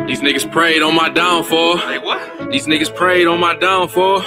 These niggas prayed on my downfall. Hey, what? These niggas prayed on my downfall.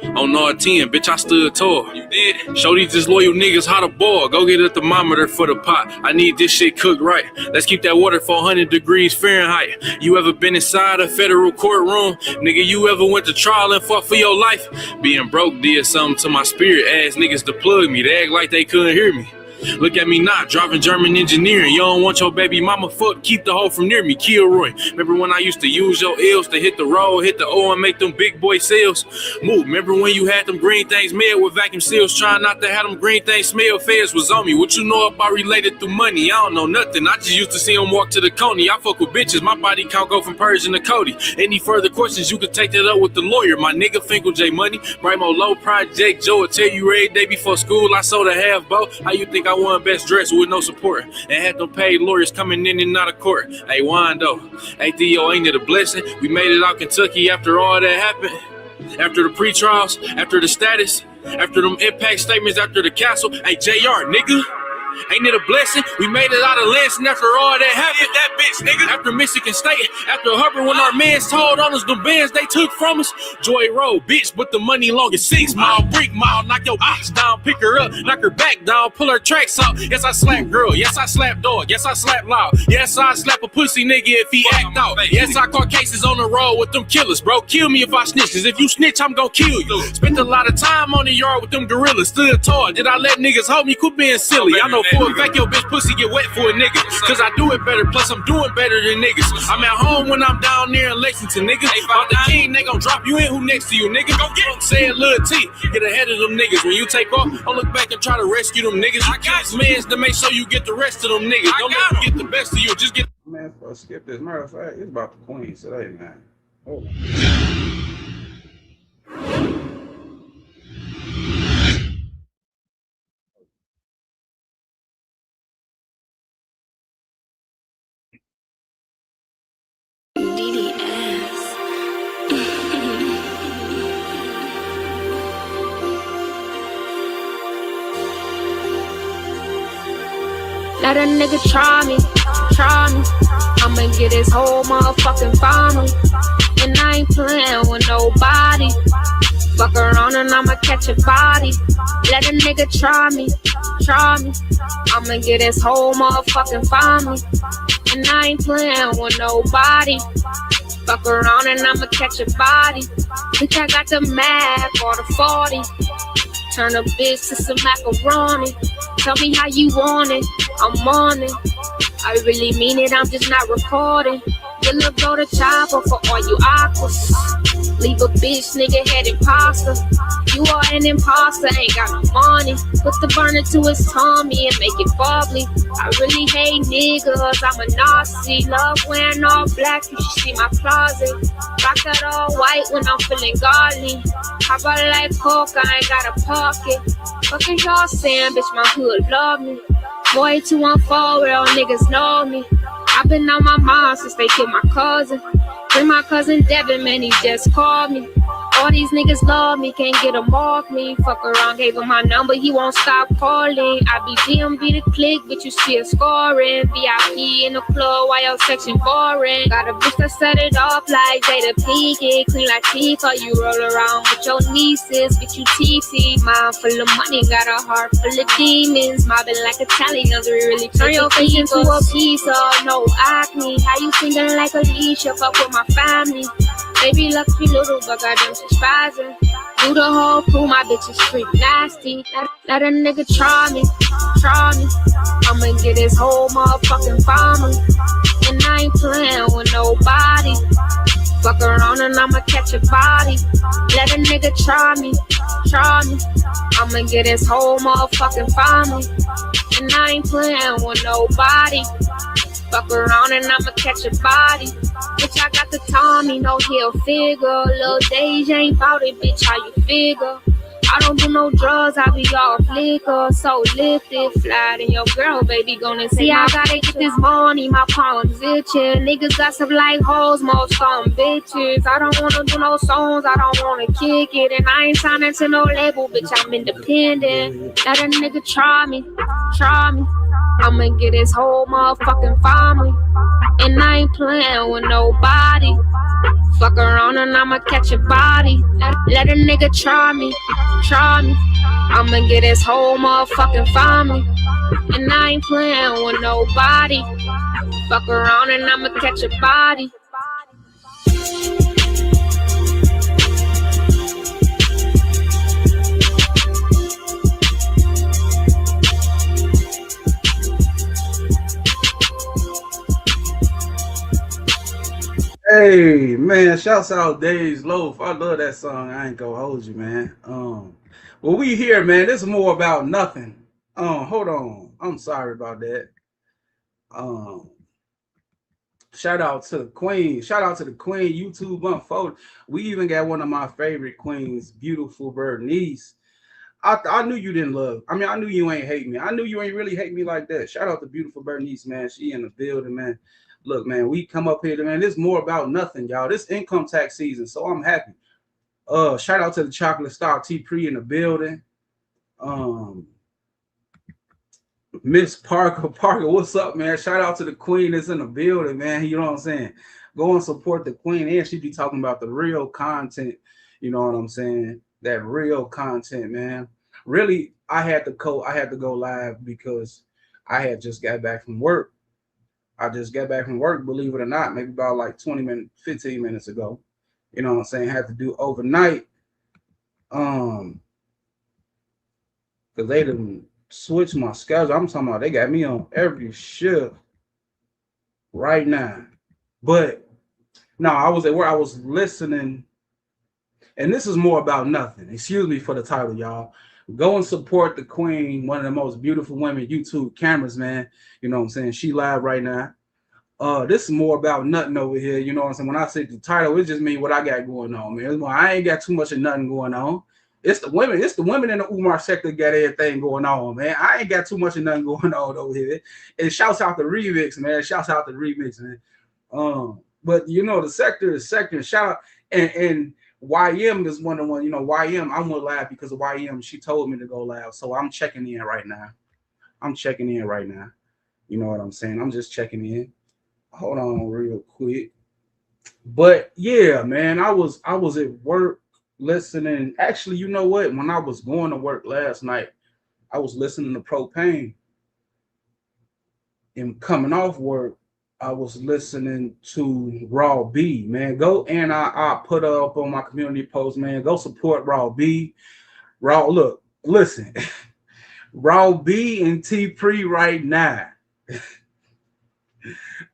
On R10, bitch, I stood tall. You did? Show these disloyal niggas how to boil. Go get a thermometer for the pot. I need this shit cooked right. Let's keep that water 400 degrees Fahrenheit. You ever been inside a federal courtroom? Nigga, you ever went to trial and fought for your life? Being broke did something to my spirit. Ass niggas to plug me. They act like they couldn't hear me. Look at me not driving German engineering. You don't want your baby mama fuck, keep the hoe from near me. Kilroy. Remember when I used to use your L's to hit the road, hit the O and make them big boy sales? Move. Remember when you had them green things made with vacuum seals, trying not to have them green things smell? Feds was on me. What you know about related through money? I don't know nothing. I just used to see them walk to the Coney. I fuck with bitches. My body count go from Persian to Cody. Any further questions, you could take that up with the lawyer. My nigga Finkel J Money. Brimo Low Project Joe will tell you every day before school I sold a half bow. How you think I won best dress with no support and had them paid lawyers coming in and out of court? Hey, Wando. Hey, Theo, ain't it a blessing? We made it out Kentucky after all that happened. After the pre-trials, after the status, after them impact statements, after the castle. Hey, JR, nigga. Ain't it a blessing? We made it out of Lansing after all that happened. That bitch, nigga. After Michigan State, after Hubbard, when our mans told on us the bands they took from us. Joy Road, bitch, but the money long as 6 mile, brick mile. Knock your bitch down, pick her up, knock her back down, pull her tracks out. Yes, I slap girl. Yes, I slap dog. Yes, I slap loud. Yes, I slap a pussy nigga if he act out. Yes, I caught cases on the road with them killers, bro. Kill me if I snitch, cause if you snitch, I'm gon' kill you. Spent a lot of time on the yard with them gorillas, stood tall. Did I let niggas hold me? Quit being silly. I know for a fact your bitch pussy get wet for a nigga, cause I do it better, plus I'm doing better than niggas. I'm at home when I'm down there in Lexington, niggas. About the king, they gon' drop you in, who next to you, nigga? Go get him. Say it, Lil T, get ahead of them niggas. When you take off, don't look back and try to rescue them niggas. I got mans to make sure you get the rest of them niggas. Don't let them get the best of you, just get. Man, skip this. Matter of fact, it's about the Queens today, man. Hold on. Let a nigga try me. I'ma get his whole motherfucking family. And I ain't playing with nobody. Fuck around and I'ma catch a body. Let a nigga try me. I'ma get his whole motherfucking family. And I ain't playing with nobody. Fuck around and I'ma catch a body. Bitch, I got the Mac or the 40. Turn a bitch to some macaroni. Tell me how you want it, I'm on it. I really mean it, I'm just not recording. You look go to chopper for all you aquas. Leave a bitch, nigga, head imposter. You are an imposter, ain't got no money. Put the burner to his tummy and make it bubbly. I really hate niggas, I'm a Nazi. Love wearing all black, you should see my closet. Rock that all white when I'm feeling godly. How about like coke, I ain't got a pocket. Fuck is y'all saying, bitch, my hood love me. Boy, 214, real niggas know me. I've been on my mind since they killed my cousin. Then my cousin Devin, man, he just called me. All these niggas love me, can't get them off me. Fuck around, gave him my number, he won't stop calling. I be DMV the click, but you still scoring. VIP in the club, while your section boring. Got a bitch that set it off like Jada Pinkett. Clean like Tifa, you roll around with your nieces. Bitch, you TT, mind full of money, got a heart full of demons. Mobbing like Italians, we really turn your face into a pizza. No acne, how you singing like Alicia? Fuck with my family. Baby lucky little, but goddamn she's spazzing. Do the whole crew, my bitch is street nasty. Let a nigga try me. I'ma get his whole motherfucking family. And I ain't playing with nobody. Fuck around and I'ma catch a body. Let a nigga try me. I'ma get his whole motherfucking family. And I ain't playing with nobody. Fuck around and I'ma catch a body. Bitch, I got the Tommy, no heel figure. Lil Deja ain't bout it, bitch, how you figure? I don't do no drugs, I be off liquor. So lifted, flat, and your girl, baby, gonna see I gotta get this money, my palms itching. Niggas gossip like hoes, most on bitches. I don't wanna do no songs, I don't wanna kick it. And I ain't signing to no label, bitch, I'm independent. Let a nigga try me. I'ma get his whole motherfucking family. And I ain't playing with nobody. Fuck around and I'ma catch a body. Let a nigga try me. I'ma get his whole motherfucking family. And I ain't playing with nobody. Fuck around and I'ma catch a body. Hey man, shouts out Dave's Loaf. I love that song. I ain't gonna hold you, man. Well, we here, man. This is more about nothing. Hold on. I'm sorry about that. Shout out to the Queen. Shout out to the Queen YouTube Unfolded. We even got one of my favorite queens, beautiful Bernice. I knew you didn't love. I mean, I knew you ain't hate me. I knew you ain't really hate me like that. Shout out to beautiful Bernice, man. She in the building, man. Look, man, we come up here, man. This is more about nothing, y'all. This income tax season, so I'm happy. Shout out to the Chocolate Star T-Pre in the building. Miss Parker, what's up, man? Shout out to the Queen that's in the building, man. You know what I'm saying? Go and support the Queen, and she be talking about the real content. You know what I'm saying? That real content, man. Really, I had to go live because I had just got back from work. Believe it or not, maybe about like 15 minutes ago. You know what I'm saying? Had to do overnight. Because they didn't switch my schedule. I'm talking about they got me on every shift right now. But no, I was at work. I was listening. And this is more about nothing. Excuse me for the title, y'all. Go and support the Queen, one of the most beautiful women YouTube cameras, man. You know what I'm saying? She live right now. This is more about nothing over here. You know what I'm saying? When I say the title, it just means what I got going on, man. I ain't got too much of nothing going on. It's the women in the Umar sector got everything going on, man. I ain't got too much of nothing going on over here. And shouts out the remix, man. But you know, the sector is sector. Shout out and YM is one of the one, you know, YM, I went live because of YM. She told me to go live. So I'm checking in right now. You know what I'm saying? I'm just checking in. Hold on real quick. But yeah, man, I was at work listening. Actually, you know what? When I was going to work last night, I was listening to Propane. And coming off work, I was listening to Raw B, man. Go and I put up on my community post, man. Go support Raw B. Look, listen. Raw B and T-Pre right now.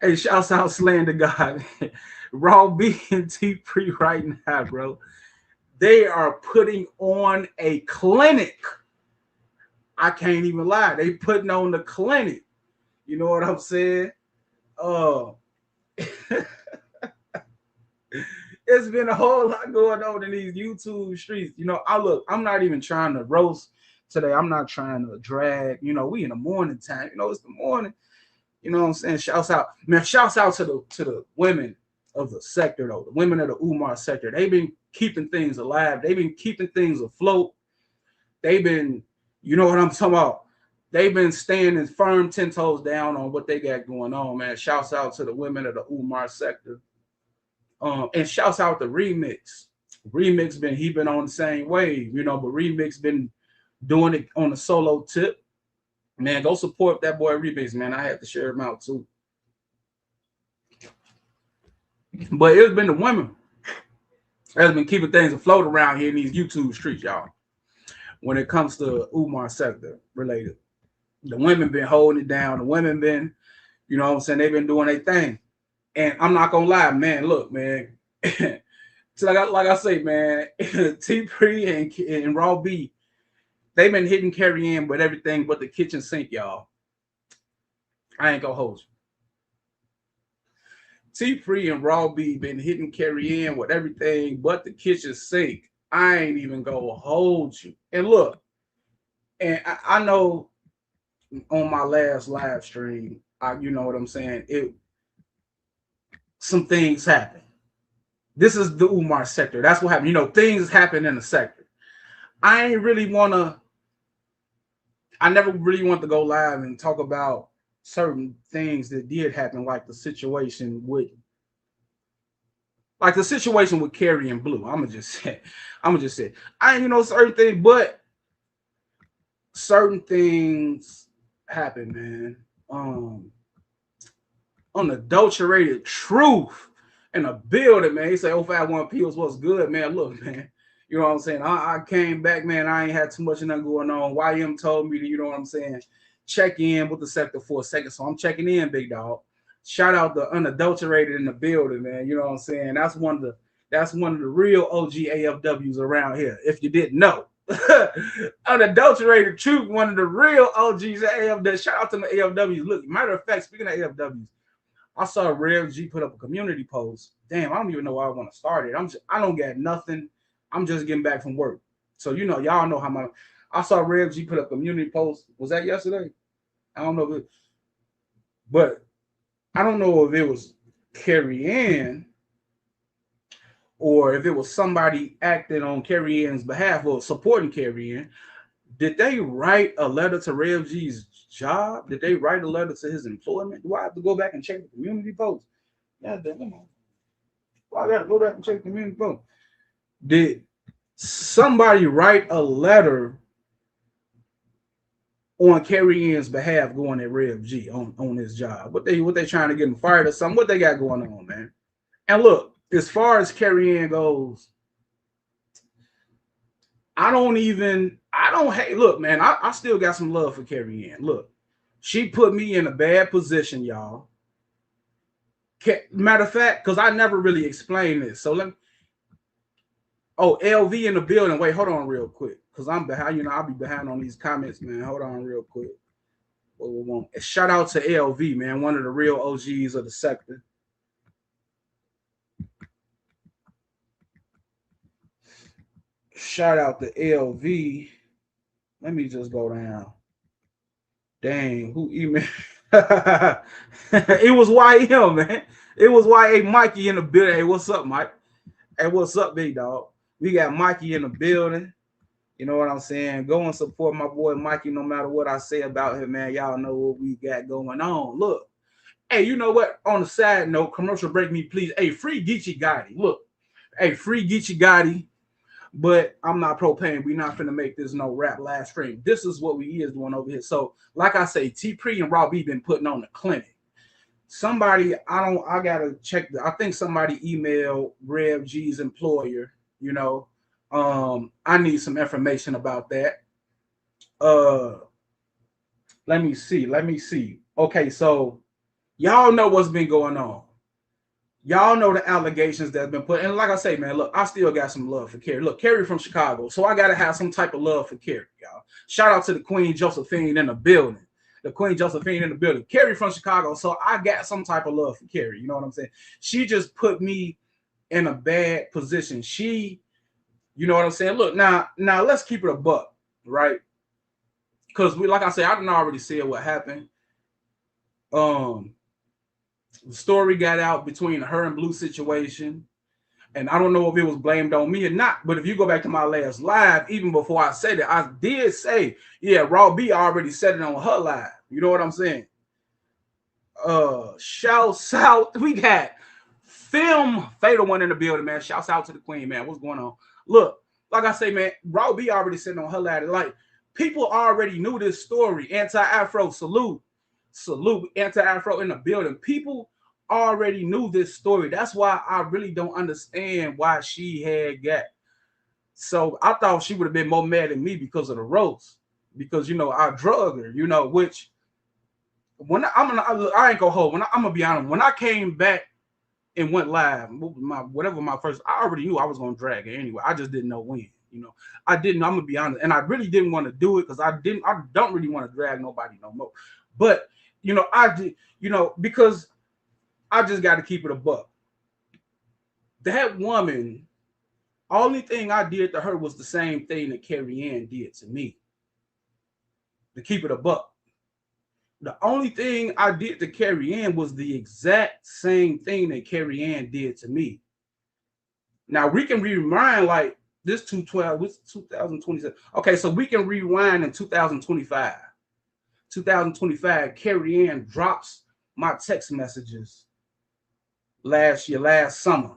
Hey, shouts out Slander God. Raw B and T-Pre right now, bro. They are putting on a clinic. I can't even lie. They putting on the clinic. You know what I'm saying? It's been a whole lot going on in these YouTube streets. You know, I'm not even trying to roast today. I'm not trying to drag. You know, we in the morning time. You know, it's the morning. You know what I'm saying? Shouts out, man. Shouts out to the women of the sector, though. The women of the Umar sector. They've been keeping things alive. They've been keeping things afloat. They've been, you know what I'm talking about? They've been standing firm 10 toes down on what they got going on, man. Shouts out to the women of the Umar sector. And shouts out to Remix. Remix he been on the same wave, you know, but Remix been doing it on a solo tip. Man, go support that boy Remix, man. I had to share him out too. But it's been the women that's been keeping things afloat around here in these YouTube streets, y'all. When it comes to Umar sector related. The women been holding it down. The women been, you know what I'm saying, they've been doing their thing. And I'm not gonna lie, man. Look, man. So like I say, man, T-Pre and Raw B, they've been hitting carry in with everything but the kitchen sink, y'all. I ain't gonna hold you. T-Pre and Raw B been hitting carry in with everything but the kitchen sink. I ain't even gonna hold you. And look, and I know on my last live stream, you know what I'm saying, some things happen. This is the Umar sector. That's what happened. You know, things happen in the sector. I never really want to go live and talk about certain things that did happen, like the situation with Carrie and Blue. I'm gonna just say, certain things, but certain things happen, man. Unadulterated truth in a building, man. He say, 051 Pills, what's good, man? Look, man. You know what I'm saying? I came back, man. I ain't had too much of nothing going on. YM told me to, you know what I'm saying, check in with the sector for a second. So I'm checking in, big dog. Shout out the unadulterated in the building, man. You know what I'm saying? That's one of the real OG AFWs around here, if you didn't know. Unadulterated truth, one of the real OGs at AFW. Shout out to the AFWs. Look, matter of fact, speaking of AFWs, I saw Rev G put up a community post. Damn, I don't even know why I want to start it. I don't get nothing. I'm just getting back from work. So, y'all know how I saw Rev G put up a community post. Was that yesterday? I don't know but I don't know if it was Carrie Ann or if it was somebody acting on Carrie Ann's behalf or supporting Carrie Ann. Did they write a letter to Rev G's job? Did they write a letter to his employment? Do I have to go back and check the community post? Yeah, come on. Well, I got to go back and check the community post. Did somebody write a letter on Carrie Ann's behalf going at Rev G on his job? What they trying to get him fired or something? What they got going on, man? And look, as far as Carrie Ann goes, look, man, I still got some love for Carrie Ann. Look, she put me in a bad position, y'all. Matter of fact, because I never really explained this. So LV in the building. Wait, hold on real quick. Because I'm behind, I'll be behind on these comments, man. Hold on real quick. Shout out to LV, man, one of the real OGs of the sector. Shout out to LV. Let me just go down. Dang, who emailed? It was YM, man. It was YA Mikey in the building. Hey, what's up, Mike? Hey, what's up, big dog? We got Mikey in the building. You know what I'm saying? Go and support my boy Mikey no matter what I say about him, man. Y'all know what we got going on. Look. Hey, you know what? On a side note, commercial break me, please. Hey, free Geechee Gotti. Look. Hey, free Geechee Gotti. But I'm not propane. We're not finna make this no rap last stream. This is what we is doing over here. So, like I say, T-Pre and Raw B been putting on the clinic. Somebody, I gotta check. I think somebody emailed Rev G's employer. I need some information about that. Let me see. Okay, so y'all know what's been going on. Y'all know the allegations that have been put. And like I say, man, look, I still got some love for Carrie. Look, Carrie from Chicago. So I got to have some type of love for Carrie, y'all. Shout out to the Queen Josephine in the building. Carrie from Chicago. So I got some type of love for Carrie. You know what I'm saying? She just put me in a bad position. You know what I'm saying? Look, now let's keep it a buck, right? Because like I said, I didn't already say what happened. The story got out between her and Blue situation. And I don't know if it was blamed on me or not. But if you go back to my last live, even before I said it, I did say, yeah, Raw B already said it on her live. You know what I'm saying? Shouts out. We got Film Fatal One in the building, man. Shouts out to the Queen, man. What's going on? Look, like I say, man, Raw B already said on her live. Like, people already knew this story. Anti-Afro, salute, anti-Afro in the building. People already knew this story. That's why I really don't understand why she had got. So I thought she would have been more mad at me because of the roast, because I drug her, which when I ain't gonna hold. I'm gonna be honest. When I came back and went live, my first, I already knew I was gonna drag her anyway. I just didn't know when. I didn't. I'm gonna be honest, and I really didn't want to do it because I don't really want to drag nobody no more. But I did. Because I just got to keep it a buck. That woman, only thing I did to her was the same thing that Carrie Ann did to me. To keep it a buck. The only thing I did to Carrie Ann was the exact same thing that Carrie Ann did to me. Now we can rewind like this 2027. Okay, so we can rewind in 2025. 2025, Carrie Ann drops my text messages last summer.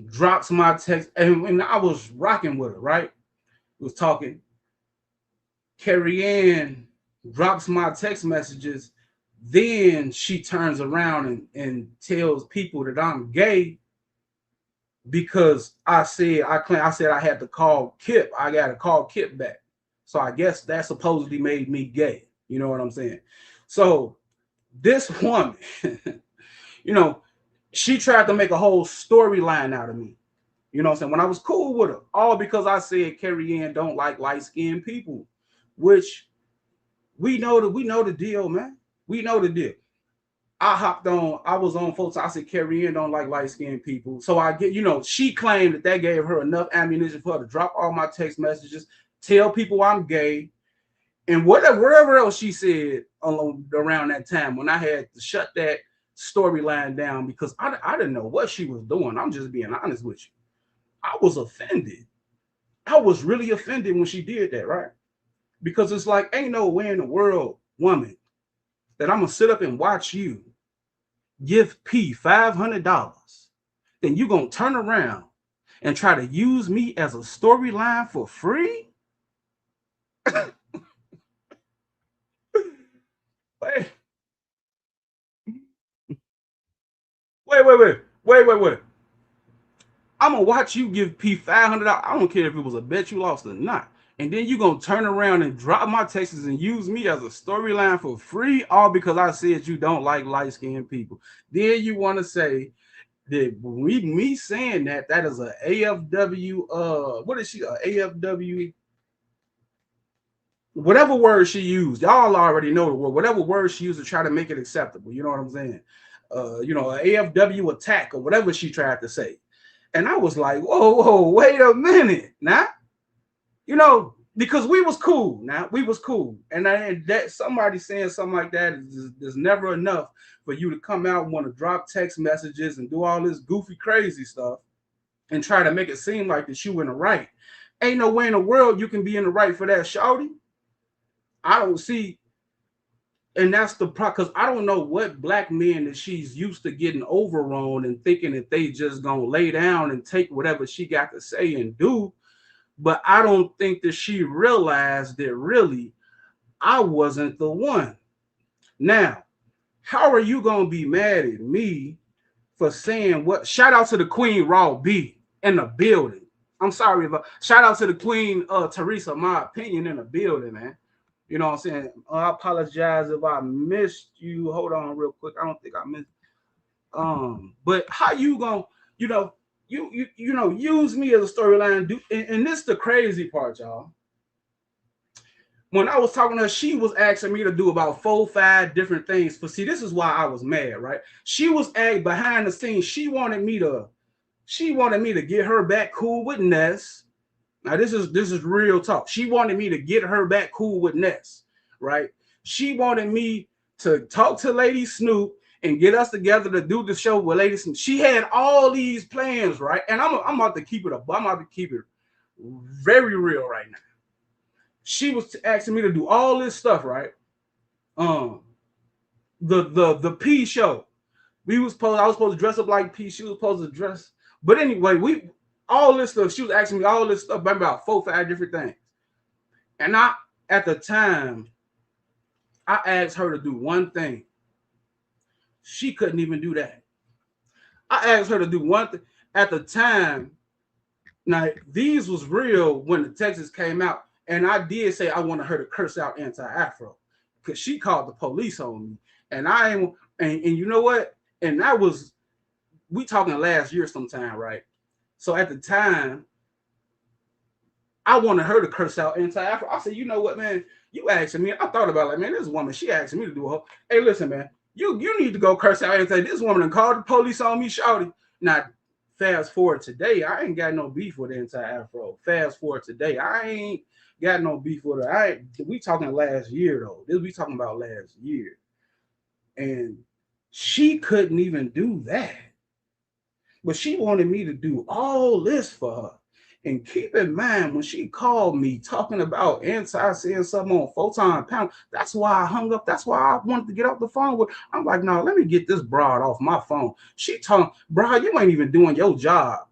Drops my text, and I was rocking with her, right? Was talking. Carrie Ann drops my text messages. Then she turns around and tells people that I'm gay because I said I had to call Kip. I got to call Kip back. So I guess that supposedly made me gay. You know what I'm saying? So this woman, you know, she tried to make a whole storyline out of me. You know what I'm saying? When I was cool with her, all because I said Carrie Ann don't like light-skinned people, which we know the deal, man. We know the deal. I was on photos. I said Carrie Ann don't like light-skinned people. So I get, she claimed that gave her enough ammunition for her to drop all my text messages, tell people I'm gay, and whatever else she said around that time when I had to shut that storyline down because I didn't know what she was doing. I'm just being honest with you. I was offended. I was really offended when she did that, right? Because it's like, ain't no way in the world, woman, that I'm going to sit up and watch you give P $500. Then you going to turn around and try to use me as a storyline for free? Wait. I'm going to watch you give P $500. I don't care if it was a bet you lost or not. And then you're going to turn around and drop my texts and use me as a storyline for free, all because I said you don't like light-skinned people. Then you want to say that me saying that is a AFW, what is she, a AFW? Whatever word she used, y'all already know the word. Whatever word she used to try to make it acceptable. You know what I'm saying? An AFW attack or whatever she tried to say. And I was like, whoa, wait a minute. Now, because we was cool. Now, we was cool. And that somebody saying something like that is never enough for you to come out and want to drop text messages and do all this goofy, crazy stuff and try to make it seem like that you in the right. Ain't no way in the world you can be in the right for that, shawty. I don't see. And that's the problem, because I don't know what black men that she's used to getting over on and thinking that they just gonna lay down and take whatever she got to say and do. But I don't think that she realized that really I wasn't the one. Now, how are you gonna be mad at me for saying what? Shout out to the Queen Raw B in the building. I'm sorry, but shout out to the Queen Teresa, my opinion, in the building, man. You know what I'm saying? I apologize if I missed you. Hold on real quick. I don't think I missed. But how you gonna, use me as a storyline? And this is the crazy part, y'all. When I was talking to her, she was asking me to do about 4-5 different things. But see, this is why I was mad, right? She was behind the scenes. She wanted me to get her back cool with Ness. Now, this is real talk. She wanted me to get her back cool with Ness, right? She wanted me to talk to Lady Snoop and get us together to do the show with Lady Snoop. She had all these plans, right? And I'm about to keep it up. I'm about to keep it very real right now. She was asking me to do all this stuff, right? The P show. I was supposed to dress up like P. She was supposed to dress. But anyway, all this stuff, she was asking me all this stuff about 4-5 different things. And at the time, I asked her to do one thing. She couldn't even do that. I asked her to do one thing. At the time, now, these was real when the Texas came out. And I did say I wanted her to curse out Anti-Afro because she called the police on me. And and you know what? And that was, we talking last year sometime, right? So at the time, I wanted her to curse out Anti-Afro. I said, you know what, man? You asking me. I thought about it, like, man, this woman, she asking me to do a whole. Hey, listen, man, you need to go curse out Anti. This woman and called the police on me, shouty. Now, fast forward today, I ain't got no beef with Anti-Afro. Fast forward today, I ain't got no beef with her. We talking last year though. We talking about last year, and she couldn't even do that. But she wanted me to do all this for her. And keep in mind, when she called me talking about saying something on Photon Panel, that's why I hung up. That's why I wanted to get off the phone with. I'm like, no, let me get this broad off my phone. She talking, bro, you ain't even doing your job,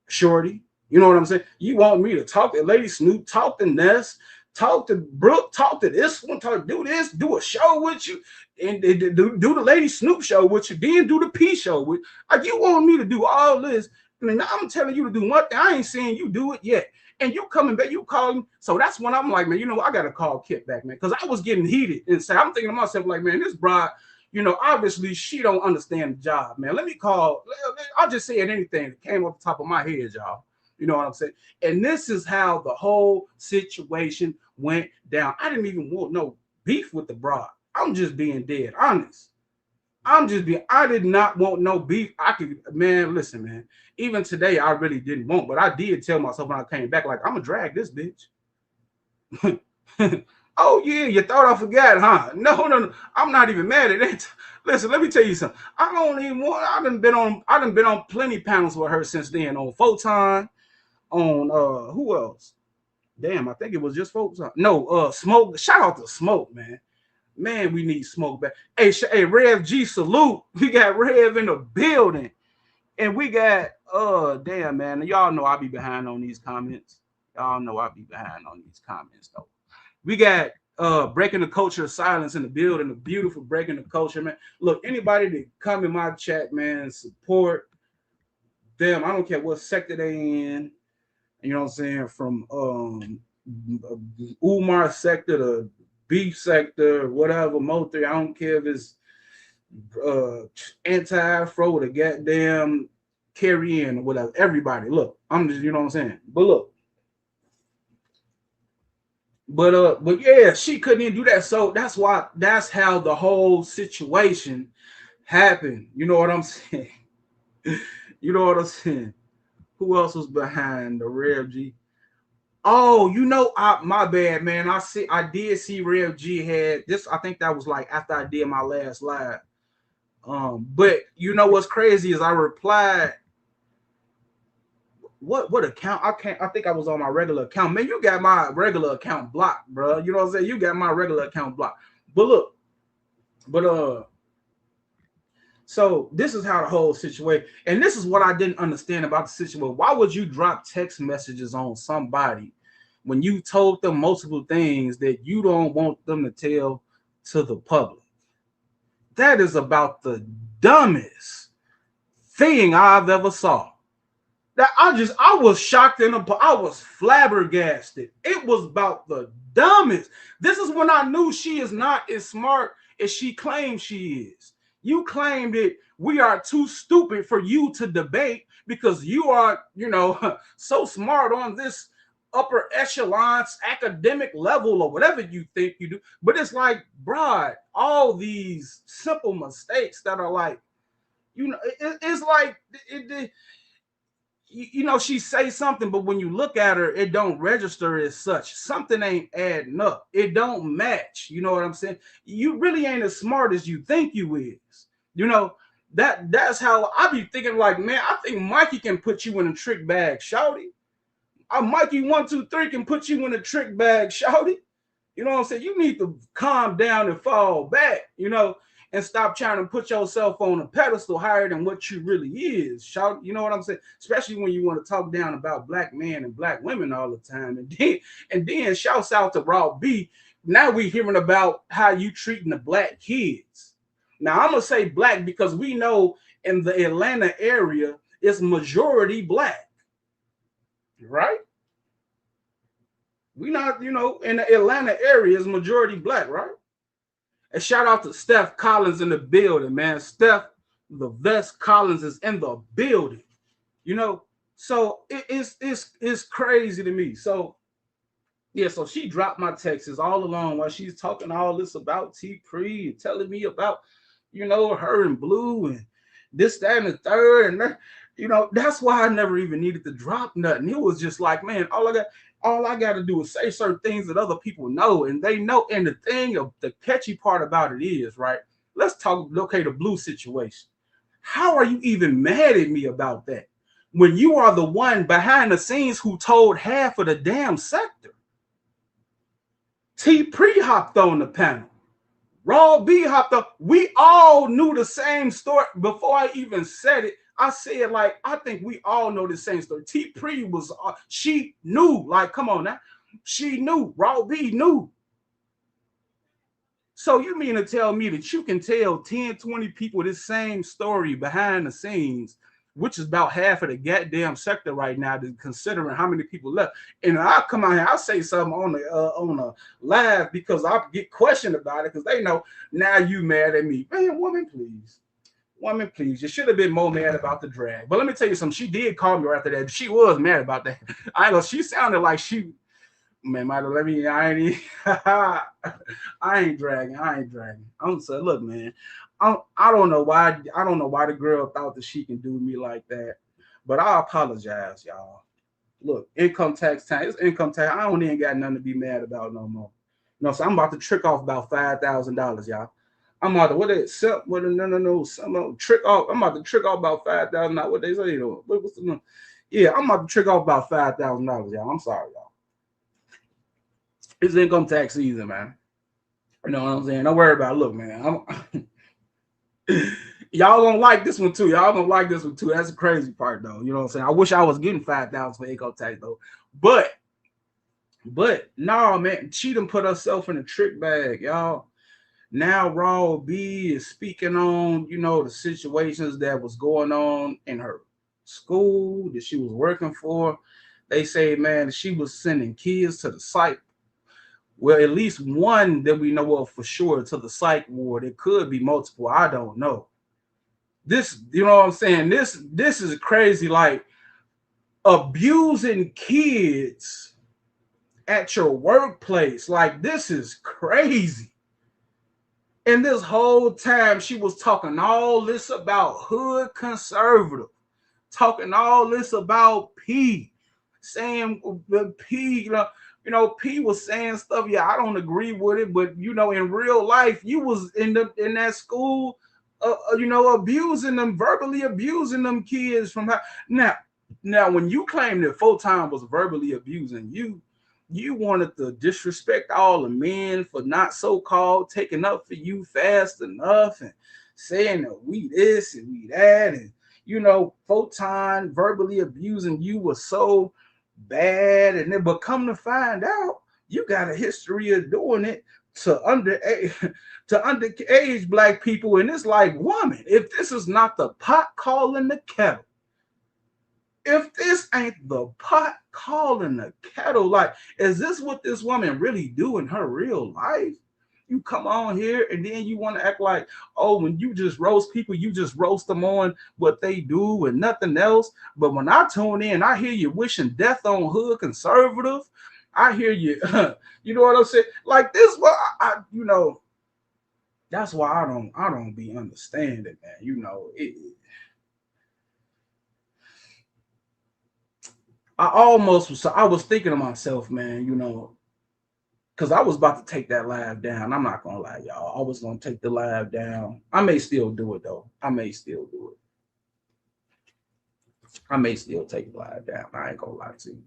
shorty. You know what I'm saying? You want me to talk to Lady Snoop, talk to Ness, talk to Brooke, talk to this one, do this, do a show with you, and do the Lady Snoop show with you, then do the P show with. Like, you want me to do all this? I mean, I'm telling you to do one thing. I ain't seeing you do it yet. And you coming back, you calling. So that's when I'm like, man, you know, I got to call Kip back, man, because I was getting heated inside. I'm thinking to myself, like, man, this bride, you know, obviously she don't understand the job, man. Let me call. I'll just say anything that came off the top of my head, y'all. You know what I'm saying? And this is how the whole situation went down. I didn't even want no beef with the broad. I'm just being dead honest. I did not want no beef. Man, listen, man. Even today, I really didn't want, but I did tell myself when I came back, like, I'm gonna drag this bitch. Oh yeah, you thought I forgot, huh? No. I'm not even mad at it. Listen, let me tell you something. I done been on plenty panels with her since then, on Photon, on who else? Damn, I think it was just Photon. No, Smoke. Shout out to Smoke, man. Man, we need Smoke back. Hey, Rev G, salute. We got Rev in the building. And we got, damn, man. Y'all know I be behind on these comments. Y'all know I be behind on these comments, though. We got Breaking the Culture of Silence in the building, the beautiful Breaking the Culture, man. Look, anybody that come in my chat, man, support them. I don't care what sector they in. You know what I'm saying? From Umar sector to beef sector, whatever, Mo3, I don't care if it's anti-afro to goddamn carry in or whatever. Everybody, look, I'm just, you know what I'm saying? But look, but yeah, she couldn't even do that. So that's how the whole situation happened. You know what I'm saying? You know what I'm saying? Who else was behind the Rev G? Oh, you know, my bad, man. I did see Rev G had this. I think that was like after I did my last live. But you know what's crazy is I replied. What account? I think I was on my regular account. Man, you got my regular account blocked, bro. You know what I'm saying? You got my regular account blocked. But look, so this is how the whole situation, and this is what I didn't understand about the situation. Why would you drop text messages on somebody when you told them multiple things that you don't want them to tell to the public? That is about the dumbest thing I've ever saw. That I was shocked and I was flabbergasted. It was about the dumbest. This is when I knew she is not as smart as she claims she is. You claim that we are too stupid for you to debate because you are, you know, so smart on this upper echelon academic level or whatever you think you do. But it's like, bruh, all these simple mistakes that are like, you know, it's like, you know, she say something, but when you look at her, it don't register as such. Something ain't adding up. It don't match. You know what I'm saying? You really ain't as smart as you think you is. You know, that's how I be thinking, like, man, I think Mikey can put you in a trick bag, shouty. Mikey 1, 2, 3 can put you in a trick bag, shouty. You know what I'm saying? You need to calm down and fall back, you know, and stop trying to put yourself on a pedestal higher than what you really is. Shout, you know what I'm saying? Especially when you want to talk down about black men and black women all the time. And then shouts out to Raw B. Now we hearing about how you treating the black kids. Now I'm gonna say black because we know in the Atlanta area it's majority black, right? We not, you know, in the Atlanta area is majority black, right? And shout out to Steph Collins in the building, man. Steph, the Vest Collins is in the building, you know. So it's crazy to me. So yeah, so she dropped my texts all along while she's talking all this about T-Pre and telling me about, you know, her and Blue and this, that, and the third. And that, you know, that's why I never even needed to drop nothing. It was just like, man, all I got to do is say certain things that other people know, and they know. And the thing of the catchy part about it is, right? Let's talk, okay, the Blue situation. How are you even mad at me about that? when you are the one behind the scenes who told half of the damn sector. T Pre hopped on the panel. Raw B hopped up. We all knew the same story. Before I even said it, I said, like, I think we all know the same story. T Pre was, she knew, like, come on now. She knew. Raw B knew. So you mean to tell me that you can tell 10, 20 people this same story behind the scenes, which is about half of the goddamn sector right now, considering how many people left. And I'll come out here, I'll say something on the live because I get questioned about it because they know now you mad at me. Man, woman, please. Woman, please. You should have been more mad about the drag. But let me tell you something. She did call me right after that. She was mad about that. I know she sounded like she, man, let me, I ain't dragging. I'm saying, look, man. I don't know why the girl thought that she can do me like that, but I apologize, y'all. Look, income tax time. It's income tax. I don't even got nothing to be mad about no more. No, so I'm about to trick off about $5,000, y'all. I'm about to trick off. I'm about to trick off about $5,000. What they say? What's the number? Yeah, I'm about to trick off about $5,000, y'all. I'm sorry, y'all. It's income tax season, man. You know what I'm saying? Don't worry about it. Look, man. Y'all gonna like this one too. Y'all gonna like this one too. That's the crazy part, though. You know what I'm saying? I wish I was getting $5,000 for income tax, though. But no, man, she done put herself in a trick bag, y'all. Now Raw B is speaking on, you know, the situations that was going on in her school that she was working for. They say, man, she was sending kids to the psych. Well, at least one that we know of for sure to the psych ward. It could be multiple. I don't know. This, you know what I'm saying? This is crazy. Like abusing kids at your workplace. Like this is crazy. And this whole time she was talking all this about hood conservative, talking all this about P, saying P, you know, P was saying stuff. Yeah, I don't agree with it, but you know, in real life, you was in that school, you know, abusing them, verbally abusing them kids from now. When you claim that Photon was verbally abusing you, you wanted to disrespect all the men for not so-called taking up for you fast enough and saying that we this and we that, and you know, Photon verbally abusing you was so bad, and then but come to find out, you got a history of doing it to underage black people, and it's like, woman, if this is not the pot calling the kettle, if this ain't the pot calling the kettle, like, is this what this woman really do in her real life? You come on here and then you want to act like, oh, when you just roast people, you just roast them on what they do and nothing else. But when I tune in, I hear you wishing death on hood conservative. I hear you, you know what I'm saying? Like this, well, I you know, that's why I don't be understanding, man. You know, I was thinking to myself, man, you know, because I was about to take that live down. I'm not gonna lie, y'all. I was gonna take the live down. I may still do it though. I may still take the live down. I ain't gonna lie to you.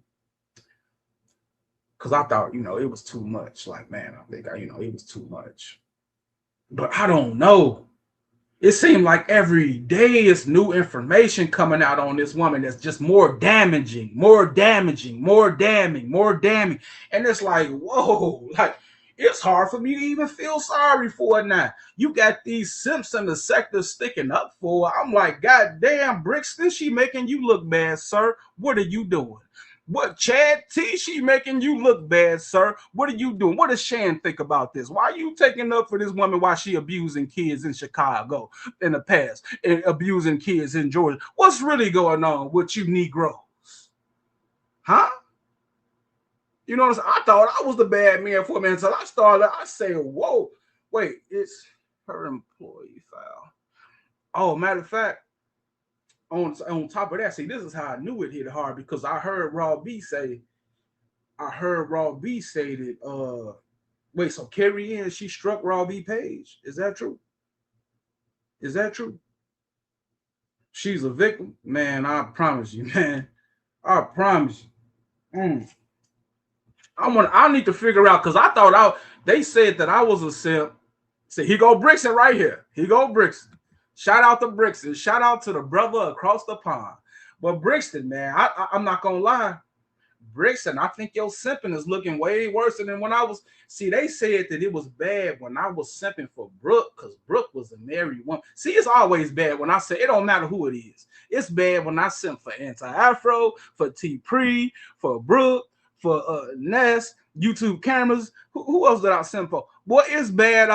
Because I thought, you know, it was too much. Like, man, I think, you know, it was too much. But I don't know. It seemed like every day is new information coming out on this woman that's just more damaging, more damning. And it's like, whoa, like, it's hard for me to even feel sorry for it now. You got these simps in the sector sticking up for her. I'm like, God damn, Brixton, she making you look bad, sir. What are you doing? What, Chad T, she making you look bad, sir. What are you doing? What does Shan think about this? Why are you taking up for this woman while she abusing kids in Chicago in the past and abusing kids in Georgia? What's really going on with you Negroes? Huh? You know what I'm saying? I thought I was the bad man for a minute until I say, whoa, wait, it's her employee file. Oh, matter of fact, on top of that, see, this is how I knew it hit hard, because I heard Raw B say that, wait, so Carrie Ann, she struck Raw B page. Is that true? she's a victim, man, I promise you, man. I promise you. I need to figure out because I thought they said that I was a simp. See, he go Brixton right here. He go Brixton. Shout out to Brixton. Shout out to the brother across the pond. But Brixton, man, I'm not gonna lie. Brixton, I think your simping is looking way worse than when I was. See, they said that it was bad when I was simping for Brooke because Brooke was a married woman. See, it's always bad when I say it don't matter who it is. It's bad when I simp for Anti-Afro, for T-Pre, for Brooke, for Ness, YouTube cameras. Who else did I simp for? Boy, it's bad.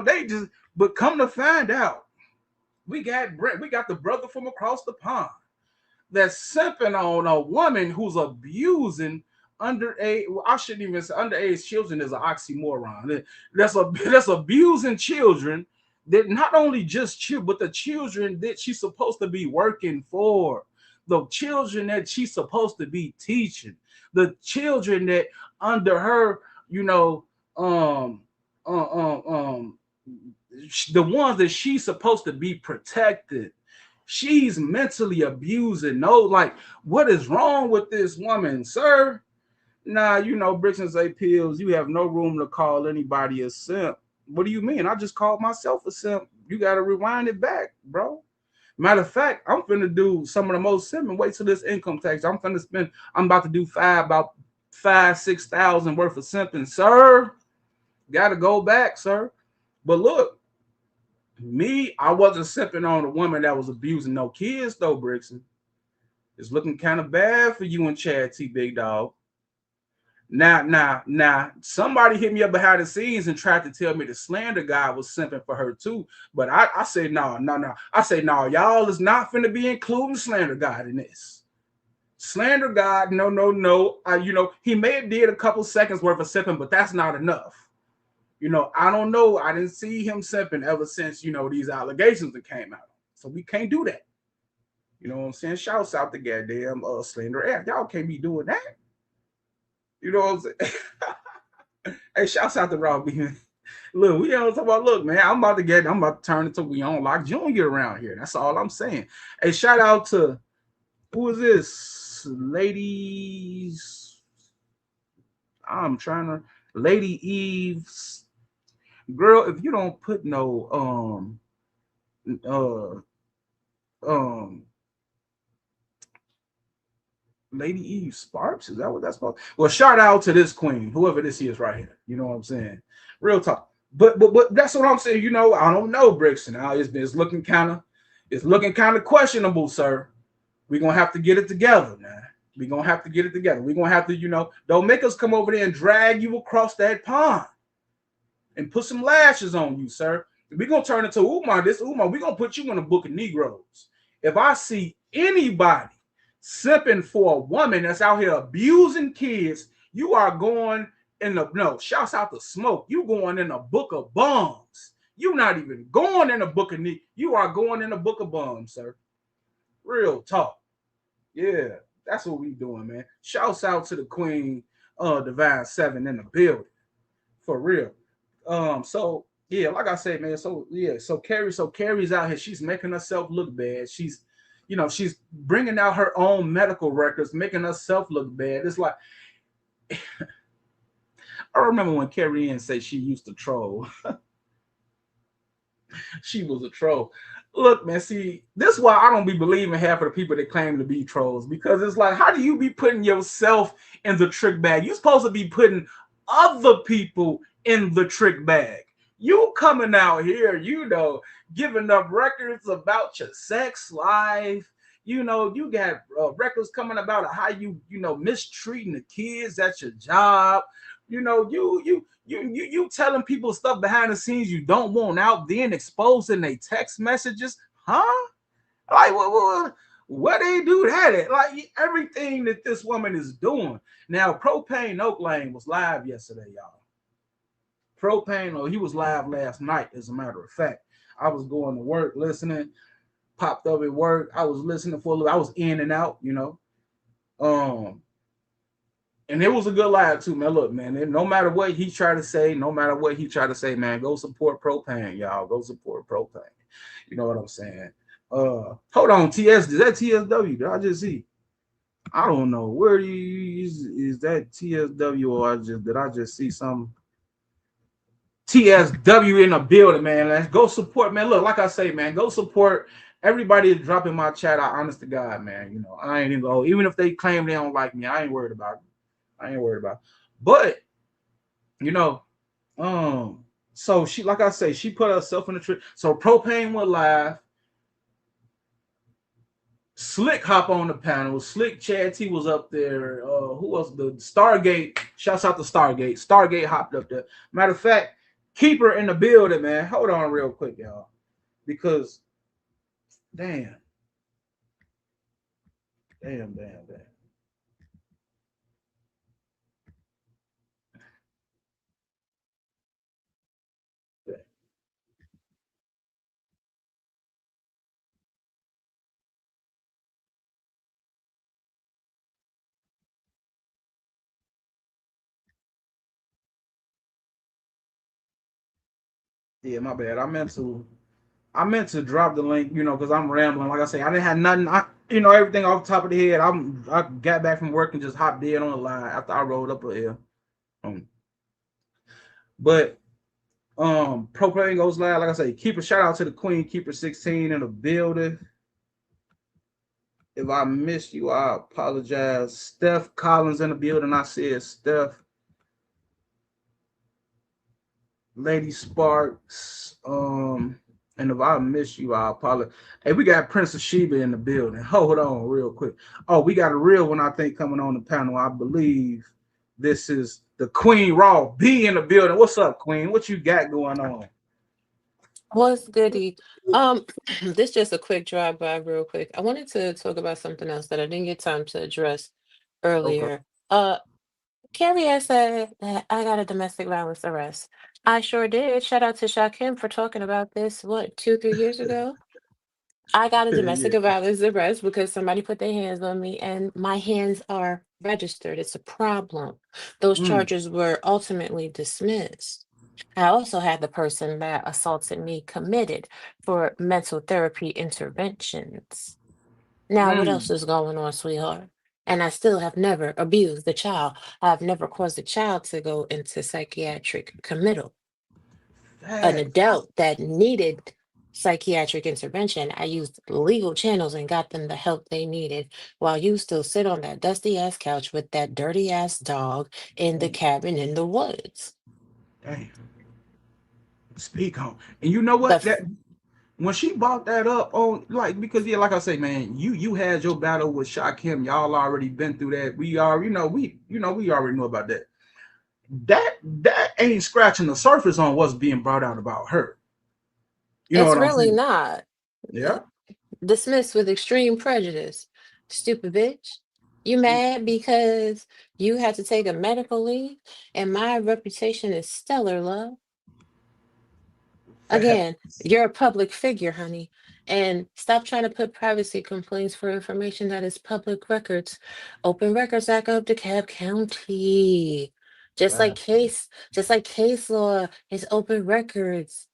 They just. But come to find out, we got the brother from across the pond that's simping on a woman who's abusing underage. Well, I shouldn't even say underage children is an oxymoron. That's abusing children that not only just but the children that she's supposed to be working for, the children that she's supposed to be teaching, the children that under her, the ones that she's supposed to be protected. She's mentally abusing. What is wrong with this woman, sir? Nah, Brixton say pills. You have no room to call anybody a simp. What do you mean? I just called myself a simp. You got to rewind it back, bro. Matter of fact, I'm finna do some of the most simping. Wait till this income tax. I'm about to do about 5,000-6,000 worth of simping, sir. Got to go back, sir. But look. I wasn't simping on a woman that was abusing no kids, though, Brixton. It's looking kind of bad for you and Chad T, big dog. Now, somebody hit me up behind the scenes and tried to tell me the slander guy was simping for her, too. But I said, no. I said, no, y'all is not finna be including slander God in this. Slander God, no. He may have did a couple seconds worth of simping, but that's not enough. I don't know. I didn't see him simping ever since, these allegations that came out. So we can't do that. You know what I'm saying? Shouts out to goddamn Slender Air. Y'all can't be doing that. You know what I'm saying? Hey, shouts out to Rob B. Look, we don't talk about, look, man, I'm about to turn into We On Lock Junior around here. That's all I'm saying. Hey, shout out to, who is this? Ladies. Lady Eve's. Girl, if you don't put no Lady Eve Sparks, is that what that's called? Well, shout out to this queen, whoever this is right here. You know what I'm saying? Real talk. But that's what I'm saying. I don't know, Brixton. Now it's looking kind of questionable, sir. We're gonna have to get it together, man. We're gonna have to get it together. We're gonna have to, don't make us come over there and drag you across that pond and put some lashes on you, sir. We're gonna turn into Umar. We're gonna put you in a book of Negroes. If I see anybody simping for a woman that's out here abusing kids, you are going shouts out to Smoke. You going in a book of bums. You're not even going in a book of you are going in a book of bums, sir. Real talk. Yeah. That's what we doing, man. Shouts out to the Queen, Divine 7 in the building. For real. So yeah, like I said, man. So Carrie's out here. She's making herself look bad. She's bringing out her own medical records, making herself look bad. It's like I remember when Carrie Ann said she used to troll. She was a troll. Look, man, see, this is why I don't be believing half of the people that claim to be trolls, because it's like, how do you be putting yourself in the trick bag? You're supposed to be putting other people in the trick bag. You coming out here, giving up records about your sex life. You got records coming about how you mistreating the kids at your job. You telling people stuff behind the scenes you don't want out, then exposing their text messages, huh? Like what they do that at? Like everything that this woman is doing. Now, Propane Oak Lane was live yesterday, y'all. Propane, he was live last night, as a matter of fact. I was going to work listening, popped up at work. I was listening for a little, I was in and out, and it was a good live too, man. Look, man, no matter what he tried to say, man, go support Propane, y'all. Go support Propane. You know what I'm saying? Hold on, TS. Is that TSW? Did I just see? I don't know. Where is that TSW or did I just see some TSW in the building, man? Let's go support, man. Look, like I say, man, go support everybody that's dropping my chat. I honest to God, man. You know, I ain't even go. Even if they claim they don't like me, I ain't worried about it. I ain't worried about it. But you know, so she, like I say, she put herself in the trip. So Propane went live. Slick hop on the panel. Slick Chad T was up there. Who else? The Stargate. Shouts out to Stargate. Stargate hopped up there. Matter of fact, Keeper in the building, man. Hold on real quick, y'all. Because damn. Yeah, my bad. I meant to drop the link, you know, because I'm rambling. Like I say, I didn't have nothing. Everything off the top of the head. I got back from work and just hopped in on the line after I rolled up here. But Propane goes live. Like I say, keep a shout out to the Queen, Keeper 16 in the building. If I missed you, I apologize. Steph Collins in the building. I said Steph. Lady Sparks. And if I miss you, I apologize. Hey, we got Prince of Sheba in the building. Hold on real quick. Oh, we got a real one, I think, coming on the panel. I believe this is the Queen Raw B in the building. What's up, Queen? What you got going on? What's goody? This just a quick drive by, real quick. I wanted to talk about something else that I didn't get time to address earlier. Carrie had said that I got a domestic violence arrest. I sure did. Shout out to Shakim for talking about this, what, 2, 3 years ago? I got a domestic violence arrest because somebody put their hands on me and my hands are registered. It's a problem. Those charges were ultimately dismissed. I also had the person that assaulted me committed for mental therapy interventions. Now, what else is going on, sweetheart? And I still have never abused the child. I've never caused a child to go into psychiatric committal. An adult that needed psychiatric intervention, I used legal channels and got them the help they needed, while you still sit on that dusty ass couch with that dirty ass dog in the cabin in the woods. Damn. Speak on. And you know what? That when she brought that up on, like, because like I say, man, you had your battle with Shakim. Y'all already been through that. We already know about that. That ain't scratching the surface on what's being brought out about her. You know it's what I'm really saying? not. Yeah. Dismissed with extreme prejudice. Stupid bitch. You mad because you had to take a medical leave and my reputation is stellar, love. Again, you're a public figure, honey. And stop trying to put privacy complaints for information that is public records. Open Records Act of DeKalb County. Just like case law is open records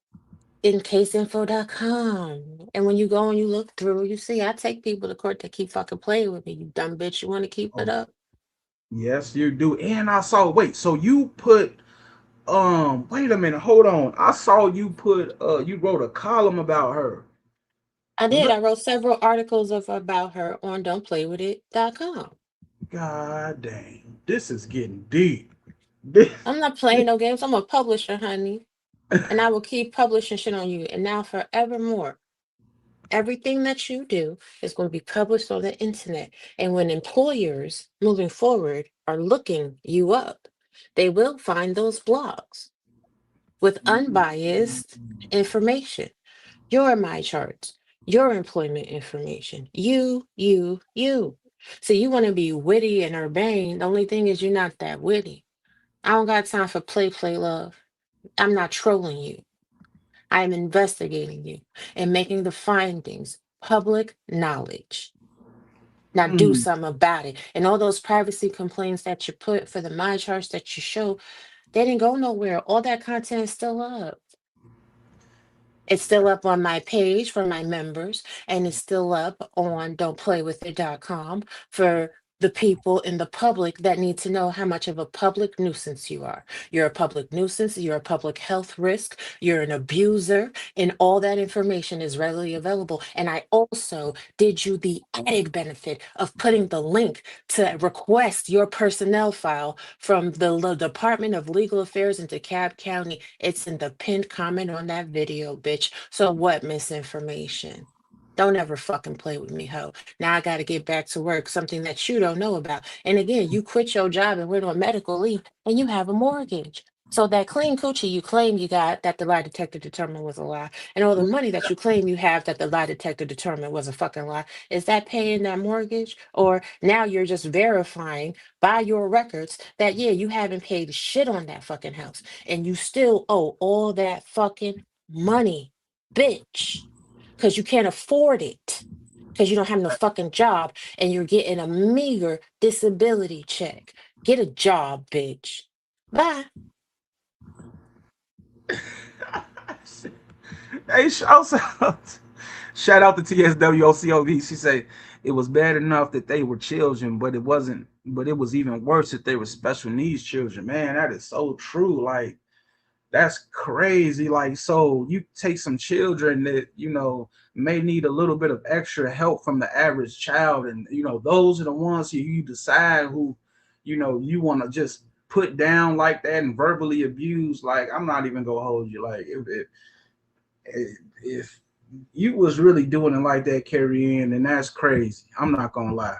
in caseinfo.com. And when you go and you look through, you see I take people to court that keep fucking playing with me. You dumb bitch, you want to keep it up? Yes, you do. And I saw, wait, so you put wait a minute, hold on. I saw you put you wrote a column about her. I did. I wrote several articles about her on don'tplaywithit.com. God dang, this is getting deep. I'm not playing no games. I'm a publisher, honey. And I will keep publishing shit on you. And now forevermore, everything that you do is going to be published on the internet. And when employers moving forward are looking you up, they will find those blogs with unbiased information. Your my charts, your employment information. You. So you want to be witty and urbane. The only thing is you're not that witty. I don't got time for play, love. I'm not trolling you. I am investigating you and making the findings public knowledge. Now do something about it. And all those privacy complaints that you put for the my charts that you show, they didn't go nowhere. All that content is still up. It's still up on my page for my members, and it's still up on don'tplaywithit.com for the people in the public that need to know how much of a public nuisance you are. You're a public nuisance, you're a public health risk, you're an abuser, and all that information is readily available. And I also did you the added benefit of putting the link to request your personnel file from the Department of Legal Affairs in DeKalb County. It's in the pinned comment on that video, bitch. So what misinformation? Don't ever fucking play with me, ho. Now I got to get back to work, something that you don't know about. And again, you quit your job and went on medical leave and you have a mortgage. So that clean coochie you claim you got that the lie detector determined was a lie, and all the money that you claim you have that the lie detector determined was a fucking lie, is that paying that mortgage? Or now you're just verifying by your records that, yeah, you haven't paid shit on that fucking house and you still owe all that fucking money, bitch, because you can't afford it because you don't have no fucking job and you're getting a meager disability check. Get a job, bitch. Bye. Hey, shout out to TSWOCOV. She said it was bad enough that they were children, but it wasn't. But it was even worse that they were special needs children. Man, that is so true. Like, that's crazy. Like, so you take some children that, may need a little bit of extra help from the average child, and those are the ones you decide who you want to just put down like that and verbally abuse. Like, I'm not even gonna hold you. Like, if you was really doing it like that, Carrie Ann, then that's crazy. I'm not gonna lie.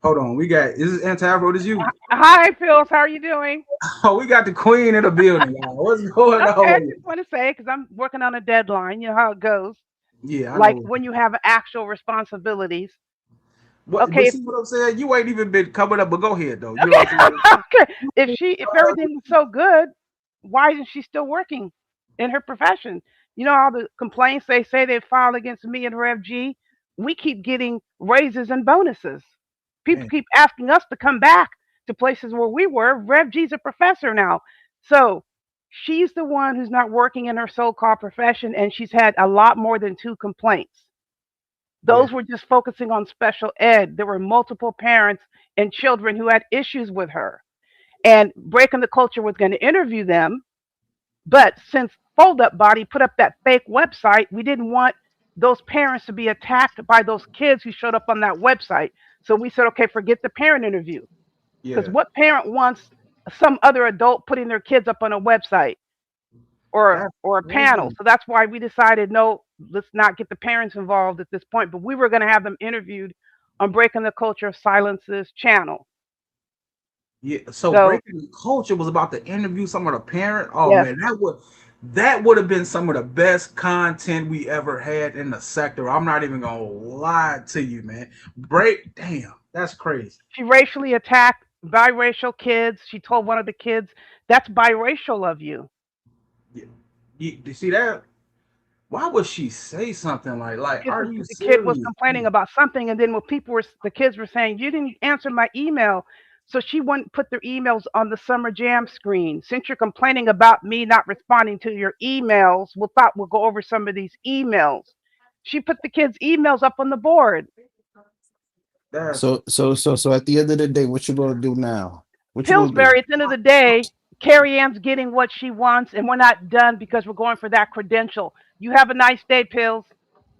Hold on, is it Anti-Afro? Is you? Hi, Phils. How are you doing? Oh, we got the queen in the building now. What's going Okay, I on? just want to say because I'm working on a deadline. You know how it goes. Yeah, I Like know. when you have actual responsibilities. But Okay, see what I'm saying? You ain't even been covered up, but go ahead though. You know okay, what I'm saying? okay. If everything was so good, why isn't she still working in her profession? You know all the complaints they say they filed against me and Rev G. We keep getting raises and bonuses. People Man, keep asking us to come back to places where we were. Rev G's a professor now, so she's the one who's not working in her so-called profession, and she's had a lot more than 2 complaints. yeah, Those were just focusing on special ed. There were multiple parents and children who had issues with her. And Breaking the Culture was going to interview them. But since Fold Up Body put up that fake website, we didn't want those parents to be attacked by those kids who showed up on that website. So we said, okay, forget the parent interview. Because yeah. what parent wants some other adult putting their kids up on a website or That's or a panel? crazy. So that's why we decided no, let's not get the parents involved at this point. But we were going to have them interviewed on Breaking the Culture of Silence's channel. Yeah. So So breaking the culture was about to interview some of the parent. Oh yes, man, that would have been some of the best content we ever had in the sector. I'm not even gonna lie to you, man. Damn, that's crazy. she racially attacked biracial kids. She told one of the kids, "That's biracial of you." Yeah. You see that? Why would she say something like, Because are the, you the kid was serious? complaining about something, and then when the kids were saying, "You didn't answer my email," so she wouldn't put their emails on the Summer Jam screen. Since you're complaining about me not responding to your emails, we'll go over some of these emails. She put the kids' emails up on the board. That's So at the end of the day, what you gonna do now? What you gonna do? Pillsbury, at the end of the day, Carrie Ann's getting what she wants, and we're not done because we're going for that credential. You have a nice day, Pills.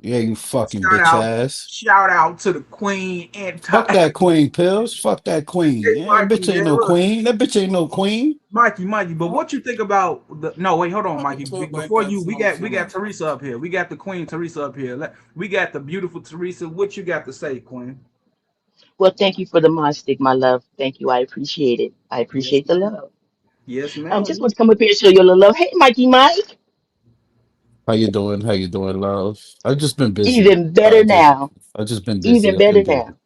Yeah, you fucking shout bitch out, ass. shout out to the queen and Fuck that queen, pills. Fuck that queen. Hey, Yeah, that Mikey, bitch ain't man. no Look, queen. That bitch ain't no queen. Mikey. But what you think about the? No, wait, hold on, Mikey. Before you, we got Teresa up here. We got the Queen Teresa up here. We got the beautiful Teresa. What you got to say, Queen? Well, thank you for the mod stick, my love. Thank you. I appreciate it. I Yes, appreciate the ma'am. love. Yes, ma'am. Just want to come up here and show you a little love. Hey, Mikey Mike. How you doing? How you doing, love? I've just been busy. Even better now. I've just been busy. Even I've been better busy. now.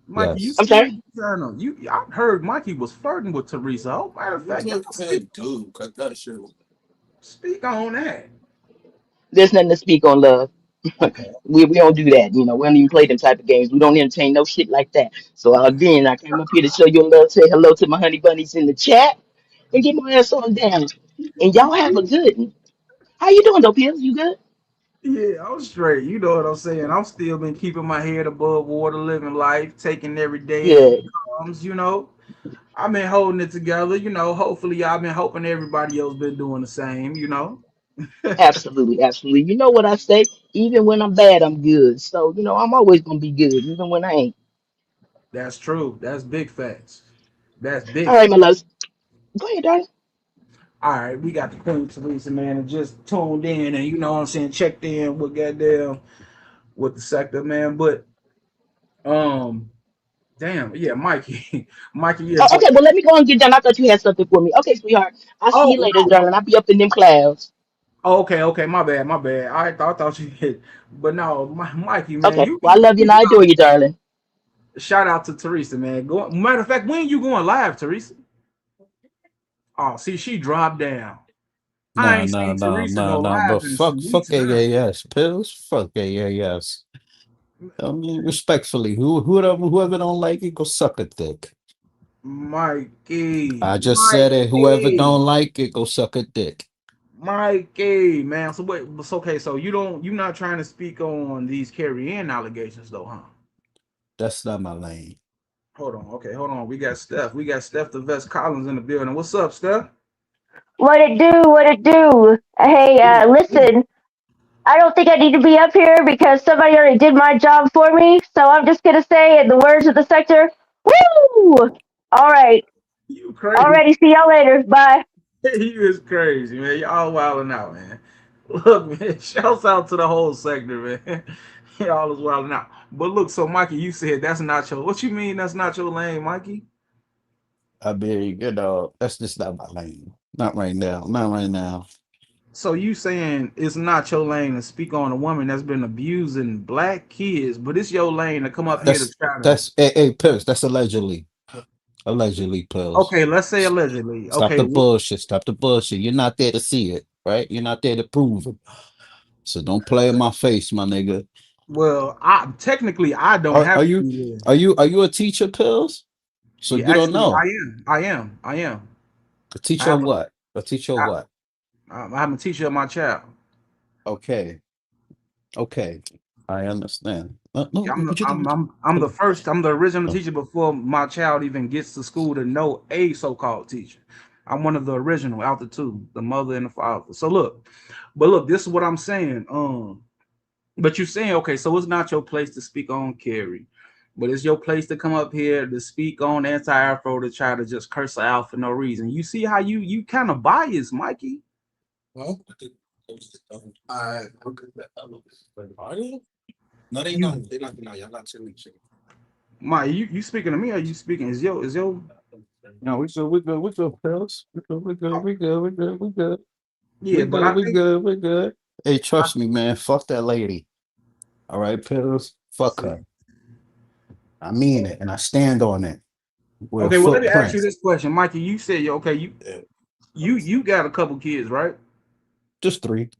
Mikey, you Yes. I'm still sorry. trying to you? I heard Mikey was flirting with Teresa. Oh, matter of fact, y'all speak on that. There's nothing to speak on, love. Okay. We don't do that. We don't even play them type of games. We don't entertain no shit like that. So again, I came up here to show you a love, say hello to my honey bunnies in the chat, and get my ass on down. And y'all have a good. How you doing, though, Pills? You good? Yeah, I'm straight. You know what I'm saying? I'm still been keeping my head above water, living life, taking every day as Yeah, it comes, you know. I've been holding it together, you know. Hopefully, I've been hoping everybody else been doing the same, you know. absolutely, absolutely. You know what I say? Even when I'm bad, I'm good. So, I'm always gonna be good, even when I ain't. That's true. That's big facts. That's big. All right, my loves. Go ahead, darling. All right, we got the Queen Teresa, man, and just tuned in and you know what I'm saying, checked in with goddamn with the sector, man. But damn, yeah, Mikey. Mikey, yeah, Oh, but okay, well, let me go and get done. I thought you had something for me. Okay, sweetheart. I'll see oh you later, no. darling. I'll be up in them clouds. Oh, okay, my bad, my bad. I thought you did. But no, Mikey, man, Okay, you well, I love you and I adore you, darling. shout out to Teresa, man. Go matter of fact, when you going live, Teresa? Oh, see, she dropped down. I Nah, ain't nah, seen nah, Teresa nah, go nah. But live in fuck, some fuck weeks now. AAS pills. Fuck AAS. I mean, respectfully, whoever don't like it, go suck a dick. Mikey, I just said it. Whoever Mikey. don't like it, go suck a dick. Mikey, man. So wait, it's okay. So you're not trying to speak on these Carrie Ann allegations though, huh? That's not my lane. Hold on. Okay, hold on. We got Steph. We got Steph the Vest Collins in the building. What's up, Steph? What it do? What it do? Hey, listen, I don't think I need to be up here because somebody already did my job for me. So I'm just gonna say, in the words of the sector, woo! All right, You crazy. alrighty, see y'all later. Bye. You is crazy, man. Y'all wilding out, man. Look, man, shouts out to the whole sector, man. Y'all is wilding out. But look, so Mikey, you said that's not your what you mean that's not your lane, Mikey? I mean, that's just not my lane. Not right now. Not right now. So you saying it's not your lane to speak on a woman that's been abusing black kids, but it's your lane to come up here to That's try to that's hey, pills. That's allegedly. Allegedly pills. okay, let's say allegedly. Stop Okay, the bullshit. Stop the bullshit. You're not there to see it, right? You're not there to prove it. So don't play in my face, my nigga. well, I technically I don't Are have are to you be there. are you a teacher, pills? So Yeah, you don't actually, I know. am. I am. I am. A I teacher have of a. what? A teacher of I, what? I'm a teacher of my child. Okay. Okay. I understand. No, no, Yeah, no, but you don't. I'm the first. I'm the original teacher before my child even gets to school to know a so-called teacher. I'm one of the original out the two, the mother and the father. So look, but look, this is what I'm saying. But you're saying okay, so it's not your place to speak on Carrie, but it's your place to come up here to speak on anti-Afro to try to just curse her out for no reason. You see how you kind of biased, Mikey. Well, I okay. Are you? No, they You, not. They're not. No, y'all not chilling. Mike, you speaking to me? Or you speaking? Is your No, we good. We good. We good, pills. We good. We good. We good. We good. We good. yeah? We But good. I We think good. We good. Hey, I trust me, man. Fuck that lady. All right, pills. Fuck see. her. I mean it, and I stand on it with a Okay, well let me ask you footprint. this question, Mikey. You said okay, you got a couple kids, right? Just three.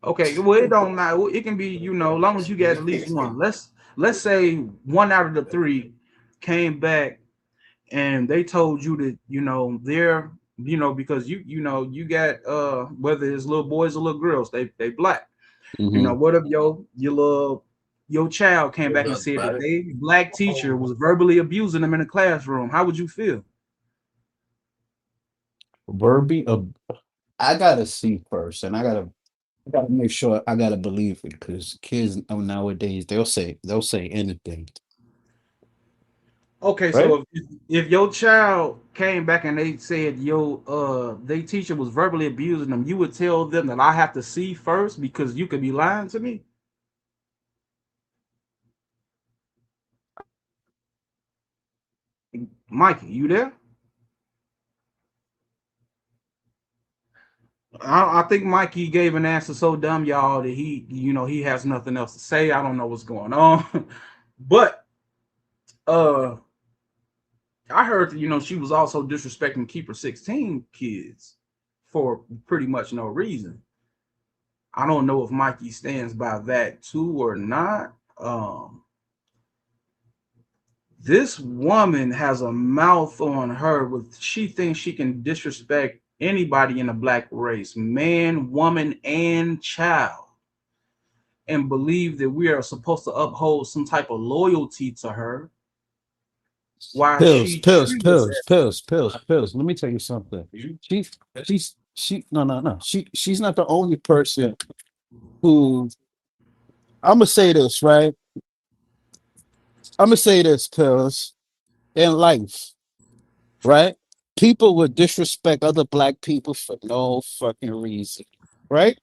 Okay, well it don't matter. Well, it can be as long as you got at least one. Let's say one out of the three came back and they told you that they're because you got whether it's little boys or little girls they black. Mm-hmm. What if your child came back and said that they black teacher was verbally abusing them in the classroom? How would you feel? Verbi, I gotta see first, and I gotta make sure I gotta believe it because kids nowadays they'll say anything, Okay, right? so if your child came back and they said your they teacher was verbally abusing them, you would tell them that I have to see first because you could be lying to me. Mikey, you there? I think Mikey gave an answer so dumb, y'all, that he has nothing else to say. I don't know what's going on, but uh, I heard that she was also disrespecting Keeper 16 kids for pretty much no reason. I don't know if Mikey stands by that too or not. This woman has a mouth on her with she thinks she can disrespect anybody in the black race, man, woman, and child. and believe that we are supposed to uphold some type of loyalty to her, why Pills, she pills, treat us pills, as pills, pills, pills. Let me tell you something. She no. She's not the only person who I'm gonna say this, right? I'm gonna say this, pills, in life, right? People would disrespect other black people for no fucking reason, right?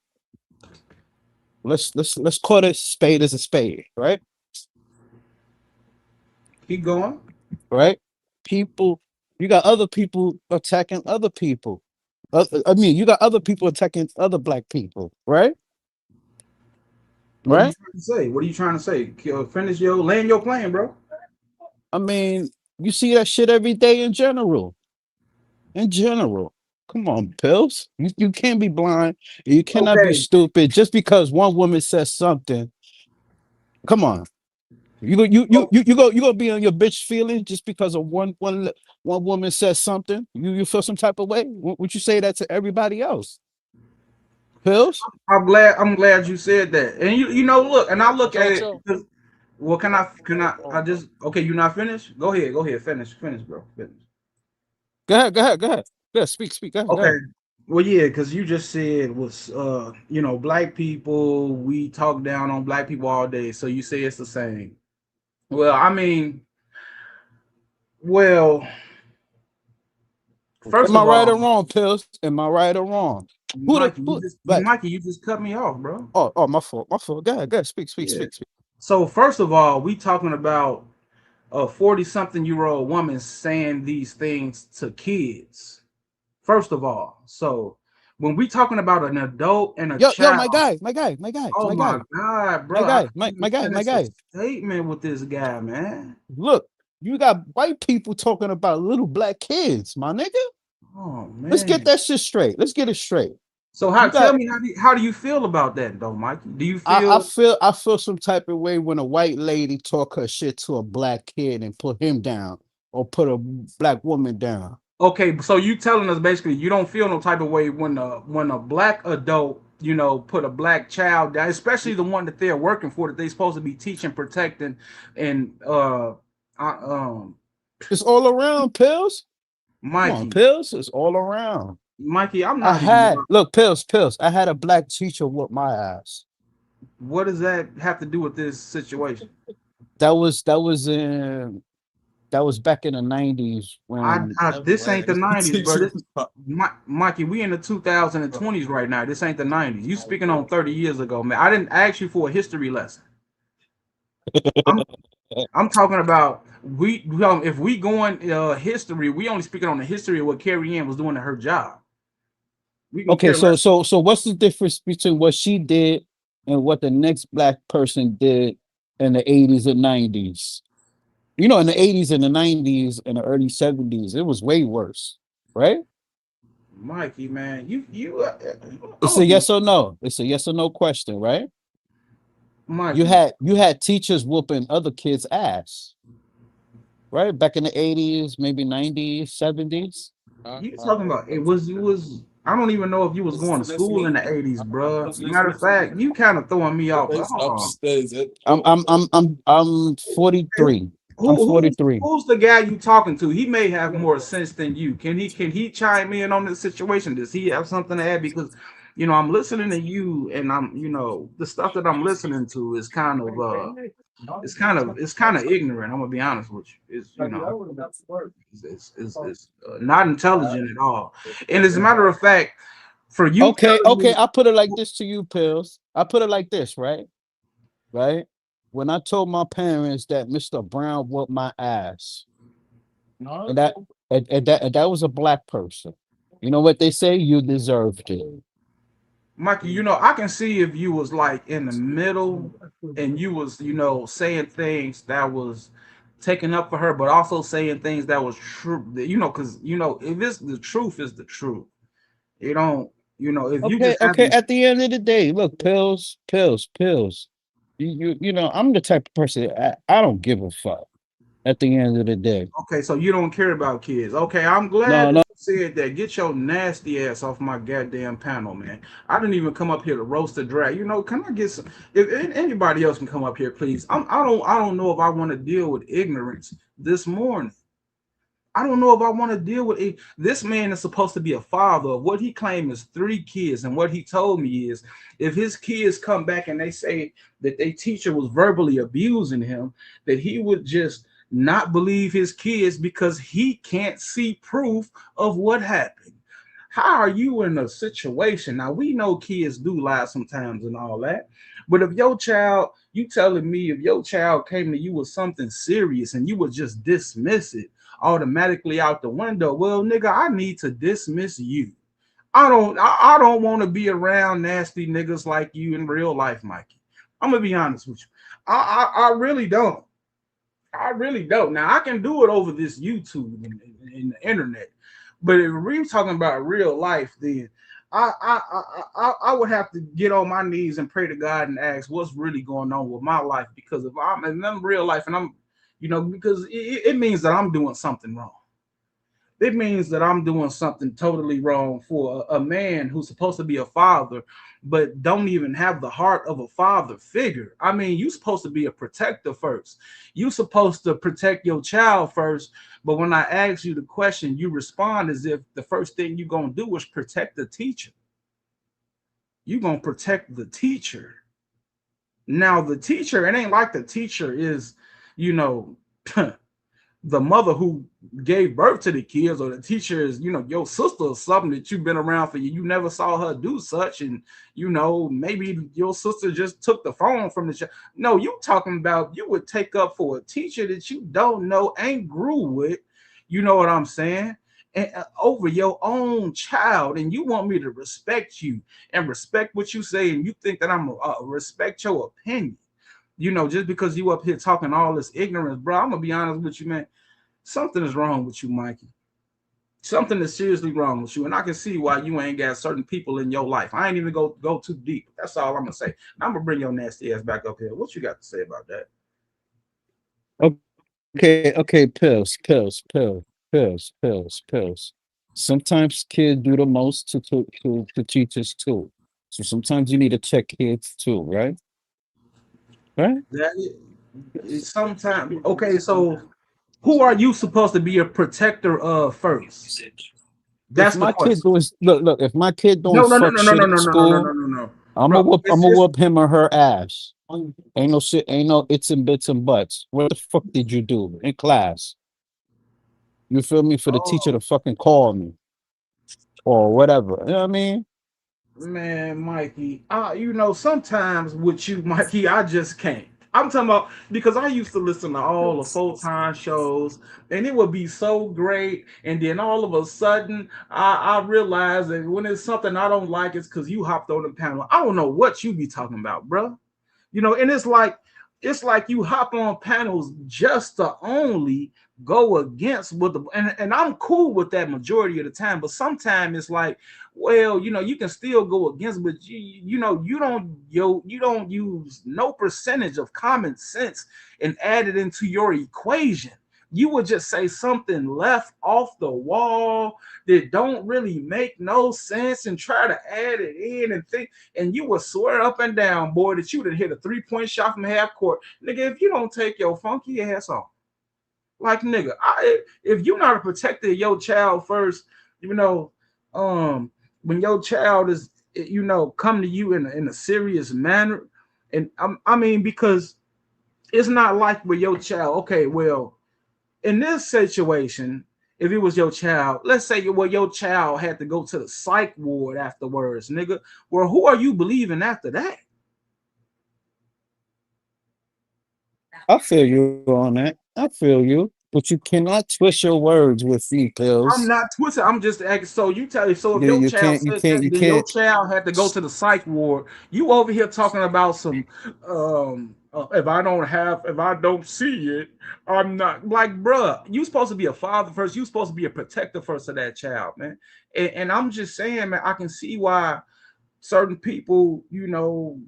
Let's call it spade as a spade, right? keep going. Right? People, you got other people attacking other people. I mean, you got other people attacking other black people, right? What are you Right? trying to say? What are you trying to say? Finish your land your plane, bro. I mean, you see that shit every day in general. In general. Come on, pills. You can't be blind. You cannot be Okay, stupid just because one woman says something. Come on. You gonna be on your bitch feeling just because of one woman says something? You feel some type of way? Would you say that to everybody else? Pills? I'm glad you said that. And you know, look, and I look at Thought it. so. Well, I just okay, you not finished? Go ahead, finish, bro. Finish. Go ahead. Yeah, speak. Go Okay. ahead. Well, yeah, because you just said was black people, we talk down on black people all day. So you say it's the same. Well, I mean, well, first Am I of right all, or wrong, pills? Am I right or wrong? Like Mikey, you just cut me off, bro. my fault. Go ahead. Speak. Yeah. So first of all, we talking about a 40-something-year-old woman saying these things to kids. First of all, so when we talking about an adult and a Yo, child, my guy. oh my God, bro, I can't even My finish a guy. statement with this guy, man. Look, you got white people talking about little black kids, my nigga. Oh Let's get man. that shit straight. Let's get it straight. So You tell got me how do you feel about that though, Mikey? Do you I feel feel some type of way when a white lady talk her shit to a black kid and put him down or put a black woman down. okay? So you telling us basically you don't feel no type of way when a black adult put a black child down, especially the one that they're working for that they're supposed to be teaching, protecting, and um It's all around, pills. Come on, Mikey, pills. It's all around. I'm not even. Pills. I had a black teacher whoop my ass. What does that have to do with this situation? That was back in the 90s when This ain't the 90s, bro. Mikey, we in the 2020s right now. This ain't the 90s. You speaking on 30 years ago, man. I didn't ask you for a history lesson. I'm talking about if we going history, we only speaking on the history of what Carrie Ann was doing at her job. We can okay, care less. so what's the difference between what she did and what the next black person did in the 80s and 90s? You know, in the 80s and the 90s and the early 70s, it was way worse, right? Mikey, man, It's a yes or no. It's a yes or no question, right? Mikey, You had teachers whooping other kids' ass, right? Back in the 80s, maybe 90s, 70s. you talking about it was I don't even know if you was going to school in the 80s, bro. Matter of fact, you kind of throwing me off. I'm 43. I'm 43. Who's the guy you talking to? He may have more sense than you. Can he chime in on this situation? Does he have something to add? Because I'm listening to you, and I'm the stuff that I'm listening to is kind of it's kind of ignorant. I'm gonna be honest with you. It's not intelligent at all. And as a matter of fact, for you, Okay. I'll put it like this to you, pills. I put it like this, right? Right. When I told my parents that Mr. Brown whooped my ass, and that was a black person. You know what they say? You deserved it. Mikey, I can see if you was like in the middle and you was, saying things that was taken up for her, but also saying things that was true, because, if it's the truth is the truth. You don't, if you just have Okay. At the end of the day, look, pills. I'm the type of person I don't give a fuck. At the end of the day. Okay, so you don't care about kids. Okay, I'm glad No, that said that, get your nasty ass off my goddamn panel, man. I didn't even come up here to roast or drag. You know, can I get some? If anybody else can come up here, please. I don't know if I want to deal with ignorance this morning. I don't know if I want to deal with it. This man is supposed to be a father. What he claimed is 3 kids, and what he told me is, if his kids come back and they say that their teacher was verbally abusing him, that he would just not believe his kids because he can't see proof of what happened. How are you in a situation? Now, we know kids do lie sometimes and all that, but if your child, you telling me if your child came to you with something serious and you would just dismiss it automatically out the window, well, nigga, I need to dismiss you. I don't want to be around nasty niggas like you in real life, Mikey. I'm gonna be honest with you. I really don't. I really don't. Now I can do it over this YouTube and the internet, but if we're talking about real life, then I would have to get on my knees and pray to God and ask what's really going on with my life, because if I'm in real life and I'm, you know, because it means that I'm doing something wrong. It means that I'm doing something totally wrong for a man who's supposed to be a father, but don't even have the heart of a father figure. I mean, you're supposed to be a protector first. You're supposed to protect your child first. But when I ask you the question, you respond as if the first thing you're going to do is protect the teacher. You're going to protect the teacher. Now, the teacher, it ain't like the teacher is, you know, the mother who gave birth to the kids, or the teacher is, you know, your sister or something that you've been around for you never saw her do such, and you know, maybe your sister just took the phone from the child. No, you talking about you would take up for a teacher that you don't know, ain't grew with, you know what I'm saying, and over your own child, and you want me to respect you and respect what you say, and you think that I'm respect your opinion. You know, just because you up here talking all this ignorance, bro, I'm gonna be honest with you, man. Something is wrong with you, Mikey. Something is seriously wrong with you, and I can see why you ain't got certain people in your life. I ain't even go too deep. That's all I'm gonna say. I'm gonna bring your nasty ass back up here. What you got to say about that? Okay, pills. Sometimes kids do the most to teachers too. So sometimes you need to check kids too, right? Right? That is sometimes okay. So, who are you supposed to be a protector of first? That's If the my kid question. doing look, if my kid No, doing no, no, fuck no, no, shit no, at no, no, no, no, school, no, no, no. I'm Bro, gonna it's whoop him or her ass. Ain't no shit, ain't no its and bits and buts. What the fuck did you do in class? You feel me? For the teacher oh to fucking call me or whatever. You know what I mean? man, Mikey. You know, sometimes with you, Mikey, I just can't. I'm talking about because I used to listen to all the full-time shows, and it would be so great. And then all of a sudden, I realized that when it's something I don't like, it's because you hopped on the panel. I don't know what you be talking about, bro. You know, and it's like you hop on panels just to only go against with the and I'm cool with that majority of the time, but sometimes it's like, well, you know, you can still go against, but you know, you don't use no percentage of common sense and add it into your equation. You would just say something left off the wall that don't really make no sense and try to add it in and think, and you will swear up and down, boy, that you would hit a 3-point shot from half court. Nigga, if you don't take your funky ass off, like nigga, if you're not a protector of your child first, you know, when your child is, you know, come to you in a serious manner, and I mean, because it's not like with your child, okay, well, in this situation, if it was your child, let's say your child had to go to the psych ward afterwards, nigga. Well, who are you believing after that? I feel you on that. I feel you. But you cannot twist your words with me, I'm pills. not twisted. I'm just asking. So you tell me. So if You your you child can't you said can't that, you then your can't child had to go to the psych ward. You over here talking about some. If I don't see it, I'm not like, bruh. You supposed to be a father first. You supposed to be a protector first of that child, man. And I'm just saying, man. I can see why certain people, you know,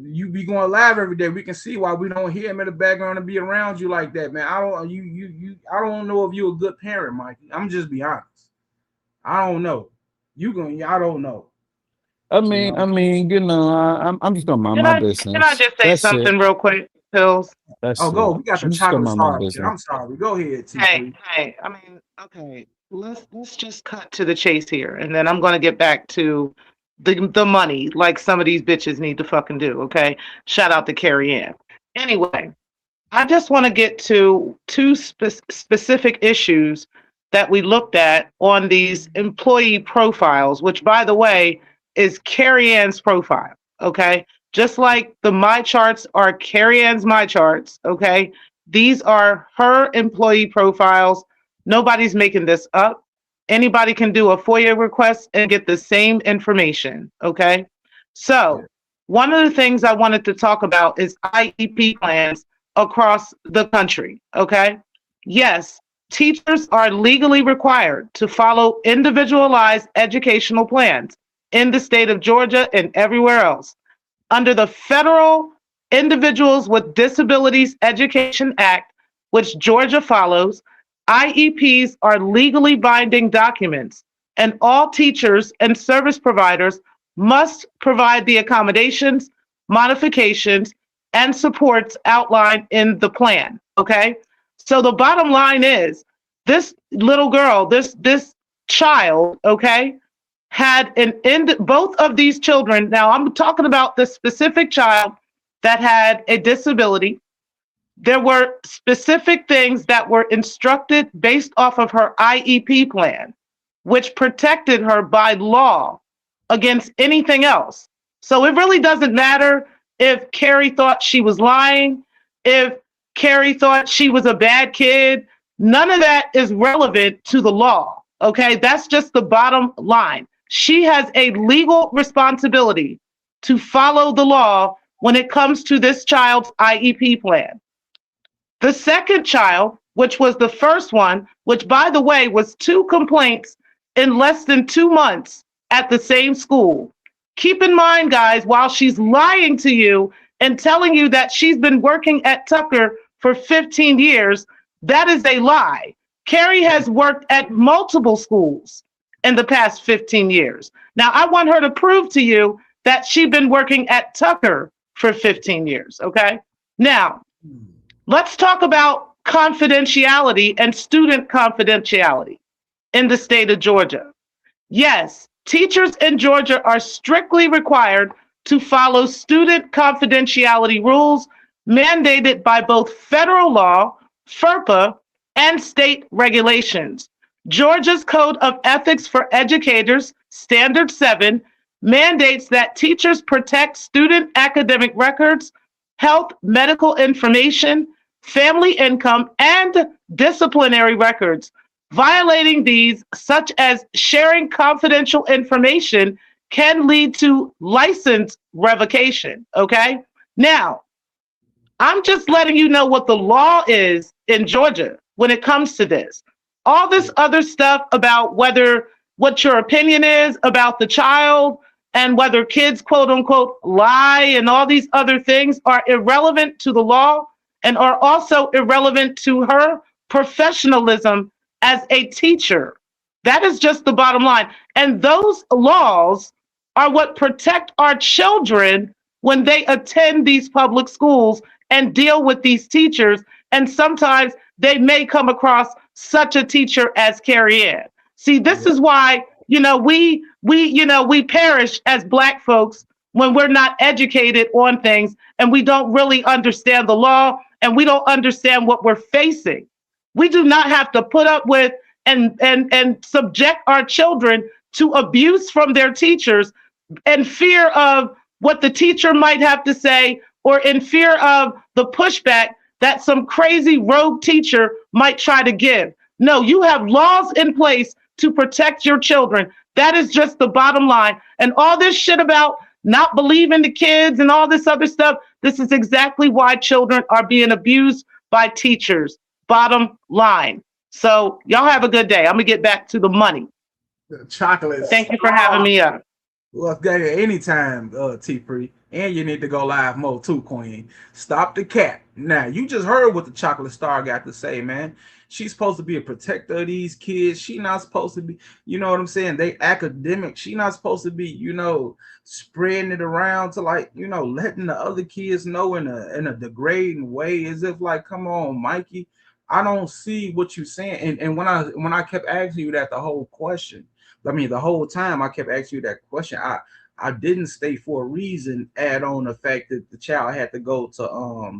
You be going live every day. We can see why we don't hear him in the background and be around you like that, man. I don't know if you're a good parent, Mikey. I'm just be honest. I don't know. I don't know. I You mean, know. I'm just gonna mind Can my I business. just say That's it. something real quick, Pills? That's Oh, it. go. We got the I'm just gonna chocolate mind my star. business. I'm sorry. Go ahead, T. Hey, I mean, okay, let's just cut to the chase here, and then I'm gonna get back to the money, like some of these bitches need to fucking do. Okay, shout out to Carrie Ann. Anyway, I just want to get to two specific issues that we looked at on these employee profiles, which, by the way, is Carrie Ann's profile. Okay, just like the My Charts are Carrie Ann's My Charts. Okay, these are her employee profiles. Nobody's making this up. Anybody can do a FOIA request and get the same information. Okay, so one of the things I wanted to talk about is IEP plans across the country. Okay, yes, teachers are legally required to follow individualized educational plans in the state of Georgia and everywhere else. Under the federal Individuals with Disabilities Education Act, which Georgia follows, IEPs are legally binding documents, and all teachers and service providers must provide the accommodations, modifications, and supports outlined in the plan. Okay? So the bottom line is this little girl, this child, okay, had both of these children. Now I'm talking about the specific child that had a disability. There were specific things that were instructed based off of her IEP plan, which protected her by law against anything else. So it really doesn't matter if Carrie thought she was lying, if Carrie thought she was a bad kid. None of that is relevant to the law. Okay, that's just the bottom line. She has a legal responsibility to follow the law when it comes to this child's IEP plan. The second child, which was the first one, which by the way was 2 complaints in less than 2 months at the same school. Keep in mind, guys, while she's lying to you and telling you that she's been working at Tucker for 15 years, that is a lie. Carrie has worked at multiple schools in the past 15 years. Now, I want her to prove to you that she's been working at Tucker for 15 years, okay? Now, let's talk about confidentiality and student confidentiality in the state of Georgia. Yes, teachers in Georgia are strictly required to follow student confidentiality rules mandated by both federal law, FERPA, and state regulations. Georgia's Code of Ethics for Educators, Standard 7, mandates that teachers protect student academic records, health, medical information, family income, and disciplinary records. Violating these, such as sharing confidential information, can lead to license revocation, okay? Now, I'm just letting you know what the law is in Georgia when it comes to this. All this other stuff about what your opinion is about the child and whether kids, quote unquote, lie and all these other things are irrelevant to the law and are also irrelevant to her professionalism as a teacher. That is just the bottom line. And those laws are what protect our children when they attend these public schools and deal with these teachers. And sometimes they may come across such a teacher as Carrie Ann. See, this is why, we perish as Black folks when we're not educated on things and we don't really understand the law and we don't understand what we're facing. We do not have to put up with and subject our children to abuse from their teachers in fear of what the teacher might have to say or in fear of the pushback that some crazy rogue teacher might try to give. No, you have laws in place to protect your children. That is just the bottom line. And all this shit about not believing the kids and all this other stuff, this is exactly why children are being abused by teachers. Bottom line. So y'all have a good day. I'm gonna get back to the money. The chocolate. Thank you for having me up. Well, anytime, T Free, and you need to go live more too, Queen. Stop the cat. Now you just heard what the Chocolate Star got to say, man. She's supposed to be a protector of these kids. She not supposed to be, you know what I'm saying? They academic. She not supposed to be, spreading it around to like, letting the other kids know in a degrading way. As if like, come on, Mikey. I don't see what you're saying. And when I kept asking you that the whole question. I mean, the whole time I kept asking you that question. I didn't stay for a reason. Add on the fact that the child had to go to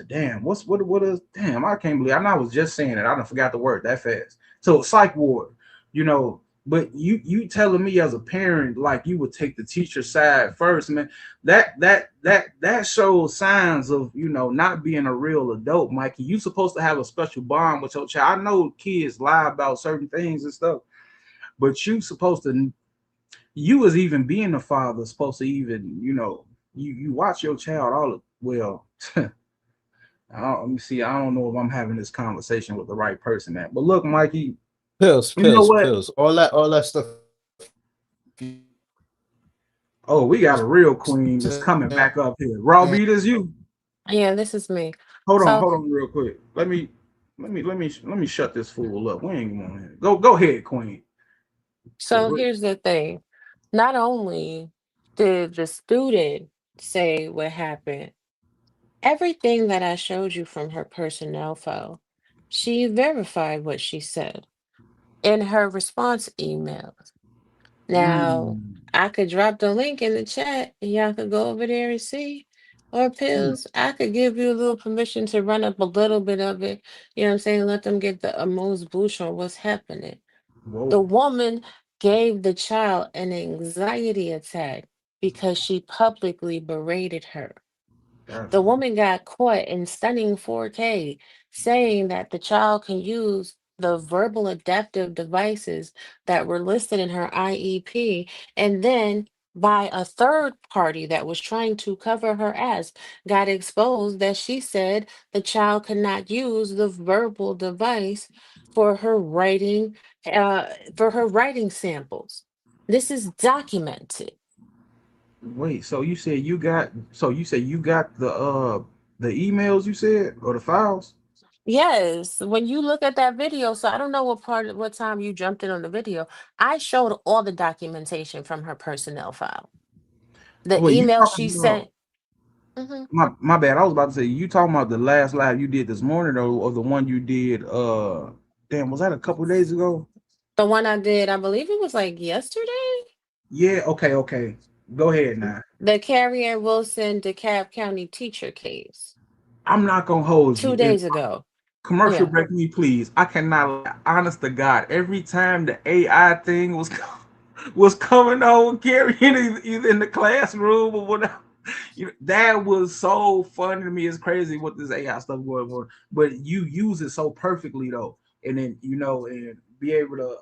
damn what is damn I can't believe I was just saying it. I don't forgot the word that fast. So psych ward, you know. But you telling me as a parent like you would take the teacher side first, man. That shows signs of not being a real adult, Mikey. You supposed to have a special bond with your child. I know kids lie about certain things and stuff, but you as even being a father supposed to even you watch your child well. Let me see. I don't know if I'm having this conversation with the right person, man. But look, Mikey, Pills, you know what? pills. All that stuff. Oh, we got a real queen that's coming back up here. Raw beat is you. Yeah, this is me. Hold So on, real quick. Let me shut this fool up. We ain't gonna go ahead, Queen. So here's the thing. Not only did the student say what happened, everything that I showed you from her personnel file, she verified what she said in her response emails. Now, Mm, I could drop the link in the chat and y'all could go over there and see. Or mm, Pills, I could give you a little permission to run up a little bit of it. You know what I'm saying? Let them get the amuse bouche on what's happening. whoa, The woman gave the child an anxiety attack because she publicly berated her. that's The woman got caught in stunning 4K saying that the child can use the verbal adaptive devices that were listed in her IEP, and then by a third party that was trying to cover her ass, got exposed that she said the child could not use the verbal device for her writing, for her writing samples. This is documented. wait. So you said you got the emails you said or the files? Yes, when you look at that video, so I don't know what time you jumped in on the video. I showed all the documentation from her personnel file. The Oh, wait, you email she talking about sent, mhm. my bad. I was about to say you talking about the last live you did this morning or the one you did damn, was that a couple days ago? The one I did, I believe it was like yesterday. Yeah, okay. Go ahead now. The Carrie Ann Wilson DeKalb County teacher case, I'm not gonna hold you. 2 days ago. Commercial Yeah. break me, please. I cannot lie. Honest to God, every time the AI thing was coming on, Gary, either in the classroom or whatever, that was so funny to me. It's crazy what this AI stuff going on, but you use it so perfectly though, and then and be able to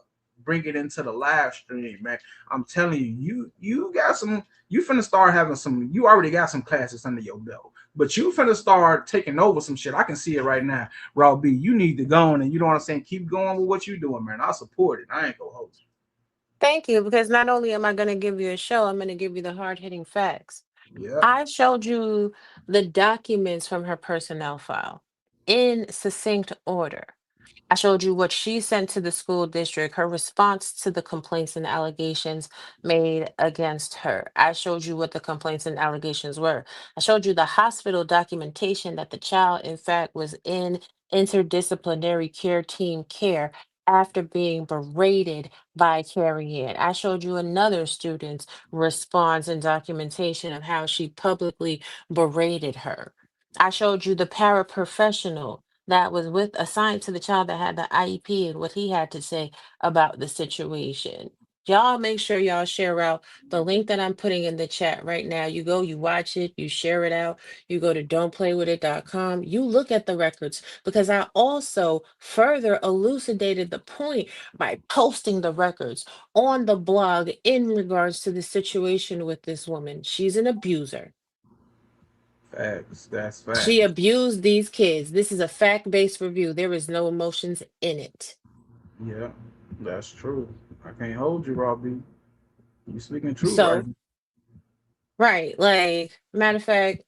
bring it into the live stream, man. I'm telling you got some. You finna start having some. You already got some classes under your belt, but you finna start taking over some shit. I can see it right now. Raw B, you need to go on and you know what I'm saying. Keep going with what you're doing, man. I support it. I ain't gonna hold you. Thank you, because not only am I going to give you a show, I'm going to give you the hard-hitting facts. Yeah, I showed you the documents from her personnel file in succinct order. I showed you what she sent to the school district, her response to the complaints and allegations made against her. I showed you what the complaints and allegations were. I showed you the hospital documentation that the child, in fact, was in interdisciplinary care team care after being berated by Carrie Ann. I showed you another student's response and documentation of how she publicly berated her. I showed you the paraprofessional that was assigned to the child that had the IEP and what he had to say about the situation. Y'all make sure y'all share out the link that I'm putting in the chat right now. You go, you watch it, you share it out, you go to don'tplaywithit.com, you look at the records, because I also further elucidated the point by posting the records on the blog in regards to the situation with this woman. She's an abuser. facts. That's facts. She abused these kids. This is a fact-based review. There is no emotions in it. Yeah, that's true. I can't hold you, Raw B. You speaking truth right So, right, like matter of fact,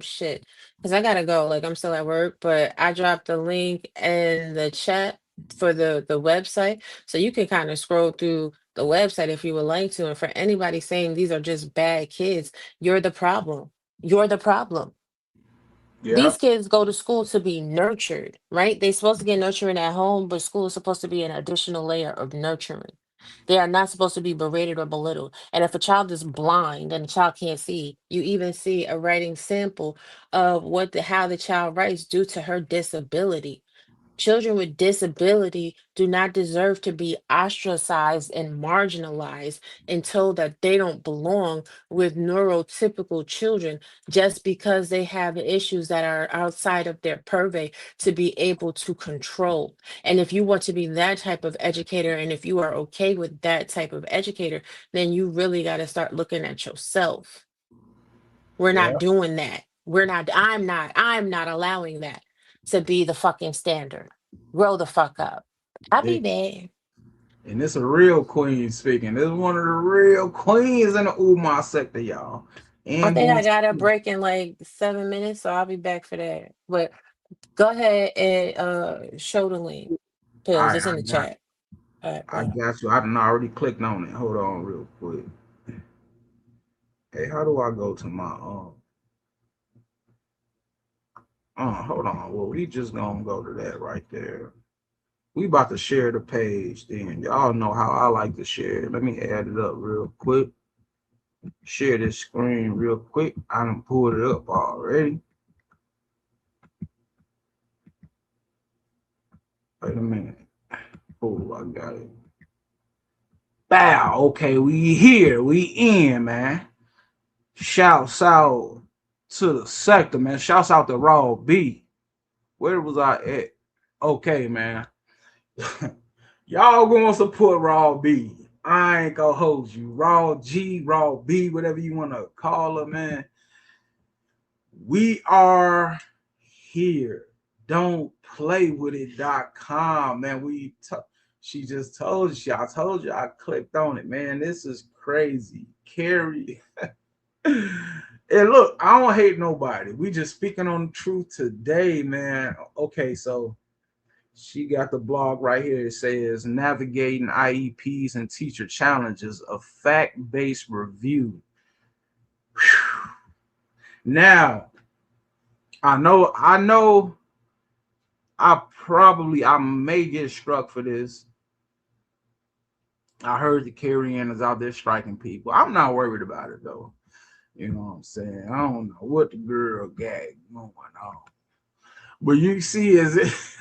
shit, because I gotta go. Like I'm still at work, but I dropped the link in the chat for the website, so you can kind of scroll through the website if you would like to. And for anybody saying these are just bad kids, you're the problem. You're the problem. Yeah. These kids go to school to be nurtured, right? They're supposed to get nurturing at home, but school is supposed to be an additional layer of nurturing. They are not supposed to be berated or belittled. And if a child is blind and a child can't see, you even see a writing sample of how the child writes due to her disability. Children with disability do not deserve to be ostracized and marginalized and told that they don't belong with neurotypical children just because they have issues that are outside of their purvey to be able to control. And if you want to be that type of educator, and if you are okay with that type of educator, then you really got to start looking at yourself. We're Yeah. not doing that. I'm not allowing that to be the fucking standard. Grow the fuck up. I'll be Hey, there. and it's a real queen speaking. This is one of the real queens in the Umar sector, y'all. I And think I doing got a break in like 7 minutes, so I'll be back for that. But go ahead and show the link. all Pills, right, it's in the chat. All right, I bye. got you. I done already clicked on it. Hold on real quick. Hey, how do I go to my hold on. Well, we just gonna go to that right there. We about to share the page then. Y'all know how I like to share. Let me add it up real quick. Share this screen real quick. I done pulled it up already. Wait a minute. Oh, I got it. Bow. Okay, we here. We in, man. Shouts out to the sector, man. Shouts out to Raw B. Where was I at? Okay, man. Y'all gonna support Raw B. I ain't gonna hold you. Raw G, Raw B, whatever you want to call her, man. We are here. Don't play with it.com, man. She just told you. I told you I clicked on it, man. This is crazy. Carrie. And look, I don't hate nobody. We just speaking on the truth today, man. Okay, so she got the blog right here. It says navigating IEPs and teacher challenges, a fact-based review. Whew. Now, I know I may get struck for this. I heard the Carrie-Ann is out there striking people. I'm not worried about it though. You know what I'm saying? I don't know what the girl got going on. But you see is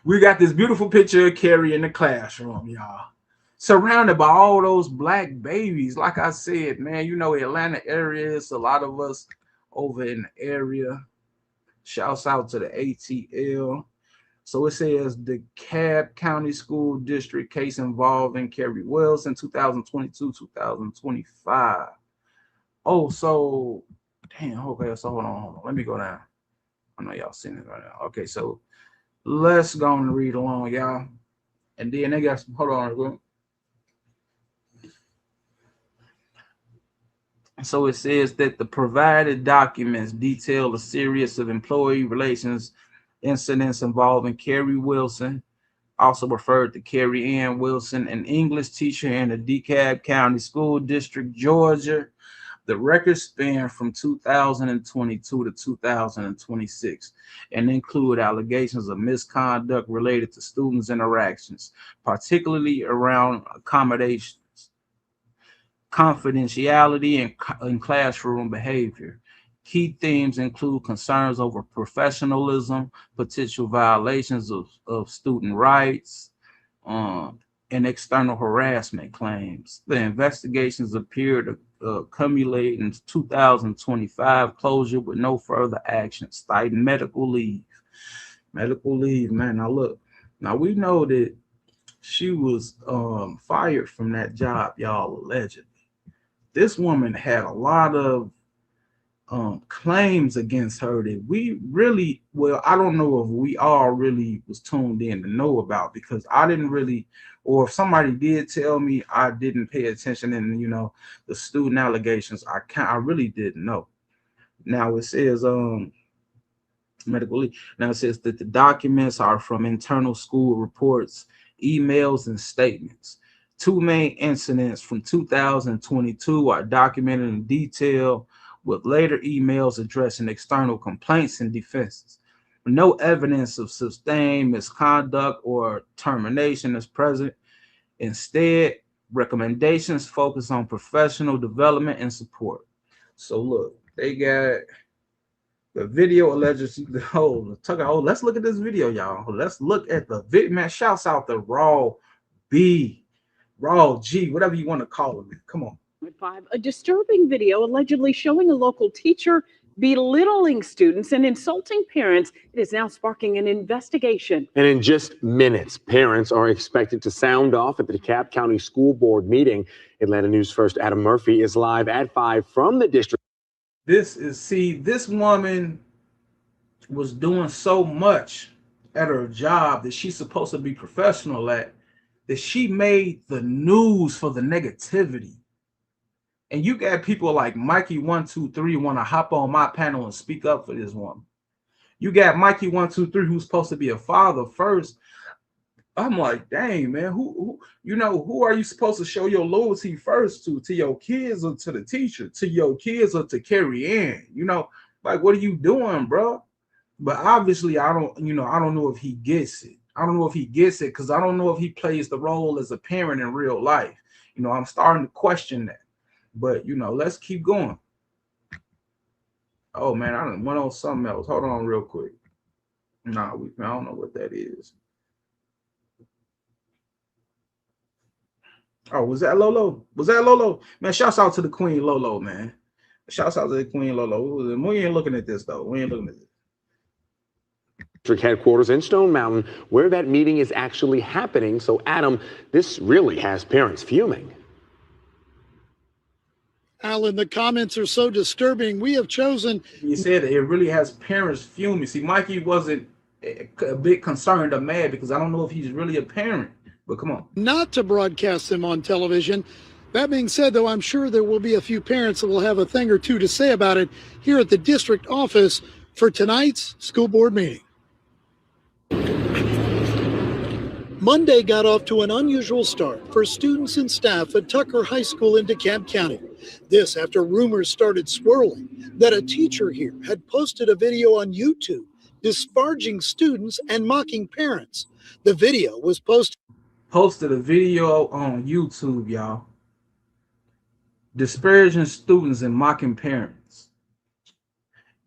we got this beautiful picture of Carrie in the classroom, y'all. Surrounded by all those black babies. Like I said, man, you know, Atlanta area is a lot of us over in the area. Shouts out to the ATL. So it says the DeKalb County School District case involving Carrie Wilson, 2022-2025. Oh, so damn. Okay, so hold on. Let me go down. I know y'all seen it right now. Okay, so let's go and read along, y'all. And then they got some. Hold on. So it says that the provided documents detail a series of employee relations incidents involving Carrie Wilson, also referred to Carrie-Ann Wilson, an English teacher in the DeKalb County School District, Georgia. The records span from 2022 to 2026 and include allegations of misconduct related to students' interactions, particularly around accommodations, confidentiality, and classroom behavior. Key themes include concerns over professionalism, potential violations of student rights, and external harassment claims. The investigations appear to accumulate in 2025 closure with no further action, citing medical leave. Medical leave, man. Now look, now we know that she was fired from that job, y'all, allegedly. This woman had a lot of claims against her that we really, well, I don't know if we all really was tuned in to know about, because I didn't really, or if somebody did tell me, I didn't pay attention. And the student allegations, I really didn't know. Now it says medical leave. Now it says that the documents are from internal school reports, emails, and statements. Two main incidents from 2022 are documented in detail, with later emails addressing external complaints and defenses. No evidence of sustained misconduct or termination is present. Instead, recommendations focus on professional development and support. So look, they got the video allegedly. Let's look at this video, y'all. Let's look at the video. Man, shouts out to Raw G, whatever you want to call him. Come on. 5, a disturbing video allegedly showing a local teacher belittling students and insulting parents. It is now sparking an investigation. And in just minutes, parents are expected to sound off at the DeKalb County School Board meeting. Atlanta News First Adam Murphy is live at 5 from the district. This woman was doing so much at her job that she's supposed to be professional at, that she made the news for the negativity. And you got people like Mikey123 want to hop on my panel and speak up for this woman. You got Mikey123 who's supposed to be a father first. I'm like, dang, man, who are you supposed to show your loyalty first to your kids or to the teacher, to your kids or to Carrie Ann? Like, what are you doing, bro? But obviously, I don't know if he gets it. I don't know if he gets it, because I don't know if he plays the role as a parent in real life. I'm starting to question that. But let's keep going. Oh man, I went on something else. Hold on real quick. I don't know what that is. Oh, was that Lolo? Man, shouts out to the Queen Lolo, man. Shouts out to the Queen Lolo. We ain't looking at this though. We ain't looking at this. District headquarters in Stone Mountain, where that meeting is actually happening. So Adam, this really has parents fuming. Alan, the comments are so disturbing. We have chosen. You said it really has parents fuming. See, Mikey wasn't a bit concerned or mad, because I don't know if he's really a parent. But come on. Not to broadcast them on television. That being said, though, I'm sure there will be a few parents that will have a thing or two to say about it here at the district office for tonight's school board meeting. Monday got off to an unusual start for students and staff at Tucker High School in DeKalb County. This after rumors started swirling that a teacher here had posted a video on YouTube disparaging students and mocking parents. The video was posted a video on YouTube, y'all, disparaging students and mocking parents.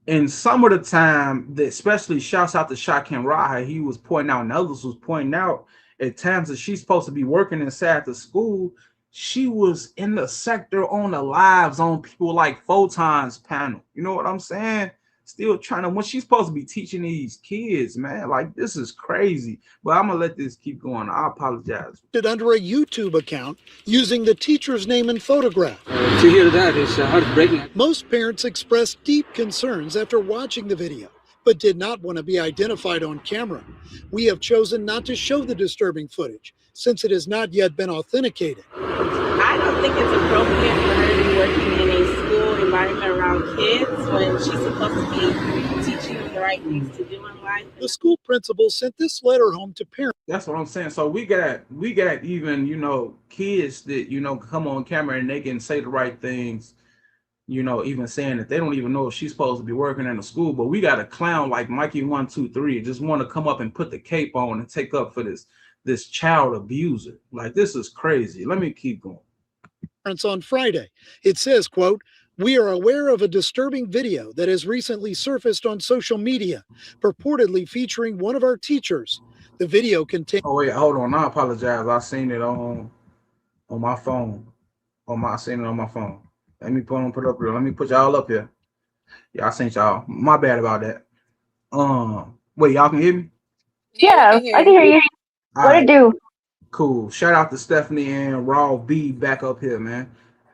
And some of the time, especially shouts out to Shaquem Raha, he was pointing out, and others was pointing out, at times that she's supposed to be working inside the school, she was in the sector on the lives on people like Photon's panel. You know what I'm saying? Still trying to, when she's supposed to be teaching these kids, man, like, this is crazy. But I'm gonna let this keep going. I apologize. Under a YouTube account using the teacher's name and photograph. To hear that is heartbreaking. Most parents expressed deep concerns after watching the video, but did not want to be identified on camera. We have chosen not to show the disturbing footage since it has not yet been authenticated. I don't think it's appropriate for her to be working in a school environment around kids when she's supposed to be teaching them the right things to do in life. The school principal sent this letter home to parents. That's what I'm saying. So we got even, kids that, come on camera and they can say the right things, even saying that they don't even know if she's supposed to be working in a school. But we got a clown like Mikey123 just want to come up and put the cape on and take up for this child abuser. Like, this is crazy. Let me keep going. On Friday, it says, quote, "We are aware of a disturbing video that has recently surfaced on social media, purportedly featuring one of our teachers. The video contains..." Oh wait, hold on. I apologize. I seen it on my phone. I seen it on my phone. Let me put it up here. Let me put y'all up here. Yeah, I seen y'all. My bad about that. Wait, y'all can hear me? Yeah, I can hear you. What it do? Cool. Shout out to Stephanie and Raw B back up here, man.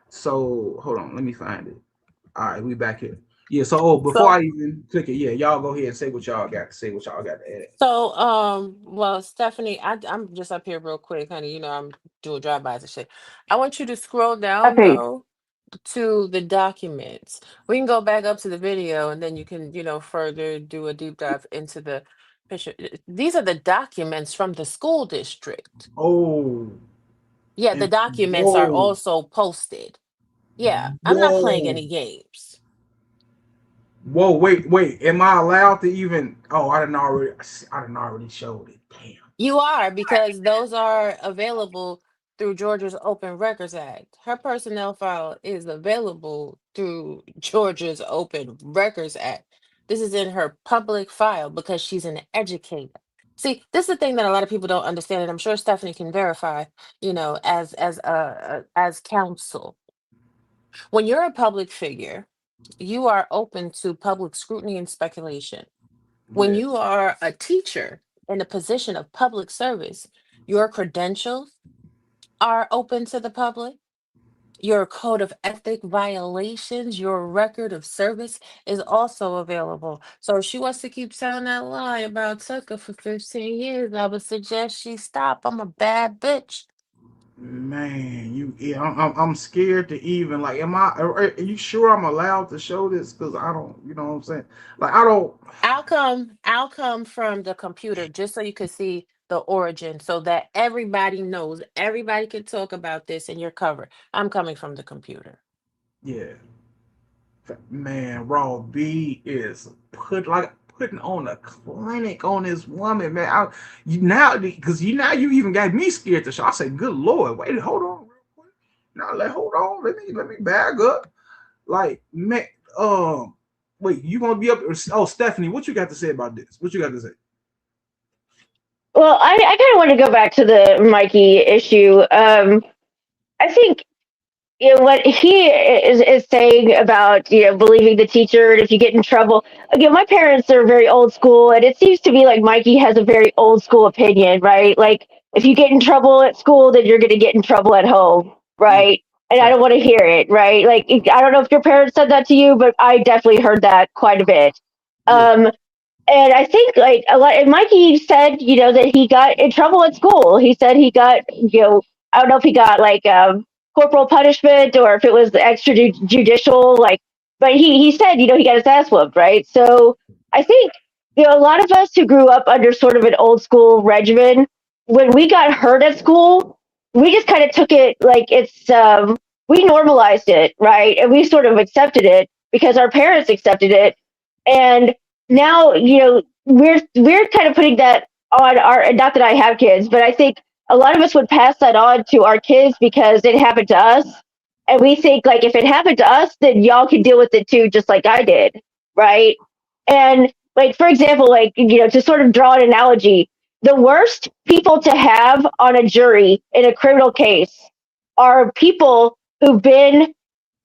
So hold on, let me find it. All right, we back here. Yeah. So before So I even click it, yeah, y'all go ahead and say what y'all got to say. What y'all got to add. well, Stephanie, I'm just up here real quick, honey. You know, I'm doing drive-bys and shit. I want you to scroll down Okay. though to the documents. We can go back up to the video and then you can, further do a deep dive into the picture. These are the documents from the school district. Oh, Yeah, the and documents are whoa, also posted. Yeah, I'm not playing whoa, any games. whoa. Wait. Am I allowed to even? Oh, I didn't already showed it. Damn. You are, because those are available through Georgia's Open Records Act. Her personnel file is available through Georgia's Open Records Act. This is in her public file because she's an educator. See, this is the thing that a lot of people don't understand, and I'm sure Stephanie can verify, as counsel. When you're a public figure, you are open to public scrutiny and speculation. When you Yes. are a teacher in a position of public service, your credentials are open to the public. Your code of ethic violations, your record of service is also available. So if she wants to keep telling that lie about Tucker for 15 years, I would suggest she stop. I'm a bad bitch. Man, yeah, I'm scared to even like. Are you sure I'm allowed to show this? Because I don't, you know what I'm saying? Like I don't. I'll come from the computer just so you can see the origin so that everybody knows. Everybody can talk about this and you're covered. I'm coming from the computer. Yeah, man, Raw B is putting on a clinic on this woman, man. You even got me scared to show. I said, "Good Lord, wait, hold on, real quick. Hold on, let me back up." Like, man, wait, you gonna be up? Oh, Stephanie, what you got to say about this? What you got to say? Well, I kind of want to go back to the Mikey issue. I think what he is saying about believing the teacher, and if you get in trouble. Again, my parents are very old school, and it seems to me like Mikey has a very old school opinion, right? Like if you get in trouble at school, then you're going to get in trouble at home, Yeah, right? And I fact. don't want to hear it, right? Like I don't know if your parents said that to you, but I definitely heard that quite a bit. Yeah, Um, and I think like a lot. And Mikey said, that he got in trouble at school. He said he got, I don't know if he got like corporal punishment or if it was extrajudicial, like. But he said, he got his ass whooped, right? So I think a lot of us who grew up under sort of an old school regimen, when we got hurt at school, we just kind of took it like we normalized it, right? And we sort of accepted it because our parents accepted it, and now we're kind of putting that on our, not that I have kids, but I think a lot of us would pass that on to our kids because it happened to us, and we think like if it happened to us, then y'all can deal with it too, just like I did, right? And like for example, like to sort of draw an analogy, the worst people to have on a jury in a criminal case are people who've been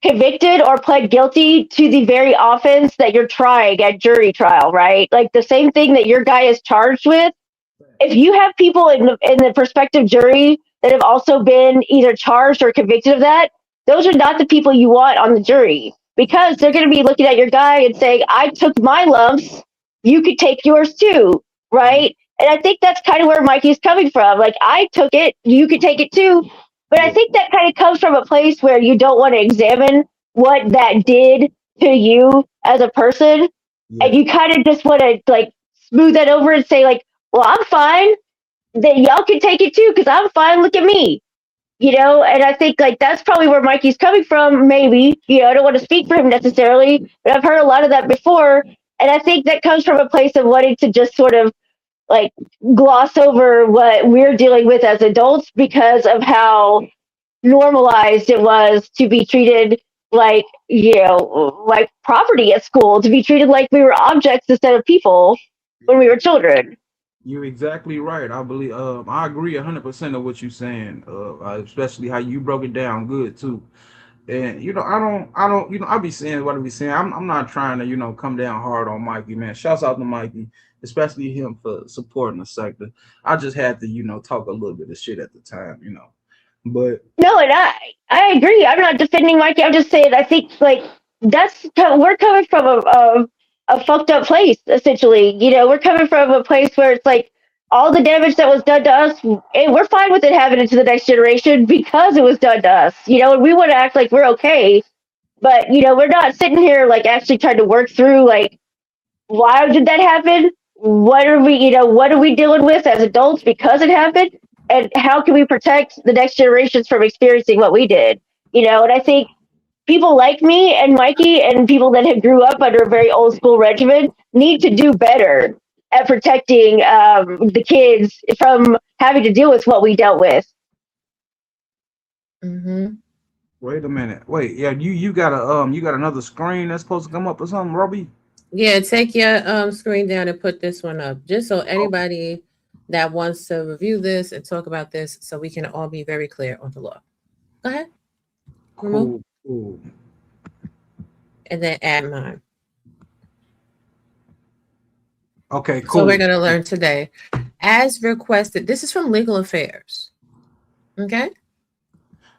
convicted or pled guilty to the very offense that you're trying at jury trial, right? Like the same thing that your guy is charged with. If you have people in the prospective jury that have also been either charged or convicted of that, those are not the people you want on the jury because they're going to be looking at your guy and saying, "I took my lumps, you could take yours too," right? And I think that's kind of where Mikey's coming from. Like, I took it, you could take it too. But I yeah, think that kind of comes from a place where you don't want to examine what that did to you as a person. And yeah, you kind of just want to like smooth that over and say like, "Well, I'm fine. Then y'all can take it too because I'm fine. Look at me." And I think like that's probably where Mikey's coming from. Maybe I don't want to speak for him necessarily, but I've heard a lot of that before, and I think that comes from a place of wanting to just sort of like gloss over what we're dealing with as adults because of how normalized it was to be treated like like property at school, to be treated like we were objects instead of people when we were children. you're exactly right. I believe. I agree 100% of what you're saying. Especially how you broke it down good too. And I don't, I be saying what I be saying. I'm not trying to, come down hard on Mikey, man. Shouts out to Mikey, especially him for supporting the sector. I just had to, talk a little bit of shit at the time. But No, and I agree. I'm not defending Mikey. I'm just saying I think like we're coming from a fucked up place, essentially. You know, we're coming from a place where it's like all the damage that was done to us, and we're fine with it happening to the next generation because it was done to us. You know, and we want to act like we're okay, but you know, we're not sitting here like actually trying to work through like why did that happen? What are we dealing with as adults because it happened? And how can we protect the next generations from experiencing what we did? You know, and I think people like me and Mikey and people that have grew up under a very old school regimen need to do better at protecting the kids from having to deal with what we dealt with. Mm-hmm. Wait a minute. Wait, yeah, you got another screen that's supposed to come up or something, Robbie? Yeah, take your screen down and put this one up, just so anybody that wants to review this and talk about this, so we can all be very clear on the law. Go ahead. Remove. Cool. And then add mine. Okay, cool. So we're going to learn today, as requested. This is from Legal Affairs. Okay.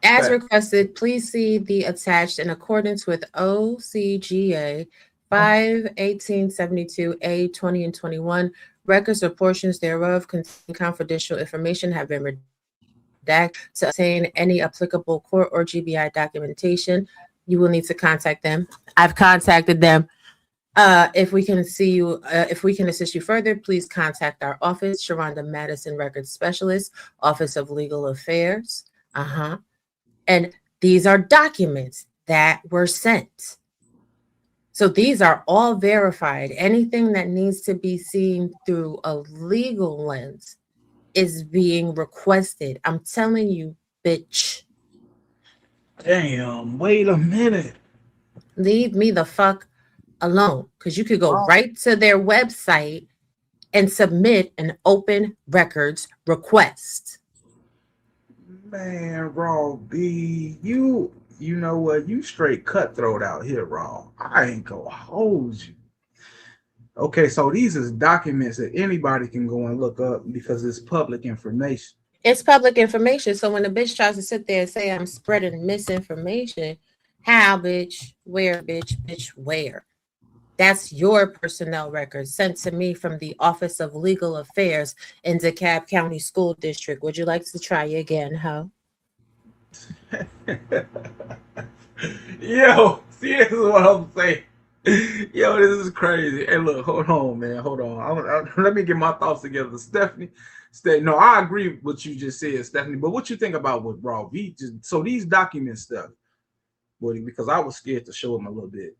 As Okay. requested, please see the attached in accordance with OCGA 5/1872A 20 and 21. Records or portions thereof containing confidential information have been redacted. To obtain any applicable court or GBI documentation, you will need to contact them. I've contacted them. If we can assist you further, please contact our office, Sharonda Madison, Records Specialist, Office of Legal Affairs. And these are documents that were sent. So these are all verified. Anything that needs to be seen through a legal lens is being requested. I'm telling you, bitch. Damn, wait a minute. Leave me the fuck alone, because you could go right to their website and submit an open records request. Man, Raw B, you know what? You straight cutthroat out here, Raw. I ain't gonna hold you. Okay, so these is documents that anybody can go and look up because it's public information. It's public information. So when the bitch tries to sit there and say I'm spreading misinformation, how, bitch? Where, bitch? Bitch, where? That's your personnel records sent to me from the Office of Legal Affairs in DeKalb County School District. Would you like to try again, ho? Yo, see, this is what I'm saying. Yo, this is crazy. Hey, look, hold on, man. Hold on. Let me get my thoughts together. Stephanie, no, I agree with what you just said, Stephanie. But what you think about what Raw V? So these document stuff, because I was scared to show him a little bit.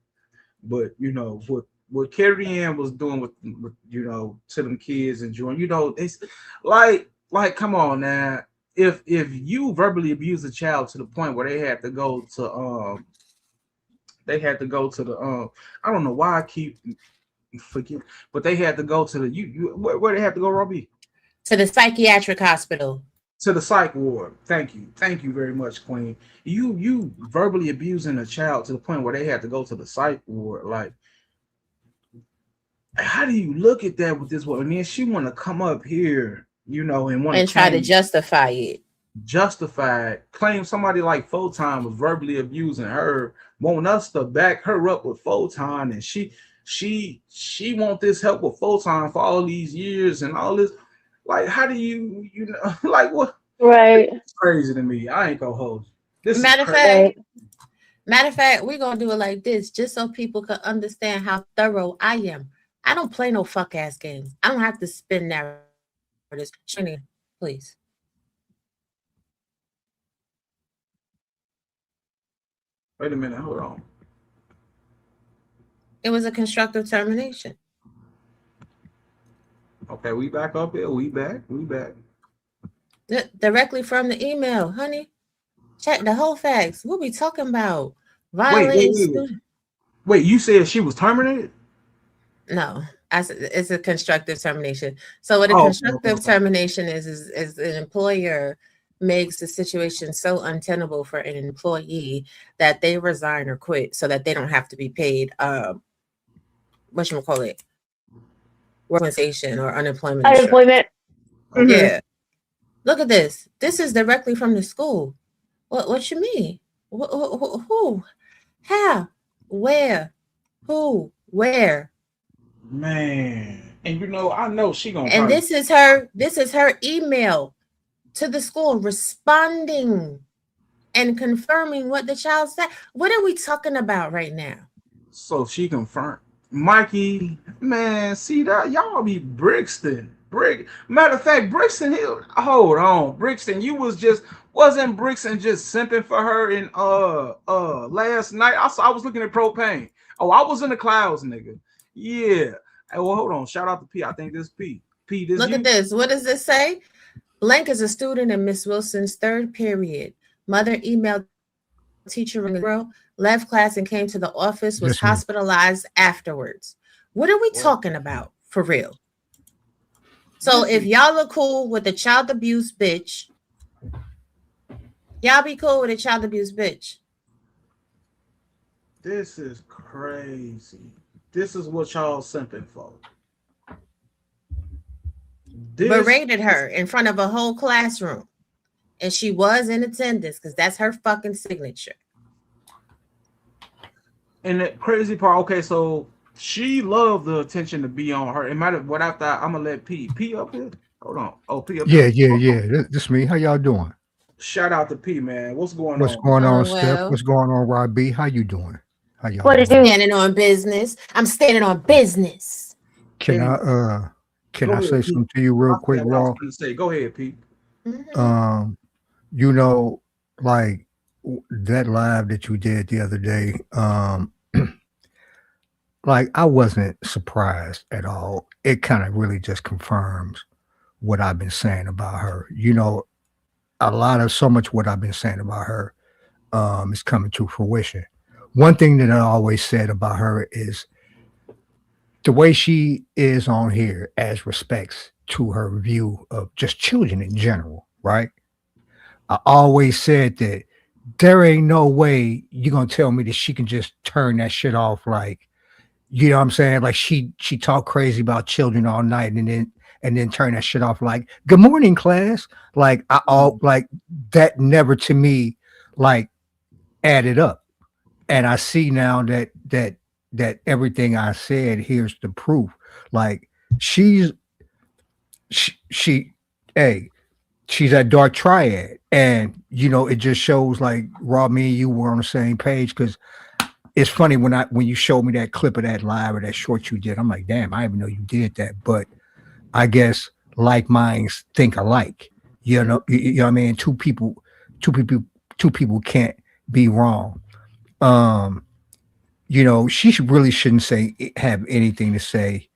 But you know what Carrie Ann was doing with you know, to them kids and Jordan, you know, it's like come on now. If you verbally abuse a child to the point where they had to go to the I don't know why I keep forgetting, but they had to go to the where they had to go, Robbie? To the psychiatric hospital. To the psych ward. Thank you very much, Queen. You verbally abusing a child to the point where they had to go to the psych ward. Like, how do you look at that with this woman? And then she want to come up here, you know, and try to justify it. Claim somebody like Photon was verbally abusing her, want us to back her up with Photon, and she want this help with Photon for all these years and all this. Like, how do you know, like what? Right. It's crazy to me. I ain't gonna hold you. Matter of fact, we're gonna do it like this, just so people can understand how thorough I am. I don't play no fuck ass games. I don't have to spin narratives. Shani, please. Wait a minute, hold on. It was a constructive termination. Okay, we back up here. We back. Directly from the email, honey. Check the whole facts. What we talking about? Violating. Wait, you said she was terminated? No, it's a constructive termination. So what a constructive termination is an employer makes the situation so untenable for an employee that they resign or quit so that they don't have to be paid whatchamacallit, compensation or unemployment. Mm-hmm. Yeah. Look at this. This is directly from the school. What you mean? Who? How? Where? Who? Where? Man. And you know, I know she gonna And probably this is her email to the school responding and confirming what the child said. What are we talking about right now? so she confirmed. Mikey, man, see that y'all be Brixton. Matter of fact, Brixton Hill. Hold on, Brixton. You wasn't Brixton just simping for her in last night. I was looking at propane. Oh, I was in the clouds, nigga. Yeah. Hey, well, hold on. Shout out to P. I think this P. This Look you? at this. What does this say? Blank is a student in Miss Wilson's third period. Mother emailed teacher in the girl, left class and came to the office, was Yes, ma'am. hospitalized afterwards. What are we talking about for real? So if y'all are cool with the child abuse bitch, y'all be cool with a child abuse bitch. This is crazy. This is what y'all simping for. Berated her in front of a whole classroom. And she was in attendance because that's her fucking signature. And the crazy part, okay, so she loved the attention to be on her. It might have what I thought. I'm gonna let P up here. Hold on. Oh, P up Yeah, here. yeah. This me. How y'all doing? Shout out to P, man. What's going What's on? going on, Oh, Steph? well. What's going on, Rod B? How you doing? How y'all What it doing? do? Standing on business. I'm standing on business. Can I Go ahead, say P. something to you real quick, That's what I was Raw? gonna say. Go ahead, P. You know, like that live that you did the other day, like I wasn't surprised at all. It kind of really just confirms what I've been saying about her. You know, so much what I've been saying about her is coming to fruition. One thing that I always said about her is the way she is on here as respects to her view of just children in general, right? I always said that there ain't no way you're gonna tell me that she can just turn that shit off, like, you know what I'm saying? Like she talk crazy about children all night and then turn that shit off like, good morning, class. Like like that never to me like added up. And I see now that everything I said, here's the proof. Like she's that dark triad. And you know, it just shows like Rob, me and you were on the same page, because it's funny when you showed me that clip of that live or that short you did, I'm like, damn, I didn't even know you did that. But I guess like minds think alike. You know what I mean? Two people can't be wrong. You know, she really shouldn't have anything to say.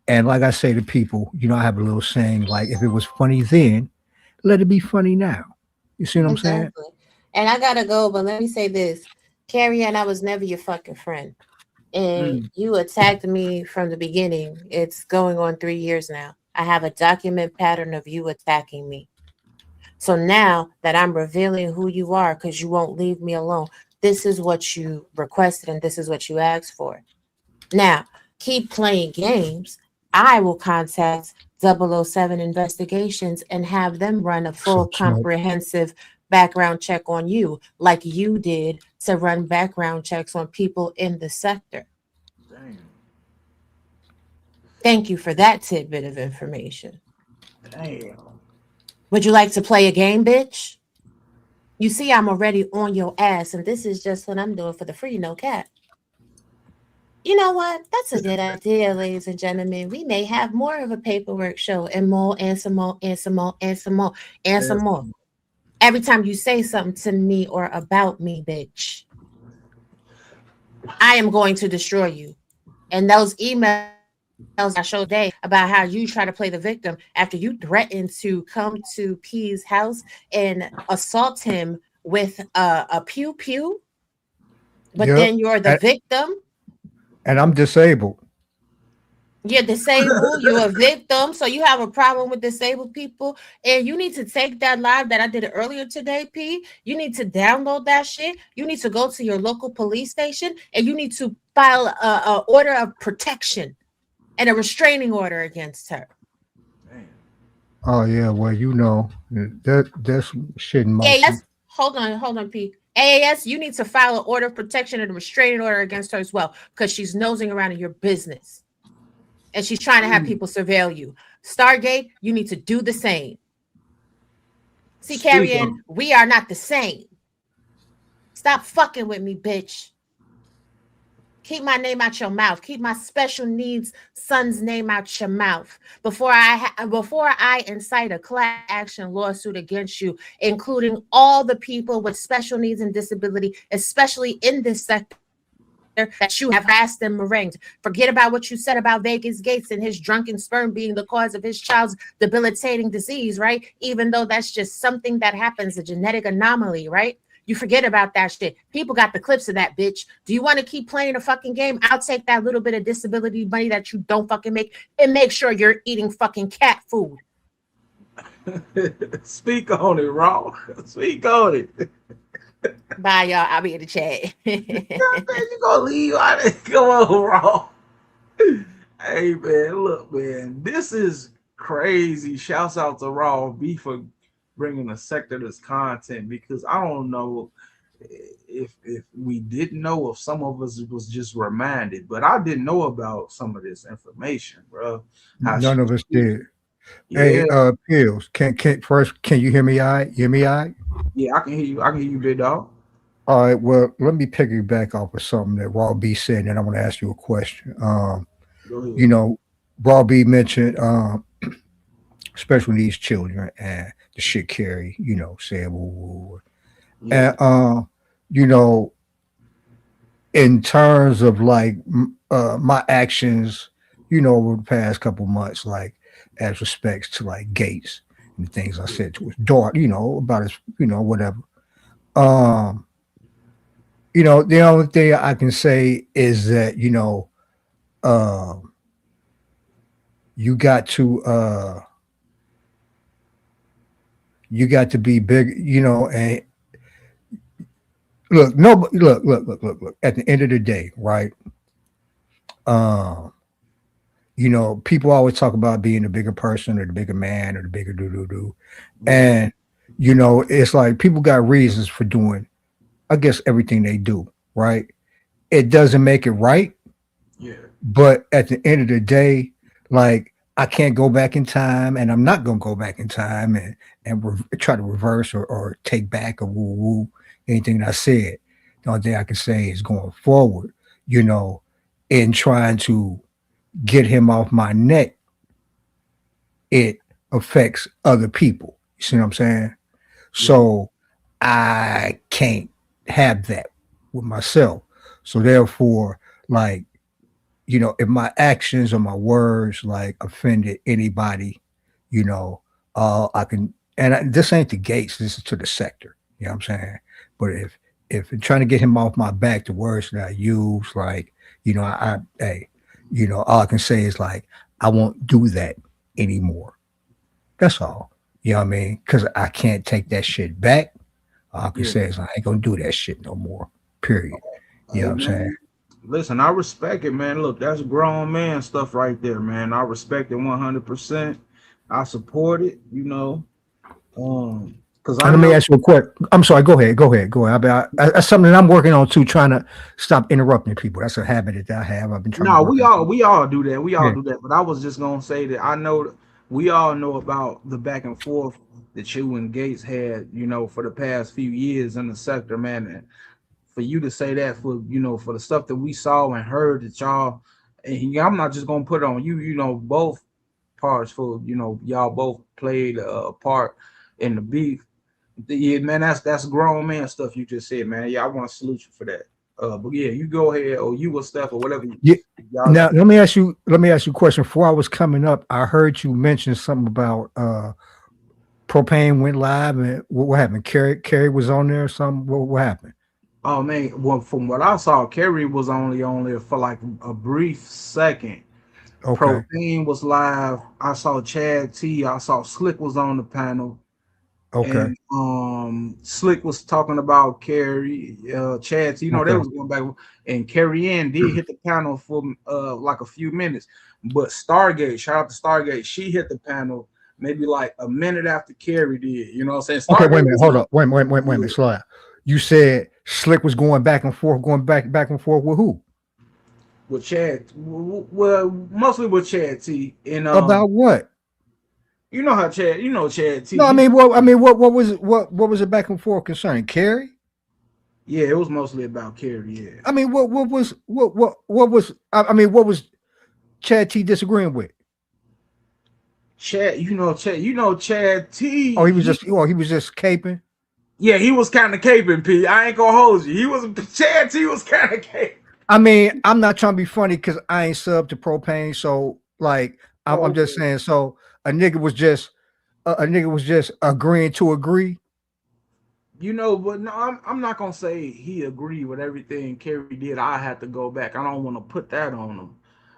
And like I say to people, you know, I have a little saying, like, if it was funny then, let it be funny now. You see what I'm saying? And I gotta go, but let me say this. Carrie Ann, I was never your fucking friend. And you attacked me from the beginning. It's going on 3 years now. I have a document pattern of you attacking me. So now that I'm revealing who you are, because you won't leave me alone, this is what you requested and this is what you asked for. Now, keep playing games. I will contact 007 Investigations and have them run a full comprehensive background check on you, like you did to run background checks on people in the sector. Damn. Thank you for that tidbit of information. Damn. Would you like to play a game, bitch? You see, I'm already on your ass, and this is just what I'm doing for the free, no cap. You know what? That's a good idea, ladies and gentlemen. We may have more of a paperwork show and more and some more and some more and some more and some more. Every time you say something to me or about me, bitch, I am going to destroy you. And those emails I showed today about how you try to play the victim after you threatened to come to P's house and assault him with a pew pew, but then you're the victim. And I'm disabled. You're disabled, you're a victim, so you have a problem with disabled people, and you need to take that live that I did earlier today, P. You need to download that shit. You need to go to your local police station, and you need to file a order of protection and a restraining order against her. Oh yeah, well, you know, that's shit. Yeah, hold on, P. AAS, you need to file an order of protection and a restraining order against her as well, because she's nosing around in your business and she's trying to have people surveil you. Stargate, you need to do the same. See, Carrie Ann, we are not the same. Stop fucking with me, bitch. Keep my name out your mouth. Keep my special needs son's name out your mouth before I incite a class action lawsuit against you, including all the people with special needs and disability, especially in this sector that you have harassed and meringued. Forget about what you said about Vegas Gates and his drunken sperm being the cause of his child's debilitating disease, right? Even though that's just something that happens, a genetic anomaly, right? You forget about that shit. People got the clips of that, bitch. Do you want to keep playing a fucking game? I'll take that little bit of disability money that you don't fucking make and make sure you're eating fucking cat food. Speak on it, Raw. Speak on it. Bye, y'all. I'll be in the chat. You gonna leave out of Come on, Raw. Hey, man, look, man. This is crazy. Shouts out to Raw B for bringing a sector this content, because I don't know if we didn't know, if some of us was just reminded, but I didn't know about some of this information, bro. None of us did. Yeah. Hey, Pills, can you hear me? Hear me? Yeah, I can hear you. I can hear you, big dog. All right. Well, let me piggyback off of something that Raw B said, and I want to ask you a question. You know, Raw B mentioned special needs children and the shit Carrie, you know, said, yeah. And you know, in terms of like my actions, you know, over the past couple months, like as respects to like Gates and the things I said to his daughter, you know, about his, you know, whatever. You know, the only thing I can say is that, you know, you got to be big, you know, and look, look. At the end of the day, right? You know, people always talk about being the bigger person or the bigger man or the bigger do. And, you know, it's like people got reasons for doing, I guess, everything they do, right? It doesn't make it right. Yeah. But at the end of the day, like, I can't go back in time, and I'm not going to go back in time and try to reverse or take back or woo anything that I said. The only thing I can say is going forward, you know, in trying to get him off my neck, it affects other people. You see what I'm saying? So I can't have that with myself. So therefore, like, you know, if my actions or my words like offended anybody, you know, I can, and this ain't the Gates, this is to the sector. You know what I'm saying? But if I'm trying to get him off my back, the words that I use, like, you know, hey, you know, all I can say is like, I won't do that anymore. That's all. You know what I mean? Because I can't take that shit back. All I can say is I ain't gonna do that shit no more. Period. You know what I'm saying? Listen, I respect it, man. Look, that's grown man stuff right there, man. I respect it 100%. I support it, you know. Because let me ask you a question. I'm sorry. Go ahead. That's something that I'm working on too, trying to stop interrupting people. That's a habit that I have. I've been trying. No, we all do that. We all do that. But I was just gonna say that I know we all know about the back and forth that you and Gates had, you know, for the past few years in the sector, man. And for you to say that, for, you know, for the stuff that we saw and heard that y'all, and I'm not just gonna put it on you, you know, both parts, for, you know, y'all both played a part in the beef. Yeah, man, that's grown man stuff you just said, man. Yeah, I want to salute you for that. But yeah, you go ahead, or you or Steph, or whatever. Now let me ask you a question. Before I was coming up, I heard you mention something about Propane went live, and what happened? Carrie was on there or something. What happened? Oh man, well, from what I saw, Carrie was only on there for like a brief second. Okay. Propane was live. I saw Chad T. I saw Slick was on the panel. Okay. And Slick was talking about Carrie, Chad T. You know, they was going back, and Carrie Ann did hit the panel for like a few minutes. But Stargate, shout out to Stargate, she hit the panel maybe like a minute after Carrie did. You know what I'm saying? Okay, wait a minute. Hold up. Wait a minute. Slow down. you said Slick was going back and forth with who? With Chad, well, mostly with Chad T. And About what? you know how Chad, Chad T. No, I mean, what was it back and forth concerning Carrie? Yeah, it was mostly about Carrie. Yeah. I mean, what was Chad T disagreeing with? Chad T. Oh, he was just caping. Yeah, he was kind of caping, P. I ain't gonna hold you. Chad T was kind of caping. I mean, I'm not trying to be funny because I ain't sub to propane, so like I'm just saying. So a nigga was just agreeing to agree. But no, I'm not gonna say he agreed with everything Carrie did. I had to go back. I don't want to put that on him,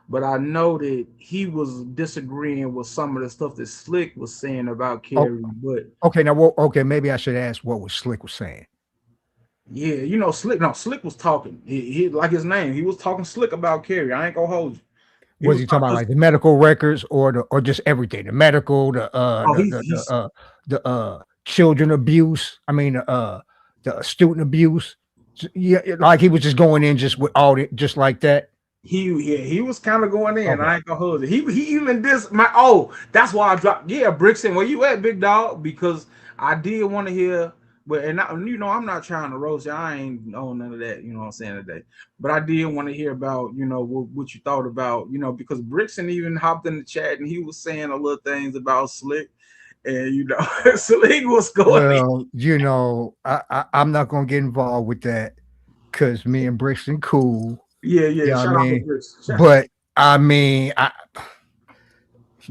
but I know that he was disagreeing with some of the stuff that Slick was saying about Carrie. But okay, maybe I should ask what was Slick was saying. Yeah, Slick was talking. He like his name. He was talking slick about Carrie. I ain't gonna hold you. Was he talking about like the medical records or just everything? The medical, the children abuse. I mean, the student abuse. Yeah, like he was just going in just with all it, just like that. He was kind of going in. Okay. I ain't gonna hold it. He even that's why I dropped. Yeah, Brixton, where you at, big dog? Because I did want to hear. But I'm not trying to roast you. I ain't on none of that, you know what I'm saying, today. But I did want to hear about, what you thought about, because Brixton even hopped in the chat and he was saying a little things about Slick. And Slick was going. Well, I'm not gonna get involved with that because me and Brixton cool. Yeah. You know shout out to Brixton. But I mean,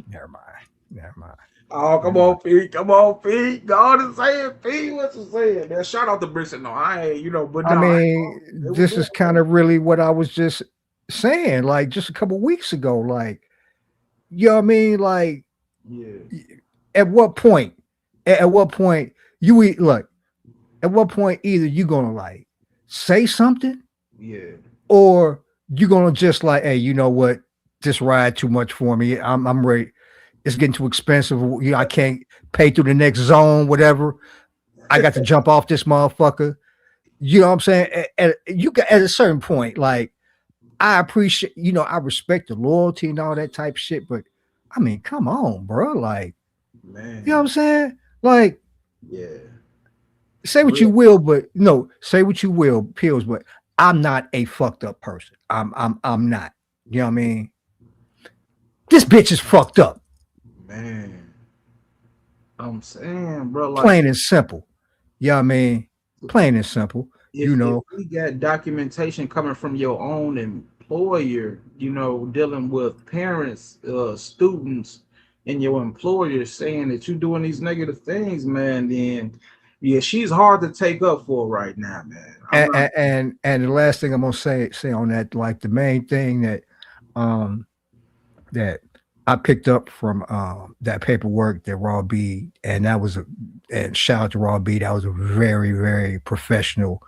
never mind. Oh, come on, Pete. God is saying, Pete, what you saying? Man, shout out to Brixton. No, I ain't, but no, I mean, this is kind of really what I was just saying, like just a couple weeks ago. Like, you know what I mean? Like, yeah. At what point either you gonna like say something, yeah, or you gonna just like, hey, you know what? This ride too much for me. I'm ready. It's getting too expensive. I can't pay through the next zone, whatever. I got to jump off this motherfucker. You know what I'm saying? At a certain point, like I appreciate, I respect the loyalty and all that type of shit, but I mean, come on, bro. Like, man, you know what I'm saying? Like, yeah. Say what you will, but say what you will, Pills, but I'm not a fucked up person. I'm not. You know what I mean? This bitch is fucked up. Man, I'm saying, bro, like, plain and simple. Yeah, I mean, plain and simple. If we got documentation coming from your own employer, dealing with parents, students, and your employer saying that you're doing these negative things, man, then yeah, she's hard to take up for right now, man. And the last thing I'm gonna say on that, like the main thing that that I picked up from that paperwork that Raw B, and shout out to Raw B, that was a very, very professional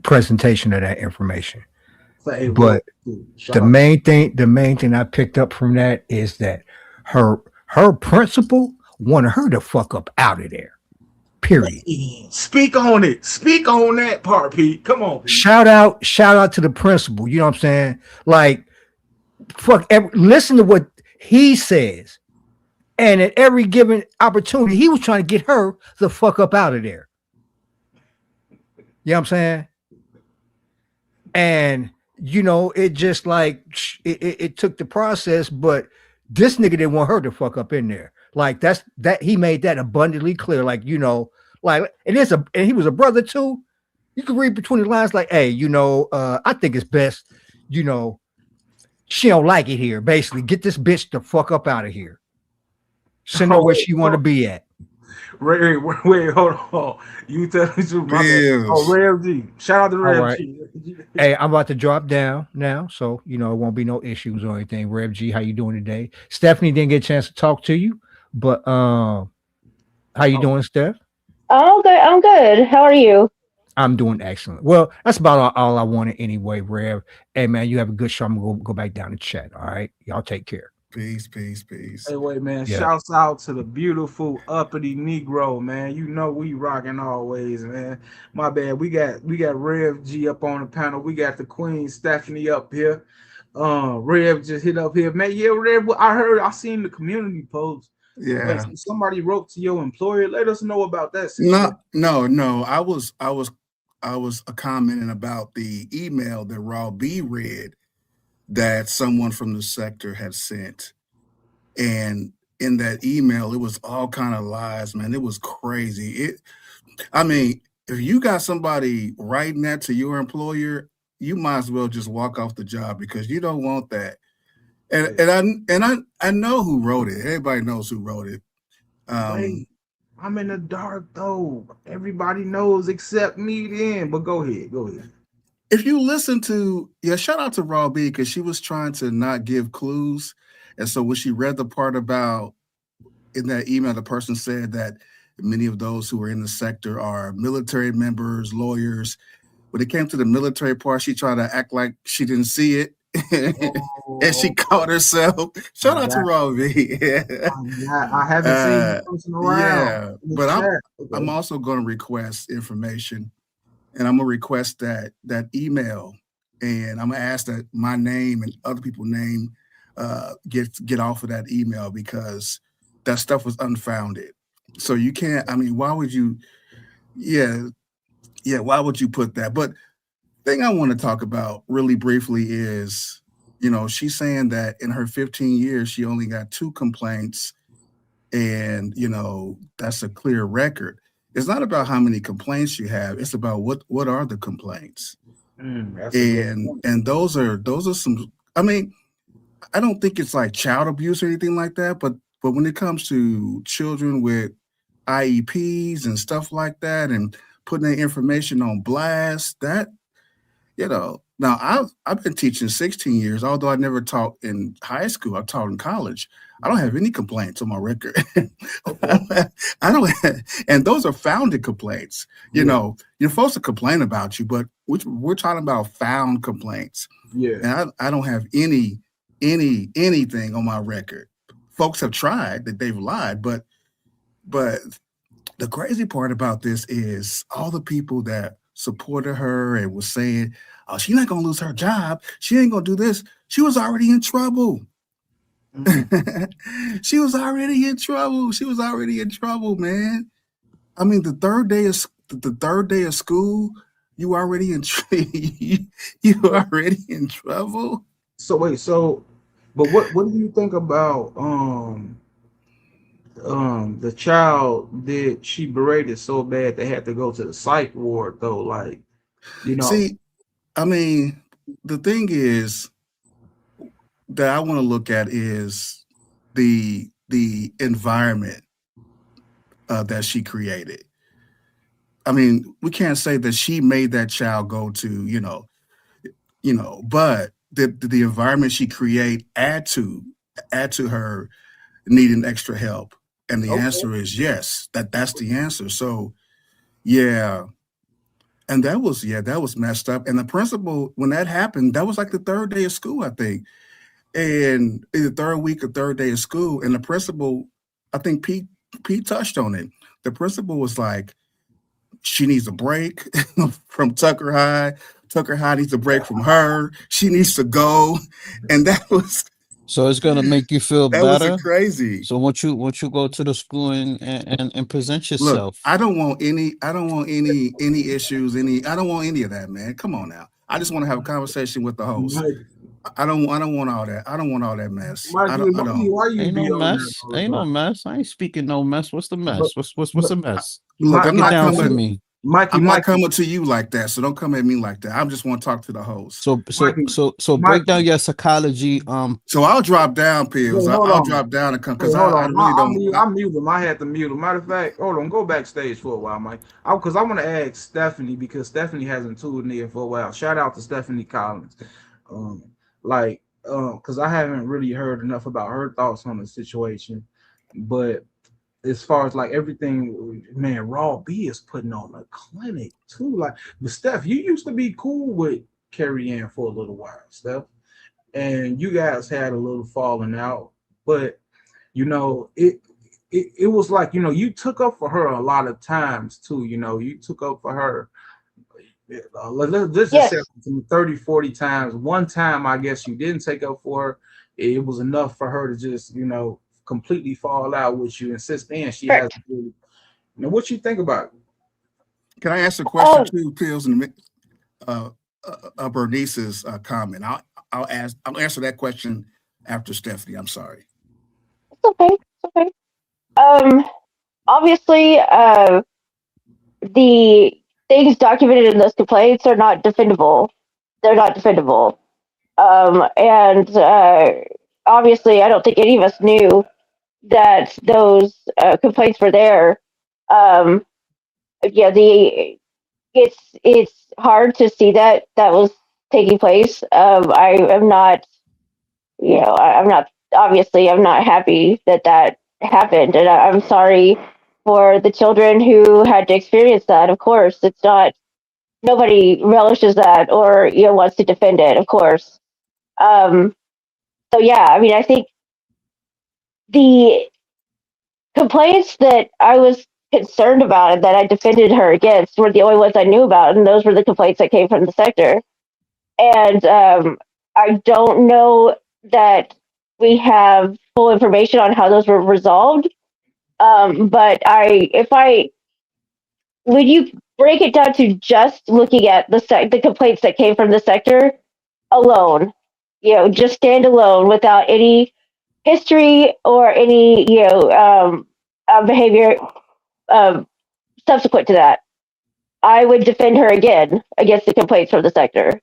presentation of that information. But the main thing I picked up from that is that her principal wanted her to fuck up out of there. Period. Speak on it. Speak on that part, Pete. Come on, Pete. Shout out to the principal. You know what I'm saying? Like, listen to what he says, and at every given opportunity, he was trying to get her the fuck up out of there. You know what I'm saying? And it just like it took the process, but this nigga didn't want her to fuck up in there. Like that he made that abundantly clear. Like and he was a brother too. You can read between the lines, like, hey, I think it's best, she don't like it here. Basically, get this bitch the fuck up out of here. Send her where she want to be at. Wait, hold on. You tell me too. Rev G. Shout out to Rev G. Hey, I'm about to drop down now, so it won't be no issues or anything. Rev G, how you doing today? Stephanie didn't get a chance to talk to you, but how you doing, Steph? I'm good. I'm good. How are you? I'm doing excellent. Well, that's about all I wanted anyway, Rev. Hey, man, you have a good show. I'm going to go back down and chat. All right. Y'all take care. Peace, peace, peace. Hey, wait, man. Yeah. Shouts out to the beautiful uppity Negro, man. You know we rocking always, man. My bad. We got Rev G up on the panel. We got the Queen Stephanie up here. Rev just hit up here, man. Yeah, Rev. I seen the community post. Yeah. Wait, so somebody wrote to your employer. Let us know about that. No. I was commenting about the email that Raw B read that someone from the sector had sent. And in that email, it was all kind of lies, man. It was crazy. I mean, if you got somebody writing that to your employer, you might as well just walk off the job because you don't want that. And I know who wrote it. Everybody knows who wrote it. Wait, I'm in the dark though. Everybody knows except me then. But go ahead. If you listen to, shout out to Raw B because she was trying to not give clues. And so when she read the part about in that email, the person said that many of those who are in the sector are military members, lawyers. When it came to the military part, she tried to act like she didn't see it. And she caught herself. Shout out to Raw V. I haven't seen the person around. Yeah, but I'm also going to request information. And I'm going to request that email. And I'm going to ask that my name and other people's name get off of that email because that stuff was unfounded. So you can't, I mean, why would you, why would you put that? But thing I want to talk about really briefly is, she's saying that in her 15 years, she only got 2 complaints and, that's a clear record. It's not about how many complaints you have. It's about what are the complaints. And those are some, I mean, I don't think it's like child abuse or anything like that, but when it comes to children with IEPs and stuff like that and putting their information on blast, that, now I've been teaching 16 years, although I never taught in high school, I taught in college. I don't have any complaints on my record. I don't, and those are founded complaints. You're supposed to complain about you, but we're talking about found complaints. Yeah. And I don't have anything on my record. Folks have tried that they've lied, but the crazy part about this is all the people that supported her and was saying, oh, she's not gonna lose her job. She ain't gonna do this. She was already in trouble. She was already in trouble, man. I mean, the third day of school, you already in trouble. So wait, but what do you think about the child that she berated so bad they had to go to the psych ward though? Like, See, I mean, the thing is that I want to look at is the environment that she created. I mean, we can't say that she made that child go to, but the environment she create add to her needing extra help. And the answer is yes, that's the answer. So yeah. And that was messed up. And the principal, when that happened, that was like the 3rd day of school, I think. And the 3rd week or 3rd day of school. And the principal, I think Pete touched on it. The principal was like, she needs a break from Tucker High. Tucker High needs a break from her. She needs to go. And that was... So it's gonna make you feel that better. Was crazy. So once you go to the school and present yourself. Look, I don't want any issues. I don't want any of that, man. Come on now. I just want to have a conversation with the host. I don't want all that. I don't want all that mess. Why you Ain't no mess. Ain't no mess. I ain't speaking no mess. What's the mess? What's the mess? Look, Break it down for me. I'm not coming to you like that, so don't come at me like that. I just want to talk to the host. So break down your psychology. So I'll drop down, Pills. I'll drop down and come because I really don't. I mute him. I had to mute him. Matter of fact, hold on, go backstage for a while, Mike. Because I want to ask Stephanie because Stephanie hasn't tuned in for a while. Shout out to Stephanie Collins. Because I haven't really heard enough about her thoughts on the situation, but. As far as like everything, man, Raw B is putting on a clinic too. Like, but Steph, you used to be cool with Carrie Ann for a little while, Steph, and you guys had a little falling out. but you know, it was like, you know, you took up for her a lot of times too. You know, you took up for her. Let's just say 30, 40 times. One time, I guess you didn't take up for her. It was enough for her to just, you know, completely fall out with you. And since then, she hasn't really. Now, what you think about it? Can I ask a question too, Pills, and Bernice's comment? I'll answer that question after Stephanie. I'm sorry. It's okay. It's okay. Obviously, the things documented in those complaints are not defendable. They're not defendable. And obviously, I don't think any of us knew that those complaints were there. Yeah, it's hard to see that was taking place. I am not, you know, I'm not happy that happened, and I'm sorry for the children who had to experience that. Of course, it's not, nobody relishes that or, you know, wants to defend it, of course. So yeah, I mean, I think the complaints that I was concerned about and that I defended her against were the only ones I knew about, and those were the complaints that came from the sector. And I don't know that we have full information on how those were resolved. But when you break it down to just looking at the complaints that came from the sector alone, you know, just stand alone without any history or any, you know, behavior subsequent to that, I would defend her again against the complaints from the sector.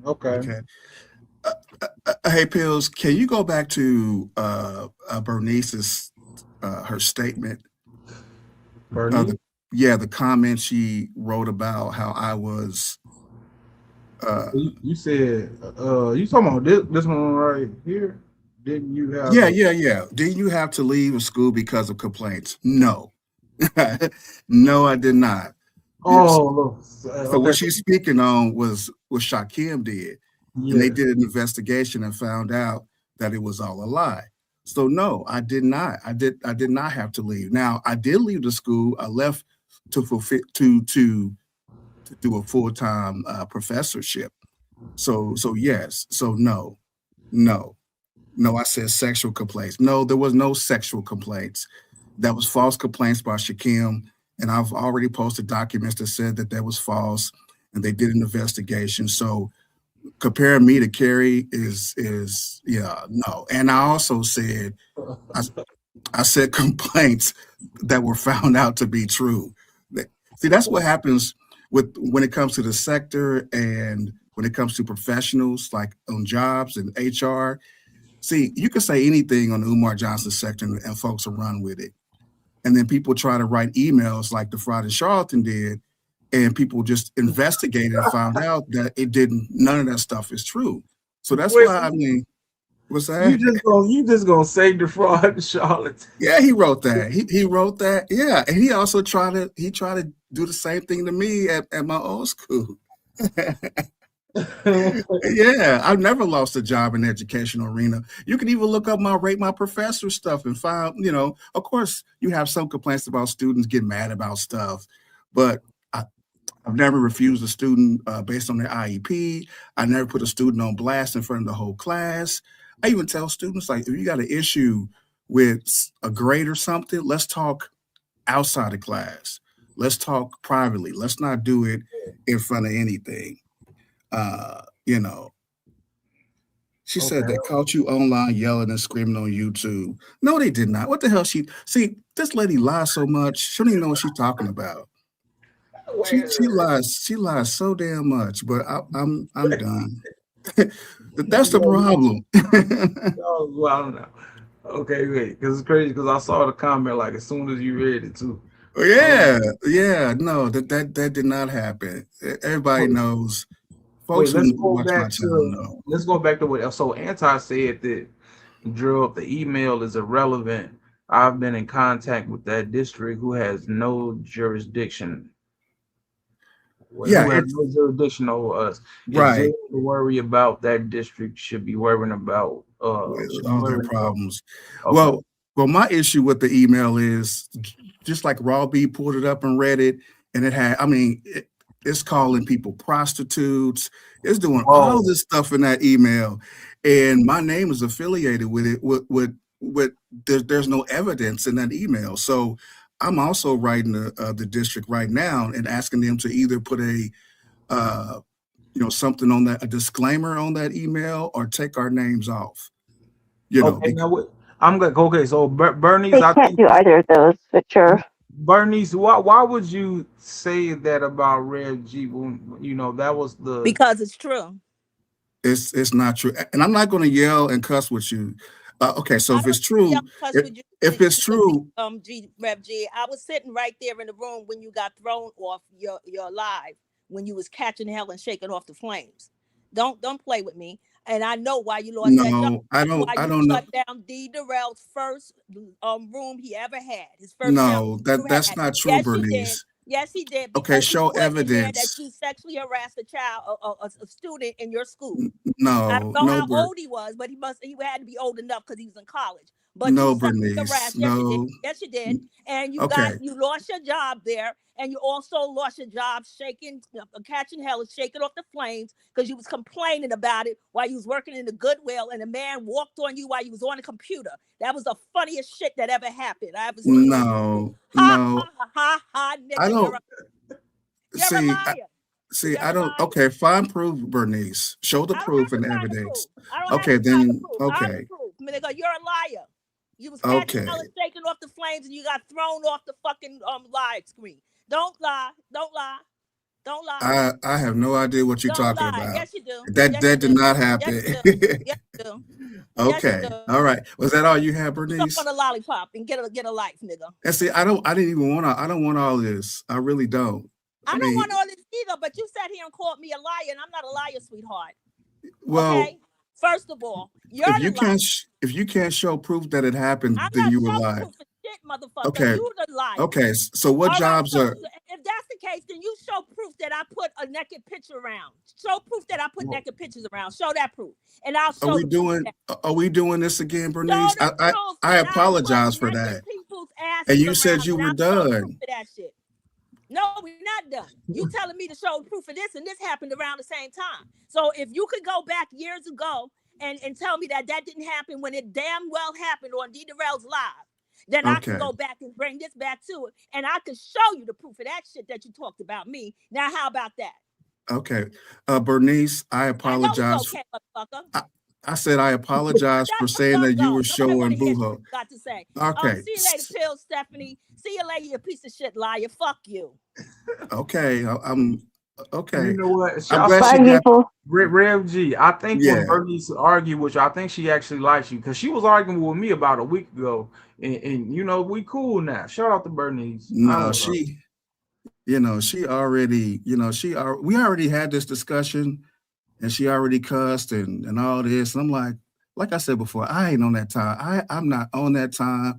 Okay. Hey, Pills, can you go back to Bernice's her statement? Bernice? The comment she wrote about how I was. You said you talking about this one right here? Didn't you have? Yeah. Didn't you have to leave a school because of complaints? No, no, I did not. Oh, so what she's speaking on was what Shaquem did, and they did an investigation and found out that it was all a lie. So no, I did not. I did not have to leave. Now I did leave the school. I left to fulfill to do a full-time professorship. So yes. So no. I said sexual complaints. No, there was no sexual complaints. That was false complaints by Shaquem, and I've already posted documents that said that was false, and they did an investigation. So comparing me to Carrie is no. And I also said I said complaints that were found out to be true. See, that's what happens when it comes to the sector and when it comes to professionals like on jobs and HR. See, you can say anything on the Umar Johnson sector and folks will run with it. And then people try to write emails like the Friday Charlatan did, and people just investigated and found out that none of that stuff is true. So that's why, I mean, what's that? You just gonna say the Friday Charlatan? Yeah, he wrote that. He wrote that. Yeah, and he also tried to do the same thing to me at my old school. Yeah, I've never lost a job in the educational arena. You can even look up my rate my professor stuff and find, you know, of course you have some complaints about students getting mad about stuff, but I've never refused a student based on their IEP. I never put a student on blast in front of the whole class. I even tell students, like, if you got an issue with a grade or something, let's talk outside of class. Let's talk privately. Let's not do it in front of anything. You know, she said they caught you online yelling and screaming on YouTube. No, they did not. What the hell? See, this lady lies so much. She don't even know what she's talking about. She lies so damn much. But I'm done. That's the problem. Well, I don't know. Okay, wait, because it's crazy because I saw the comment like as soon as you read it too. Yeah. No, that did not happen. Everybody knows. Wait, let's go back to what. So Anti said that the email is irrelevant. I've been in contact with that district who has no jurisdiction. No jurisdiction over us. Right. To worry about that district should be worrying about with all their problems. Okay. Well, my issue with the email is just like Raw B pulled it up and read it, and it had, I mean, it's calling people prostitutes. It's doing all this stuff in that email, and my name is affiliated with it. With there's no evidence in that email, so I'm also writing the district right now and asking them to either put a something on that, a disclaimer on that email, or take our names off. Okay, now I'm gonna go. Okay, so Bernice, They can't do either of those, but sure. Bernice, why would you say that about Rev G? When, that was the Because it's true. It's not true, and I'm not going to yell and cuss with you. Okay, so if it's true, if it's true, Rev G, I was sitting right there in the room when you got thrown off your live, when you was catching hell and shaking off the flames. Don't play with me. And I know why you lost that job. I don't know. Shut down D. Darrell's first room he ever had. His first that's not true, yes, Bernice. Yes, he did. Okay, show evidence that you sexually harassed a child, a student in your school. No, I don't know how old he was, but he had to be old enough because he was in college. But no, you Bernice, no. Yes, you did. And you lost your job there, and you also lost your job catching hell and shaking off the flames because you was complaining about it while you was working in the Goodwill, and a man walked on you while you was on a computer. That was the funniest shit that ever happened. I ever seen. No. Nigga, I don't you're a liar. See, I don't. Okay, find proof, Bernice. Show the proof and evidence. Okay, then. Okay. Nigga, you're a liar. You was catching hell and shaking off the flames, and you got thrown off the fucking live screen. Don't lie. Don't lie. Don't lie. I have no idea what you're talking about. Yes, you do. That did not happen. Yes, you do. Yes, you do. Okay. Yes, you do. All right. Was that all you had, Bernice? Suck on a lollipop and get a life, nigga. And see, I don't want all this. I really don't. I don't want all this either, but you sat here and called me a liar, and I'm not a liar, sweetheart. Well, okay? First of all, if you can't show proof that it happened, then you were lying. Shit, motherfucker. Okay. You the liar. Okay. So what jobs are? If that's the case, then you show proof that I put a naked picture around. Show proof that I put naked pictures around. Show that proof, and I'll show. Are we doing this again, Bernice? I apologize for that. And you said you were done. No, we're not done. You telling me to show proof of this, and this happened around the same time. So if you could go back years ago and tell me that didn't happen when it damn well happened on D. Darrell's live, then I can go back and bring this back to it, and I can show you the proof of that shit that you talked about me. Now, how about that? Okay. Bernice, I apologize. Okay, motherfucker. I said I apologize for saying that you were showing boohoo. Got to say. Okay. See you later, Pill Stephanie. See you later, you piece of shit liar. Fuck you. Okay, I'm okay. You know what? I'm glad Rev G, I think when Bernice argued with you, I think she actually likes you because she was arguing with me about a week ago, and we cool now. Shout out to Bernice. No, she already, we already had this discussion. And she already cussed and all this. And I'm like I said before, I ain't on that time. I'm not on that time.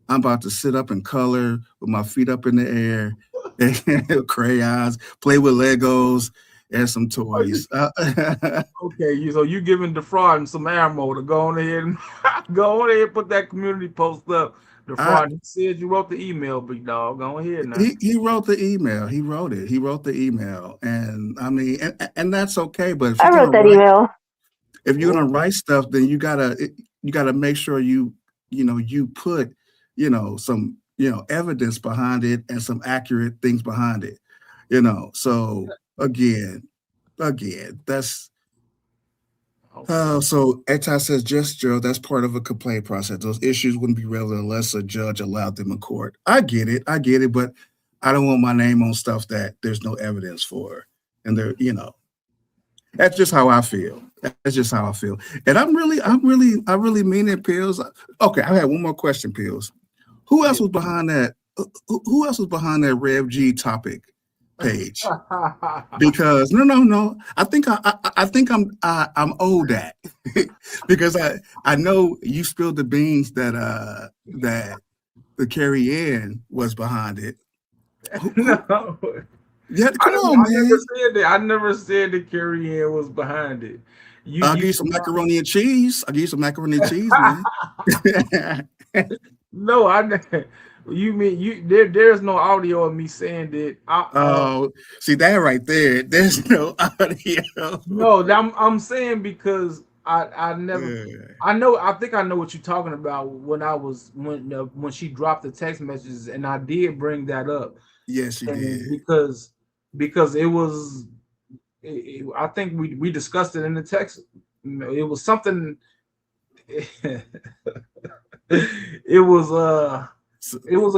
I'm about to sit up and color with my feet up in the air, and crayons, play with Legos and some toys. Okay, so you giving Defraud some ammo to go on ahead and put that community post up. Defraud, he said you wrote the email, big dog. Go ahead now. He wrote the email. He wrote it. He wrote the email, and I mean, and that's okay. But if I wrote that email. If you're gonna write stuff, then you gotta make sure you put some evidence behind it and some accurate things behind it. So again, that's. So Etai says, Gerald, that's part of a complaint process. Those issues wouldn't be relevant unless a judge allowed them in court. I get it, but I don't want my name on stuff that there's no evidence for. And that's just how I feel. That's just how I feel. And I really mean it, Pills. Okay, I had one more question, Pills. Who else was behind that? Who else was behind that Rev G topic page? Because no, I think I'm owed that because I know you spilled the beans that the Carrie Ann was behind it. No. Yeah, come on, man. I never said that Carrie Ann was behind it. I'll give you some macaroni and cheese. I'll give you some macaroni and cheese, man. No, you mean there's no audio of me saying that. Oh, see that right there. There's no audio. No, I'm saying because I never I think I know what you're talking about when she dropped the text messages, and I did bring that up. Yes, she did. Because it was I think we discussed it in the text. It was something it was a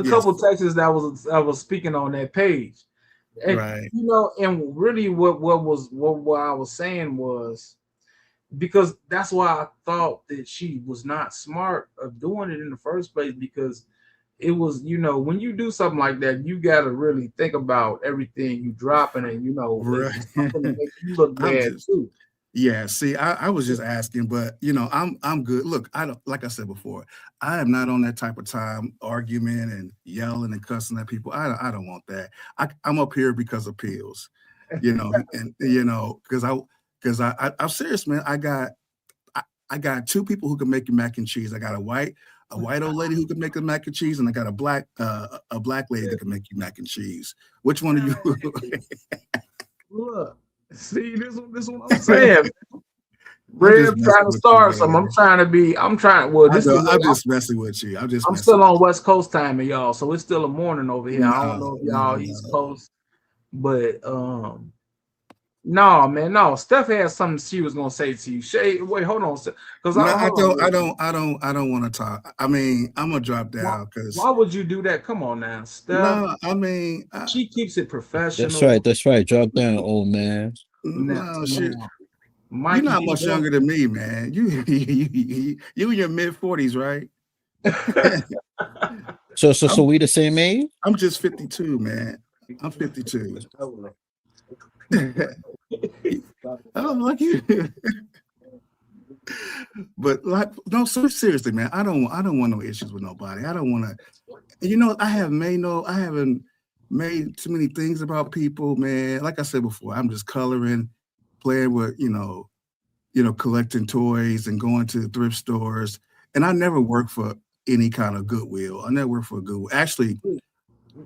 couple texts that was speaking on that page. And right. And really what I was saying was, because that's why I thought that she was not smart of doing it in the first place, because it was, when you do something like that, you got to really think about everything you dropping, and right. It's something that makes you look bad too. Yeah, see, I was just asking, but I'm good. Look, I don't, like I said before, I am not on that type of time argument and yelling and cussing at people. I don't want that. I'm up here because of pills, and because I'm serious, man. I got two people who can make you mac and cheese. I got a white old lady who can make the mac and cheese, and I got a black lady that can make you mac and cheese. Which one are you? Look. See, this is what I'm saying. Rev trying to start something. I'm just messing with you. I'm still on West Coast time, y'all. So it's still a morning over here. I don't know if y'all East Coast, but no. Steph had something she was gonna say to you. Shay, wait, hold on, because I don't want to talk. I mean, I'm gonna drop down because why would you do that? Come on now, Steph. No, I mean, she keeps it professional. That's right. Drop down, old man. No, shit. You're not much younger than me, man. You in your mid-40s, right? So we the same age? I'm just 52, man. I'm 52. I don't like you. But no, seriously, man. I don't want no issues with nobody. I don't want to. I haven't made too many things about people, man. Like I said before, I'm just coloring, playing with, collecting toys and going to thrift stores. And I never worked for any kind of Goodwill. I never worked for a Goodwill. Actually,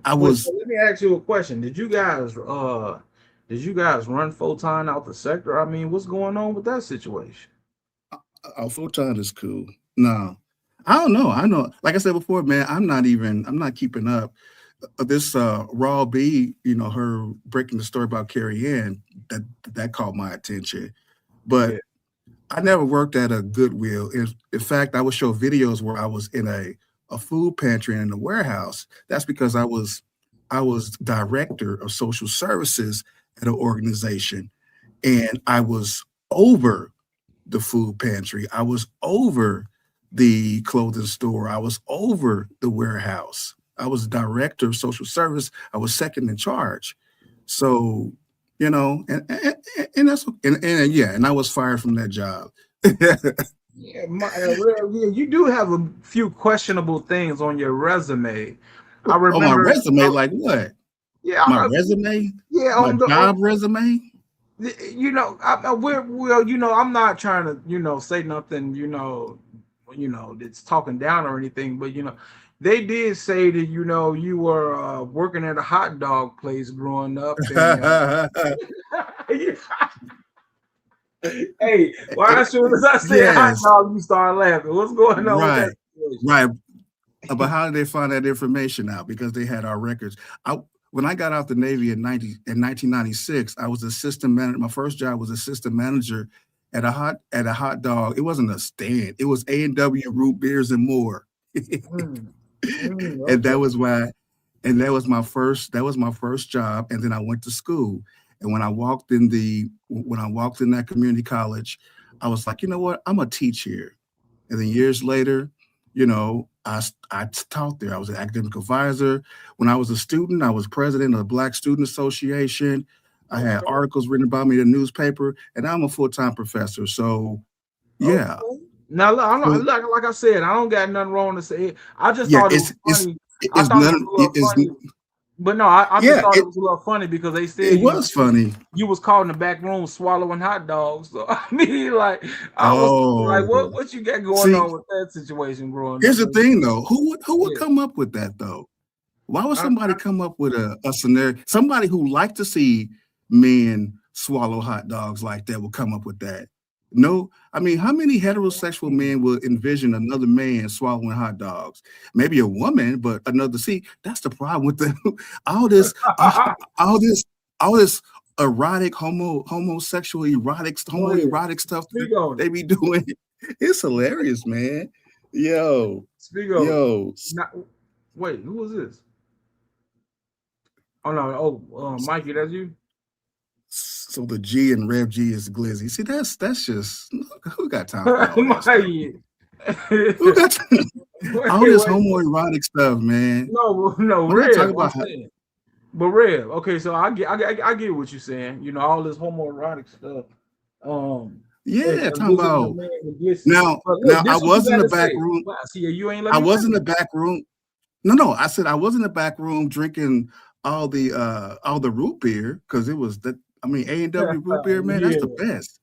let me ask you a question. Did you guys run Photon out the sector? I mean, what's going on with that situation? Photon is cool. No, I don't know. I know, like I said before, man, I'm not keeping up. This Raw B, her breaking the story about Carrie Ann, that caught my attention. But I never worked at a Goodwill. In fact, I would show videos where I was in a food pantry and in a warehouse. That's because I was director of social services at an organization, and I was over the food pantry. I was over the clothing store. I was over the warehouse. I was director of social service. I was second in charge. So, and that's and I was fired from that job. You do have a few questionable things on your resume. I remember my resume, like what? Yeah, my resume. Yeah, my job resume. I'm not trying to, say nothing, that's talking down or anything, but they did say that you were working at a hot dog place growing up. And, hey, why as soon as I said hot dog, you start laughing? What's going on? Right, right. But how did they find that information out? Because they had our records. When I got out the Navy in 1996, I was assistant manager. My first job was assistant manager at a hot dog. It wasn't a stand. It was A&W Root Beers and More. And that was my first job. And then I went to school. And when I walked in that community college, I was like, you know what? I'm gonna teach here. And then years later, I taught there. I was an academic advisor. When I was a student, I was president of the Black Student Association. I had articles written about me in the newspaper, and I'm a full-time professor. So, yeah. Okay. Now, look, like I said, I don't got nothing wrong to say. I just thought it was funny. But no, I just Yeah, thought it was a little funny because they said it was funny. you was caught in the back room swallowing hot dogs. So I mean, like, I was like, Oh, what you got going see, on with that situation growing here's up? the thing though. Who would Yeah. come up with that though? Why would I- somebody come up with a scenario? Somebody who liked to see men swallow hot dogs like that will come up with that. No, I mean, how many heterosexual men will envision another man swallowing hot dogs? Maybe a woman, but another. See, that's the problem with all this erotic homosexual homoerotic stuff Speak on they be doing. It's hilarious, man. Yo, Speak on yo. Wait, who was this? Oh no, Mikey, that's you. So the G and Rev G is Glizzy. See, that's just who got time for all that stuff? Mikey. Who got time? All this homoerotic stuff, man. No, We're not Rev. talking about I'm saying. But Rev, okay, so I get what you're saying. You know, all this homoerotic stuff. Yeah, talking about now. I was in the back room. See, you ain't I was in the back room. No, I said I was in the back room drinking all the root beer because it was that. I mean, A&W root beer, man, that's the best.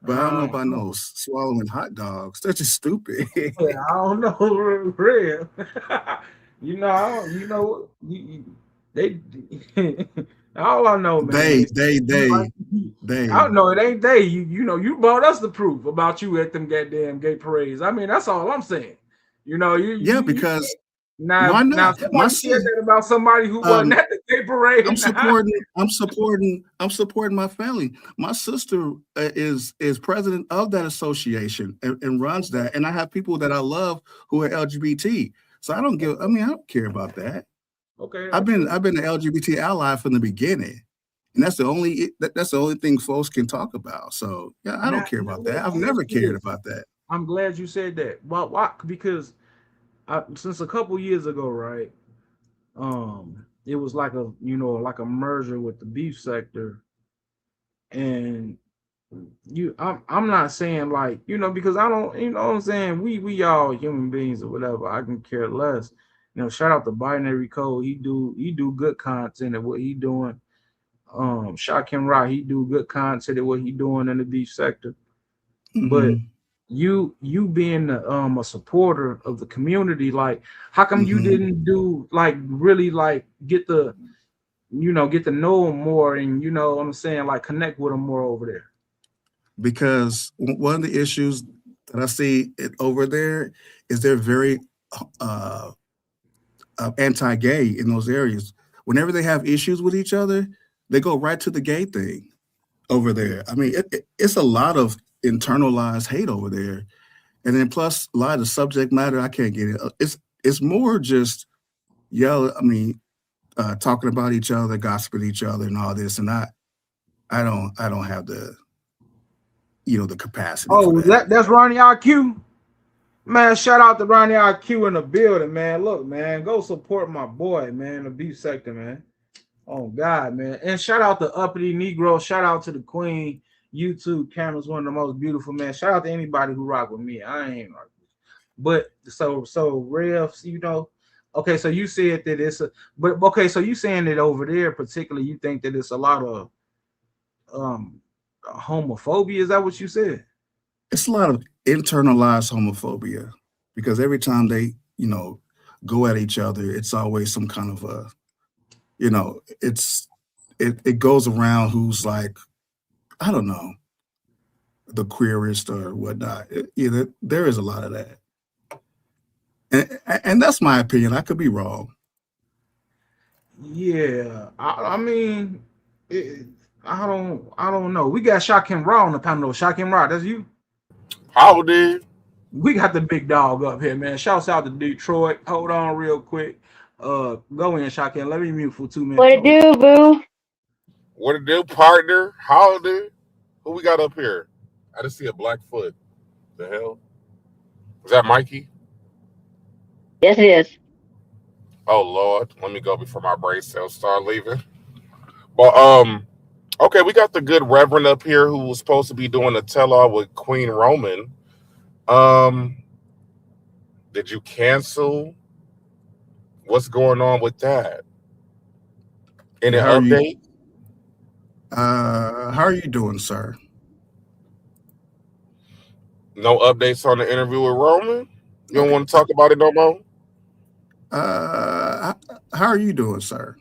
But I don't know about no swallowing hot dogs. They're just stupid. Yeah, I don't know, Rev. They. All I know, man. They. I don't know. It ain't they. You brought us the proof about you at them goddamn gay parades. I mean, that's all I'm saying. Because now, why not? Somebody said that about somebody who wasn't at the gay parade. I'm supporting my family. My sister is president of that association and runs that. And I have people that I love who are LGBT. So I don't care about that. Okay. I've been an LGBT ally from the beginning. And that's the only thing folks can talk about. So yeah, I don't care about that. I've never cared about that. I'm glad you said that. Why? Because since a couple years ago, right? It was like a merger with the beef sector, and I'm not saying because I don't, what I'm saying, we all human beings or whatever. I can care less. Shout out to Binary Code. He do good content at what he doing. Shakim Rock, he do good content at what he doing in the beef sector. Mm-hmm. But you being a supporter of the community, like, how come you didn't do really get to know them more and what I'm saying, connect with them more over there? Because one of the issues that I see over there is they're very anti-gay in those areas. Whenever they have issues with each other, they go right to the gay thing over there. I mean, it's a lot of internalized hate over there, and then plus a lot of the subject matter I can't get it. It's more just talking about each other, gossiping each other, and all this. And I don't have the the capacity. Oh, that's Ronnie IQ. Man, shout out to Ronnie IQ in the building, man. Look, man, go support my boy, man, the beef sector, man. Oh God, man. And shout out to Uppity Negro. Shout out to the Queen. YouTube camera's one of the most beautiful, man. Shout out to anybody who rock with me. I ain't rock with you. But so Rev, okay, so you said that so you saying that over there particularly you think that it's a lot of homophobia? Is that what you said? It's a lot of internalized homophobia because every time they go at each other, it's always some kind of it goes around who's like, I don't know, the queerest or whatnot. There is a lot of that. And that's my opinion. I could be wrong. Yeah. I mean, I don't know. We got Shakim Raw on the panel. Shakim Raw, that's you? How did? We got the big dog up here, man. Shouts out to Detroit. Hold on real quick. Go in, Shakim. Let me mute for 2 minutes. What it do, boo? What it do, partner? How did? Who we got up here? I just see a black foot. The hell? Is that Mikey? Yes, it is. Oh Lord, let me go before my brain cells start leaving. But okay, we got the good Reverend up here who was supposed to be doing a tell-all with Queen Roman. Did you cancel? What's going on with that? Any How are you? update? How are you doing, sir? No updates on the interview with Roman? You don't want to talk about it no more? How are you doing, sir?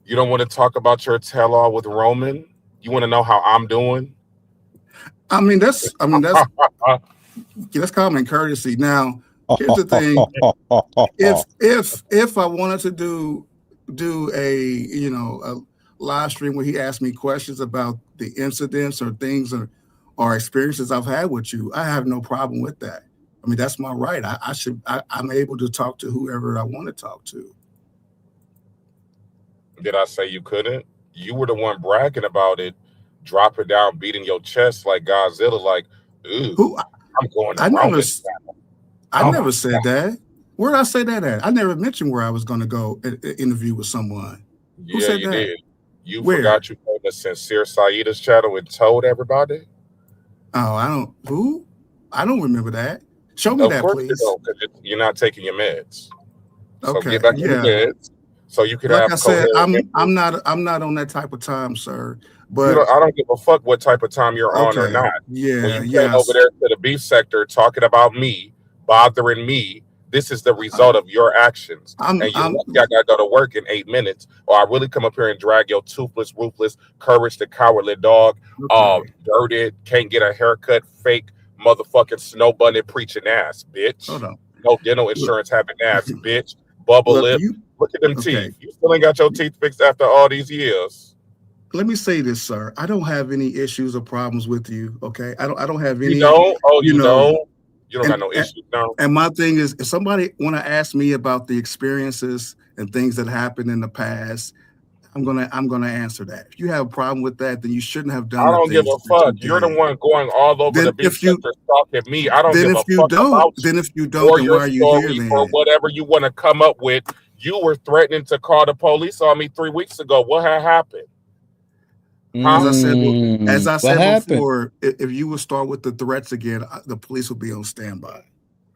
You don't want to talk about your tell-all with Roman? You want to know how I'm doing? That's common courtesy. Now, here's the thing: if I wanted to do a live stream where he asked me questions about the incidents or things or experiences I've had with you, I have no problem with that. I mean, that's my right. I'm able to talk to whoever I want to talk to. Did I say you couldn't? You were the one bragging about it, dropping down, beating your chest like Godzilla, like, ooh, I'm going to Roman. I never said that. Where did I say that at? I never mentioned where I was going to go interview with someone. Who Yeah, said you that? did. You Where? forgot you made the Sincere Saida's channel and told everybody? Oh, I don't remember that. Show me that, Of course please. you don't, because you're not taking your meds. So Okay, get back on your meds so you can like have I said, coherent. I'm not on that type of time, sir. I But don't give a fuck what type of time you're on or okay, not. yeah, When you came yes. over there to the beef sector talking about me, bothering me, this is the result of your actions. And you're lucky I gotta go to work in 8 minutes, or I really come up here and drag your toothless, ruthless, courage the cowardly dog, dirted, can't get a haircut, fake motherfucking snow bunny preaching ass, bitch. Hold on. No dental insurance having ass, bitch. Bubble Look, lip. you- Look at them okay. teeth. You still ain't got your teeth fixed after all these years. Let me say this, sir. I don't have any issues or problems with you. Okay, I don't have any. You don't? Oh, you know, don't? You don't got no issues now? And my thing is, if somebody want to ask me about the experiences and things that happened in the past, I'm gonna answer that. If you have a problem with that, then you shouldn't have done. I don't give a fuck. You're the one going all over the beef sector stalking me. I don't give a fuck about you. Then if you don't, or then your why are you here story then? or whatever you want to come up with. You were threatening to call the police on me 3 weeks ago. What had happened? As I What said happened? before, if you would start with the threats again, the police will be on standby.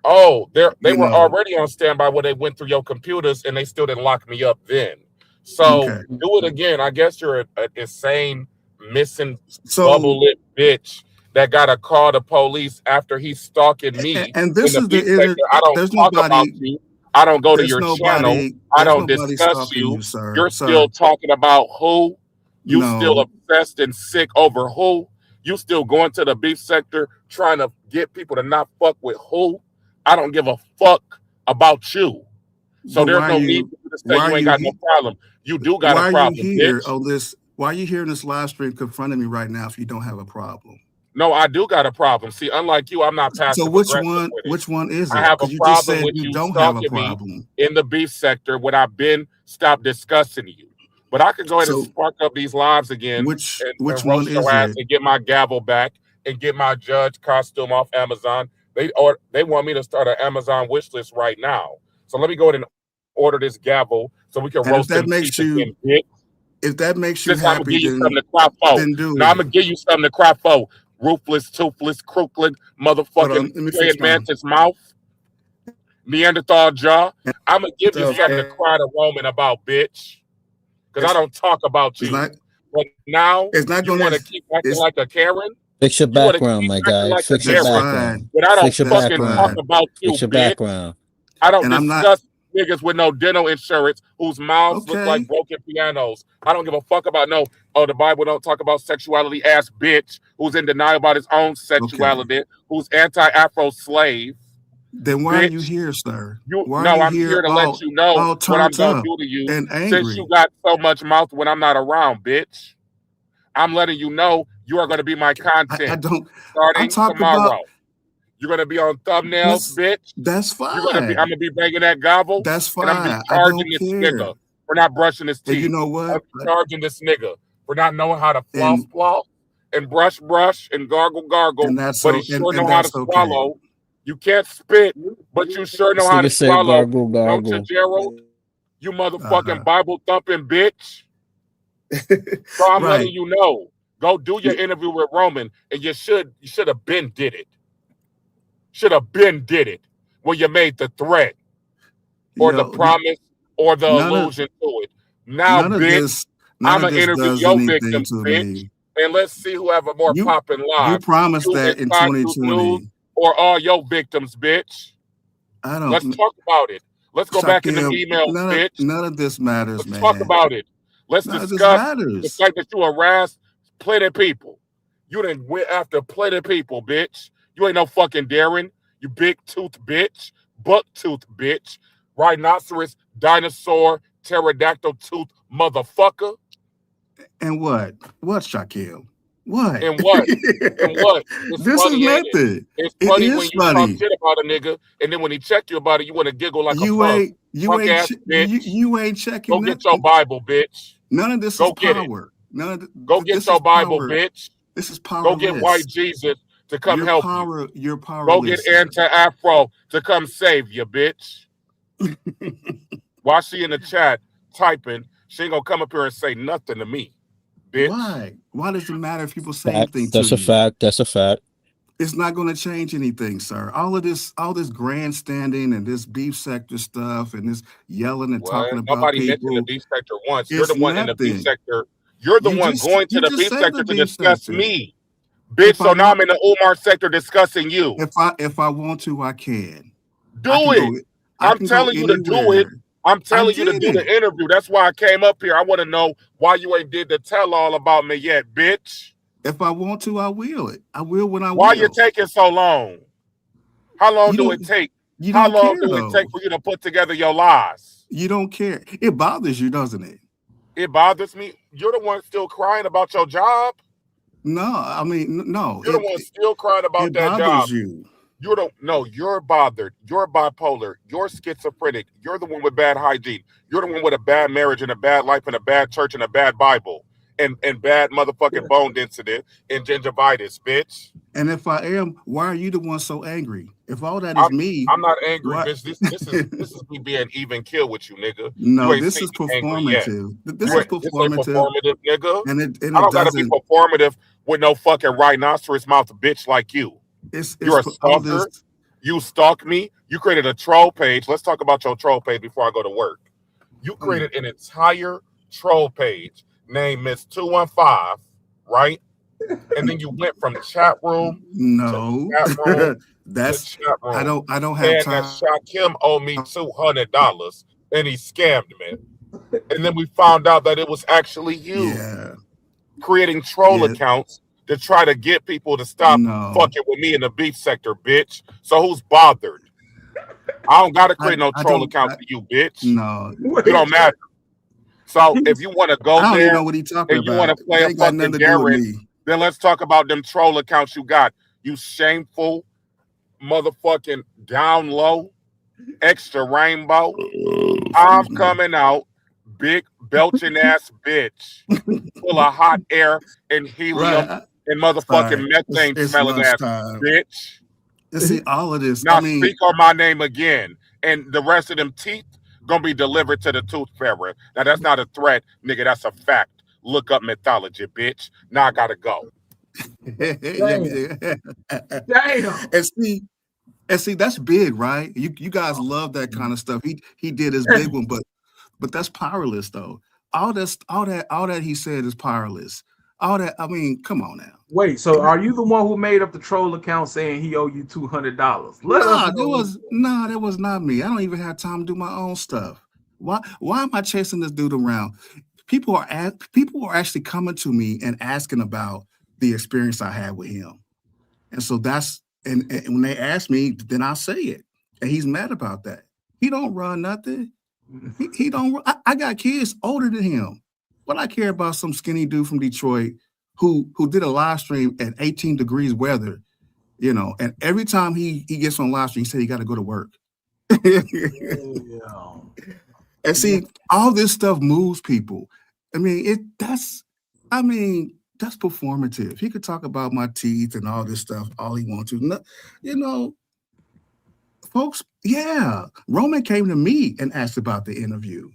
Oh, they You were know. already on standby when they went through your computers and they still didn't lock me up then. So Okay. do it again. I guess you're an insane, missing, So- bubble lip bitch that got to call the police after he's stalking me. And this in is beef the sector. I don't there's talk about nobody. you. I don't go to There's your nobody- channel. I there's don't nobody discuss stalking you. you, sir. You're Sir. still talking about who? You still No. obsessed and sick over who? You still going to the beef sector trying to get people to not fuck with who? I don't give a fuck about you. So But there's why no are you- need for you to why say you are ain't you got no he- problem. You do got Why a are problem, you here bitch. on this? Why are you here in this live stream confronting me right now if you don't have a problem? No, I do got a problem. See, unlike you, I'm not passive So which aggressive one? with it. Which one is it? I have a Because you just problem said with you you don't have a stalking me problem. in the beef sector when I've been stopped discussing you. But I could go ahead and So spark up these lives again which and one roast is your ass it? and get my gavel back and get my judge costume off Amazon. They want me to start an Amazon wish list right now. So let me go ahead and order this gavel so we can And if roast that them makes teeth you again, bitch. if that makes you Since I'm gonna happy, give you then something to cry for. then do Now I'm it. gonna give you something to cry for. Ruthless, toothless, crooked, Hold on, motherfucking let me praying fix mine. mantis mouth, Neanderthal jaw. I'm gonna give you So, something to cry to Roman about, bitch. Because I don't talk about It's you. not. But now It's not you gonna. want to keep acting It's like a Karen. Fix your You want to background, keep my acting guy. like a Fix your that's Karen. background. fine. But I don't Fix your fucking That's background. talk about you, Fix your bitch. background. I don't And I'm not. discuss niggas with no dental insurance whose mouths look like Okay. broken pianos. I don't give a fuck about the Bible don't talk about sexuality ass bitch who's in denial about his own Okay. sexuality, who's anti-Afro slave. Then why are you Bitch. here, sir? You Why are no, you I'm here here to all let you know what I'm turned gonna up do to you and since you angry? got so much mouth when I'm not around, bitch. I'm letting you know you are gonna be my I content don't. I'm starting talking about. tomorrow. You're gonna be on thumbnails, bitch. That's I'm gonna fine. be banging that gavel, That's and I'm gonna fine. be I charging don't this care. nigga for not brushing his And you teeth. know I'm what? charging this nigga for not knowing how to And floss, and brush, and gargle, and that's but so he sure know and how to that's okay. swallow. You can't spit, but you sure know This how to nigga said swallow. gargle, No, gargle. Gerald, you motherfucking Uh-huh. Bible thumping bitch. So I'm letting Right. you know. Go do your interview with Roman, and you should have been did it. Should have been did it when you made the threat or the Yo, promise or the none of allusion to it. Now, None of bitch, this, none I'm of gonna this interview does your anything victims, to bitch, me. and let's see who have a more You popping you live. promised You that in Inside Truth News 2020. or all your victims, bitch. I Let's don't, talk about it. Let's go back in them Shaquille, emails, bitch. none of this matters, Let's talk man. about it. Let's None of this discuss the matters. fact that you harassed plenty of people. You done went after plenty of people, bitch. You ain't no fucking Darren. You big tooth bitch. Buck tooth bitch. Rhinoceros, dinosaur, pterodactyl tooth motherfucker. And what? What, Shaquille? What? And what? And what? It's This is funny, ain't it? nothing. It's It funny when is you talk funny. shit about a nigga, and then when he checked you about it, you want to giggle like a You punk. ain't Punk ass bitch. you ain't checking Go get your nothing. Bible, bitch. None of this Go is get it. power. None of Go get this your is Bible, power. bitch. This is Go get powerless. white Jesus to come You're help you. You're Go powerless. get anti-Afro to come save you, bitch. While she in the chat typing, she ain't gonna come up here and say nothing to me, bitch. Why? Why does it matter if people say anything to That's a you? fact. That's a fact. It's not going to change anything, sir. All this grandstanding and this beef sector stuff and this yelling and talking What? about Nobody mentioned the people, beef sector once. You're it's the one in the beef nothing. sector. You're the one going to You the just beef said sector the to beef discuss sector. me, bitch. If I So now want, I'm in the Umar sector discussing you. if I want to, I can. I Do can it. go. I I'm can go telling you to do it. anywhere. I'm I telling you to did do the it. interview. That's why I came up here. I want to know why you ain't did the tell all about me yet, bitch. If I want to, I will. I will when I Why you will. taking so long? How long You do don't. it take? You How don't long care do it take though. for you to put together your lies? You don't care. It bothers you, doesn't it? It bothers me. You're the one still crying about your job. No, I mean no. You're the one still crying about It that bothers job. you. You're bothered. You're bipolar. You're schizophrenic. You're the one with bad hygiene. You're the one with a bad marriage and a bad life and a bad church and a bad Bible and bad motherfucking bone density and gingivitis, bitch. And if I am, why are you the one so angry? If all that is me, I'm not angry, what? bitch. This is me being even kill with you, nigga. No, You ain't this seen is me angry yet. performative. This This is ain't performative, performative, nigga. and I it don't gotta be doesn't. performative with no fucking rhinoceros mouth bitch like you. You're a All this. stalker. You stalk me. You created a troll page. Let's talk about your troll page before I go to work. You created an entire troll page named Miss 215, right? And then you went from chat room No, to chat room that's. to chat room. I don't have Saying time. that Shaquem owed me $200 and he scammed me. And then we found out that it was actually you Yeah. creating troll Yeah. accounts to try to get people to stop No. fucking with me in the beef sector, bitch. So who's bothered? I don't gotta create no I troll don't. accounts for you, bitch. No. You don't matter. So if you want to go I don't even there know what he's talking and you want about. to play They a ain't got fucking nothing to do with Darren, me. then let's talk about them troll accounts you got. You shameful motherfucking down low, extra rainbow. I'm coming out, big belching ass bitch, full of hot air and helium Right. and motherfucking Sorry. methane It's smelling ass lunchtime. bitch. And see all of this. Now I mean, speak on my name again, and the rest of them teeth gonna be delivered to the tooth fairy. Now that's not a threat, nigga. That's a fact. Look up mythology, bitch. Now I gotta go. Damn. And see, that's big, right? You guys love that kind of stuff. He did his big one, but that's powerless though. All that he said is powerless. All that, I mean, come on now. Wait, so are you the one who made up the troll account saying he owe you $200? That was not me. I don't even have time to do my own stuff. Why am I chasing this dude around? People are actually coming to me and asking about the experience I had with him. And so that's and when they ask me, then I say it. And he's mad about that. He don't run nothing. He don't. I got kids older than him. What I care about some skinny dude from Detroit who did a live stream at 18 degrees weather, you know, and every time he gets on live stream, he said he got to go to work. And see, all this stuff moves people. I mean, that's performative. He could talk about my teeth and all this stuff all he wants to. No, you know, folks, yeah. Roman came to me and asked about the interview.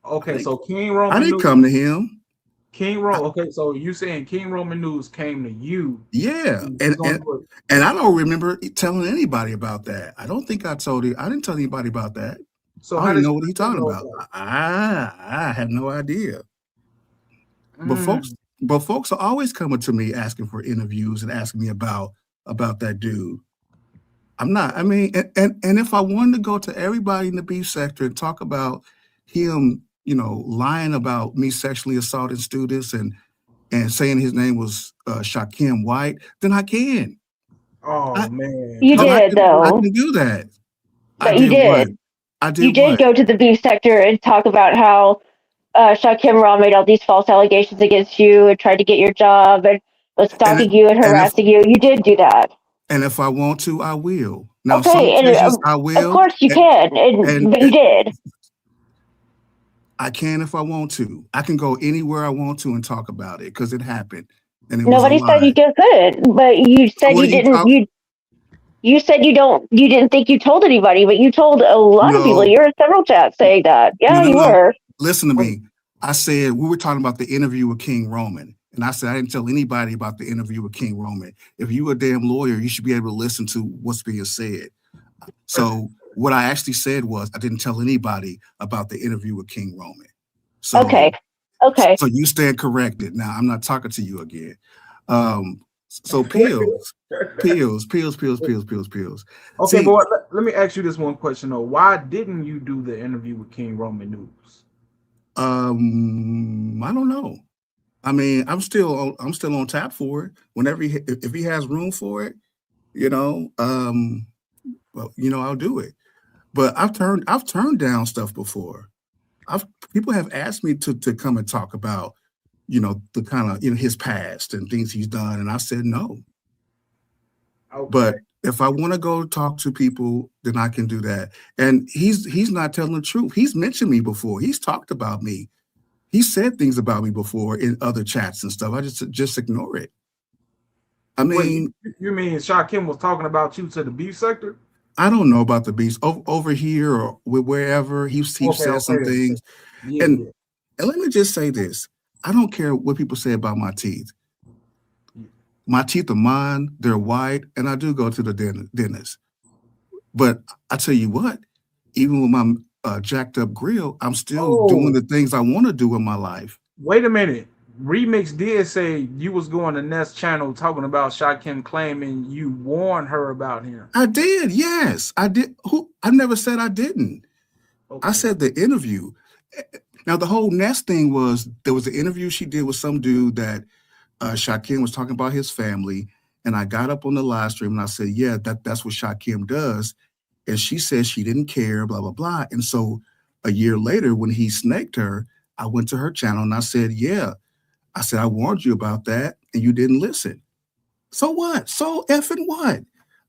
Okay, so King Roman. I didn't come to him. King Roman. Okay, so you saying King Roman News came to you? Yeah, and I don't remember telling anybody about that. I don't think I told you. I didn't tell anybody about that. So I how don't did even know she what he's feel talking about about. that? I have no idea. But Mm. folks are always coming to me asking for interviews and asking me about that dude. I'm not. I mean, and if I wanted to go to everybody in the beef sector and talk about him, lying about me sexually assaulting students and saying his name was Shaquem White, then I can. Oh man. You Come on. did I though. can do that. I But you did what? did. I You did did what? go to the beef sector and talk about how Shaquem Ron made all these false allegations against you and tried to get your job and was And stalking you and if harassing you. You did do that. I want to, I will. Now, some Okay, and occasions I of will, course you can, but you and did. I can if I want to. I can go anywhere I want to and talk about it because it happened and it was a Nobody said you lie. couldn't, but you said What you are you didn't. talking? You said you didn't think you told anybody, but you told a lot of people. No, You're in several chats saying that. Yeah, you no. were. Listen to me. I said we were talking about the interview with King Roman, and I said I didn't tell anybody about the interview with King Roman. If you a damn lawyer, you should be able to listen to what's being said. So what I actually said was I didn't tell anybody about the interview with King Roman. So Okay. so you stand corrected. Now I'm not talking to you again. So pills. Okay, See, but let me ask you this one question though. Why didn't you do the interview with King Roman News? I don't know. I mean, I'm still on tap for it. Whenever if he has room for it, I'll do it. But I've turned down stuff before. People have asked me to come and talk about, the kind of his past and things he's done, and I said no. Okay. But if I want to go talk to people, then I can do that. And he's not telling the truth. He's mentioned me before. He's talked about me. He said things about me before in other chats and stuff. I just ignore it. I mean, wait, you mean Shaquem was talking about you to the beef sector? I don't know about the beast over here or wherever he said some things. Yeah, And let me just say this. I don't care what people say about my teeth. My teeth are mine, they're white, and I do go to the dentist. But I tell you what, even with my jacked up grill, I'm still doing the things I want to do in my life. Wait a minute. Remix did say you was going to Nest channel talking about Shaquem claiming you warned her about him. I did, yes. I did. I never said I didn't. Okay. I said the interview. Now the whole Nest thing was there was an interview she did with some dude that Shaquem was talking about his family, and I got up on the live stream and I said, yeah, that's what Shaquem does. And she said she didn't care, blah, blah, blah. And so a year later, when he snaked her, I went to her channel and I said, yeah. I said, I warned you about that and you didn't listen. So what? So effing what?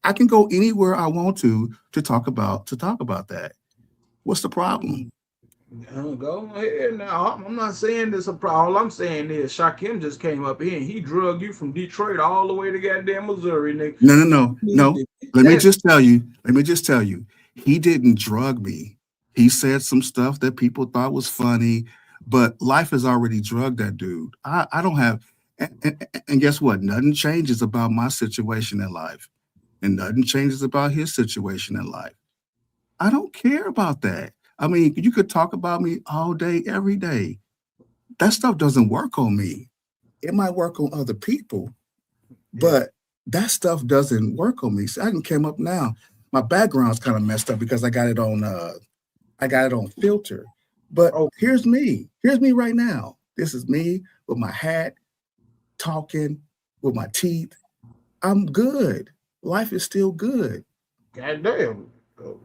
I can go anywhere I want to talk about that. What's the problem? Go ahead now. I'm not saying this a problem. All I'm saying is Shaquem just came up here and he drugged you from Detroit all the way to goddamn Missouri, nigga. No. Let me just tell you, he didn't drug me. He said some stuff that people thought was funny, but life has already drugged that dude. I don't have, and guess what? Nothing changes about my situation in life, and nothing changes about his situation in life. I don't care about that. I mean, you could talk about me all day, every day. That stuff doesn't work on me. It might work on other people, but that stuff doesn't work on me. So I can come up now. My background's kind of messed up because I got it on filter. But here's me. Here's me right now. This is me with my hat, talking with my teeth. I'm good. Life is still good. Goddamn.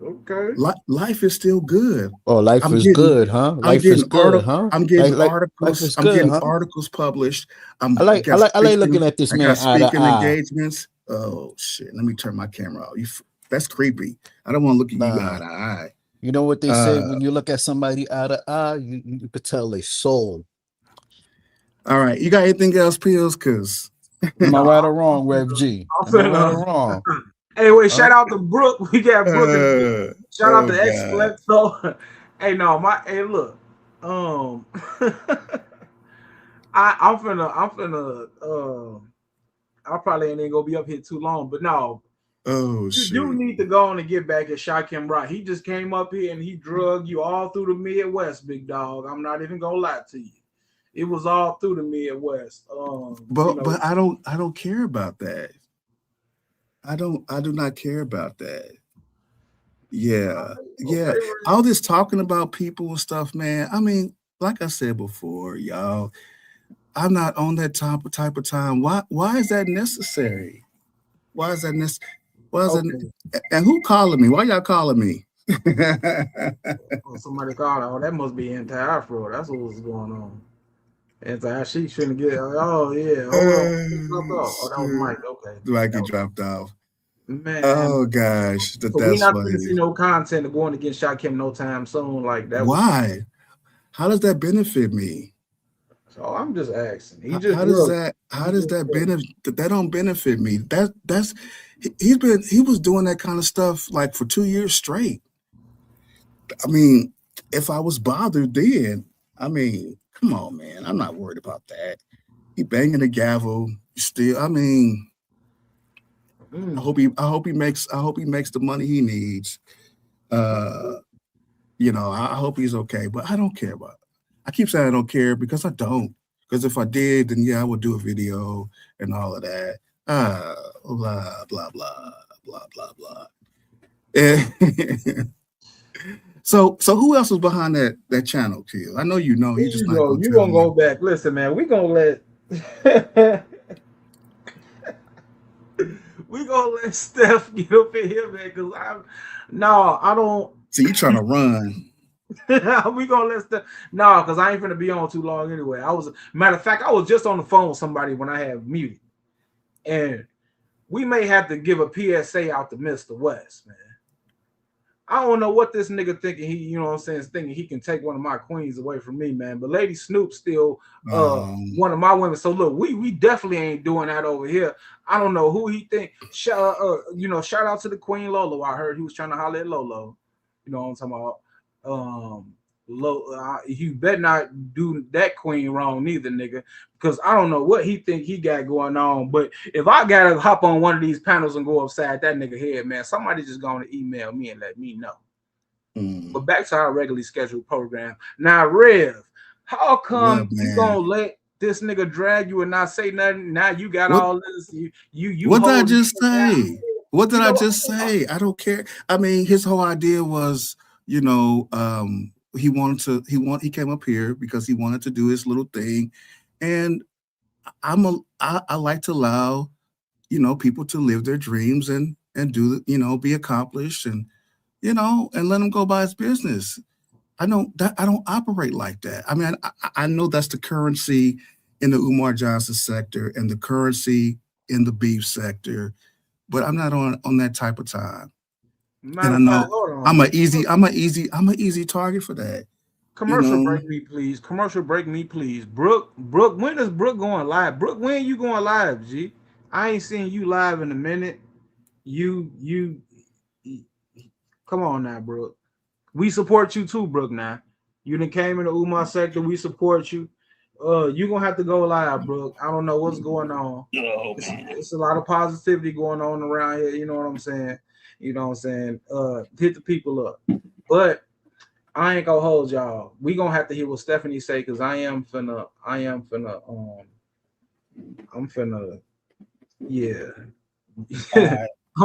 Okay. Life is still good. Oh, life is good, huh? Life is good, huh? I'm getting Life articles. is I'm good, getting huh? articles published. I like looking at this man eye to speaking eye. engagements. Oh shit! Let me turn my camera off. That's creepy. I don't want to look at you eye to eye. You know what they say when you look at somebody eye to eye, you could tell their soul. All right, you got anything else, Pills? Cause am I right or wrong, Rev G? Am I right or wrong? Hey, wait, shout out to Brooke. We got Brooke. Shout out to X-Flex. So, hey, no, look. I'm finna I probably ain't gonna be up here too long, but no. Oh You shit. do need to go on and get back at Shaquem Rock. He just came up here and he drugged you all through the Midwest, big dog. I'm not even gonna lie to you. It was all through the Midwest. But I don't care about that. I do not care about that. Yeah. Yeah. All this talking about people and stuff, man. I mean, like I said before, y'all, I'm not on that type of time. Why is that necessary? Why is that necessary? And who calling me? Why y'all calling me? Somebody called. Oh, that must be anti-Afro. That's what was going on. She shouldn't get. Oh yeah. Hold on. Oh, that was Mike. Okay. Like he dropped off. Man. Oh gosh, So that's we not funny. going to see no content going against Shaquem no time soon like that. Why? How does that benefit me? So I'm just asking. How does that benefit? That don't benefit me. He was doing that kind of stuff like for 2 years straight. I mean, if I was bothered then, I mean, come on, man. I'm not worried about that. He banging the gavel still. I mean, I hope he makes the money he needs. You know, I hope he's okay, but I don't care about it. I keep saying I don't care because I don't. Because if I did, then yeah, I would do a video and all of that. Blah blah blah blah blah blah. So who else was behind that channel, Kill? I know you know. You just not gonna you tell gonna me. go back. Listen, man, we gonna let Steph get up in here, man. Cause I don't. See, you trying to run. We gonna let Steph. No, because I ain't gonna be on too long anyway. Matter of fact, I was just on the phone with somebody when I had muted, and we may have to give a PSA out to Mr. West, man. I don't know what this nigga thinking. You know what I'm saying, thinking he can take one of my queens away from me, man. But Lady Snoop still one of my women. So look, we definitely ain't doing that over here. I don't know who he think. Shout out to the Queen Lolo. I heard he was trying to holler at Lolo. You know what I'm talking about? You better not do that queen wrong neither, nigga, because I don't know what he think he got going on. But if I gotta hop on one of these panels and go upside that nigga head, man, somebody just gonna email me and let me know. But back to our regularly scheduled program. Now, Rev, how come you gonna let this nigga drag you and not say nothing? Now you got all this. You What did I just say? What did I just say? I don't care. I mean, his whole idea was, you know, he came up here because he wanted to do his little thing, and I like to allow, you know, people to live their dreams and do, you know, be accomplished and, you know, and let him go by his business. I don't operate like that. I mean, I know that's the currency in the Umar Johnson sector and the currency in the beef sector, but I'm not on that type of time. And I know I'm an easy target for that. Commercial break me, please. Commercial break me, please. Brooke, when is Brooke going live? Brooke, when you going live, G? I ain't seen you live in a minute. You come on now, Brooke. We support you too, Brooke. Now you done came in the Umar sector. We support you. You gonna have to go live, Brooke. I don't know what's going on. It's a lot of positivity going on around here. You know what I'm saying? You know what I'm saying? Hit the people up. But I ain't gonna hold y'all. We gonna have to hear what Stephanie say, because I'm finna, yeah. I'm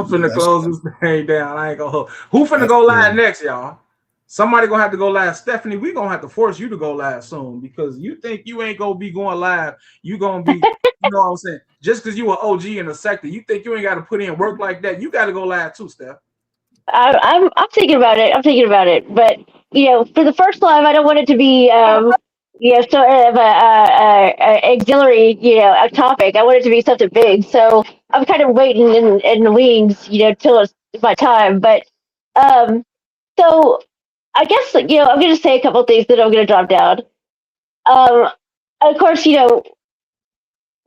finna close this thing down. I ain't gonna hold. Who finna go live next, y'all? Somebody gonna have to go live. Stephanie, we gonna have to force you to go live soon, because you think you ain't gonna be going live. You gonna be, you know what I'm saying? Just because you an OG in the sector, you think you ain't got to put in work like that. You got to go live too, Steph. I'm thinking about it. But you know, for the first live, I don't want it to be sort of a auxiliary, you know, a topic. I want it to be something big. So I'm kind of waiting in the wings, you know, till it's my time. But so I guess, you know, I'm going to say a couple of things that I'm going to drop down. Of course, you know,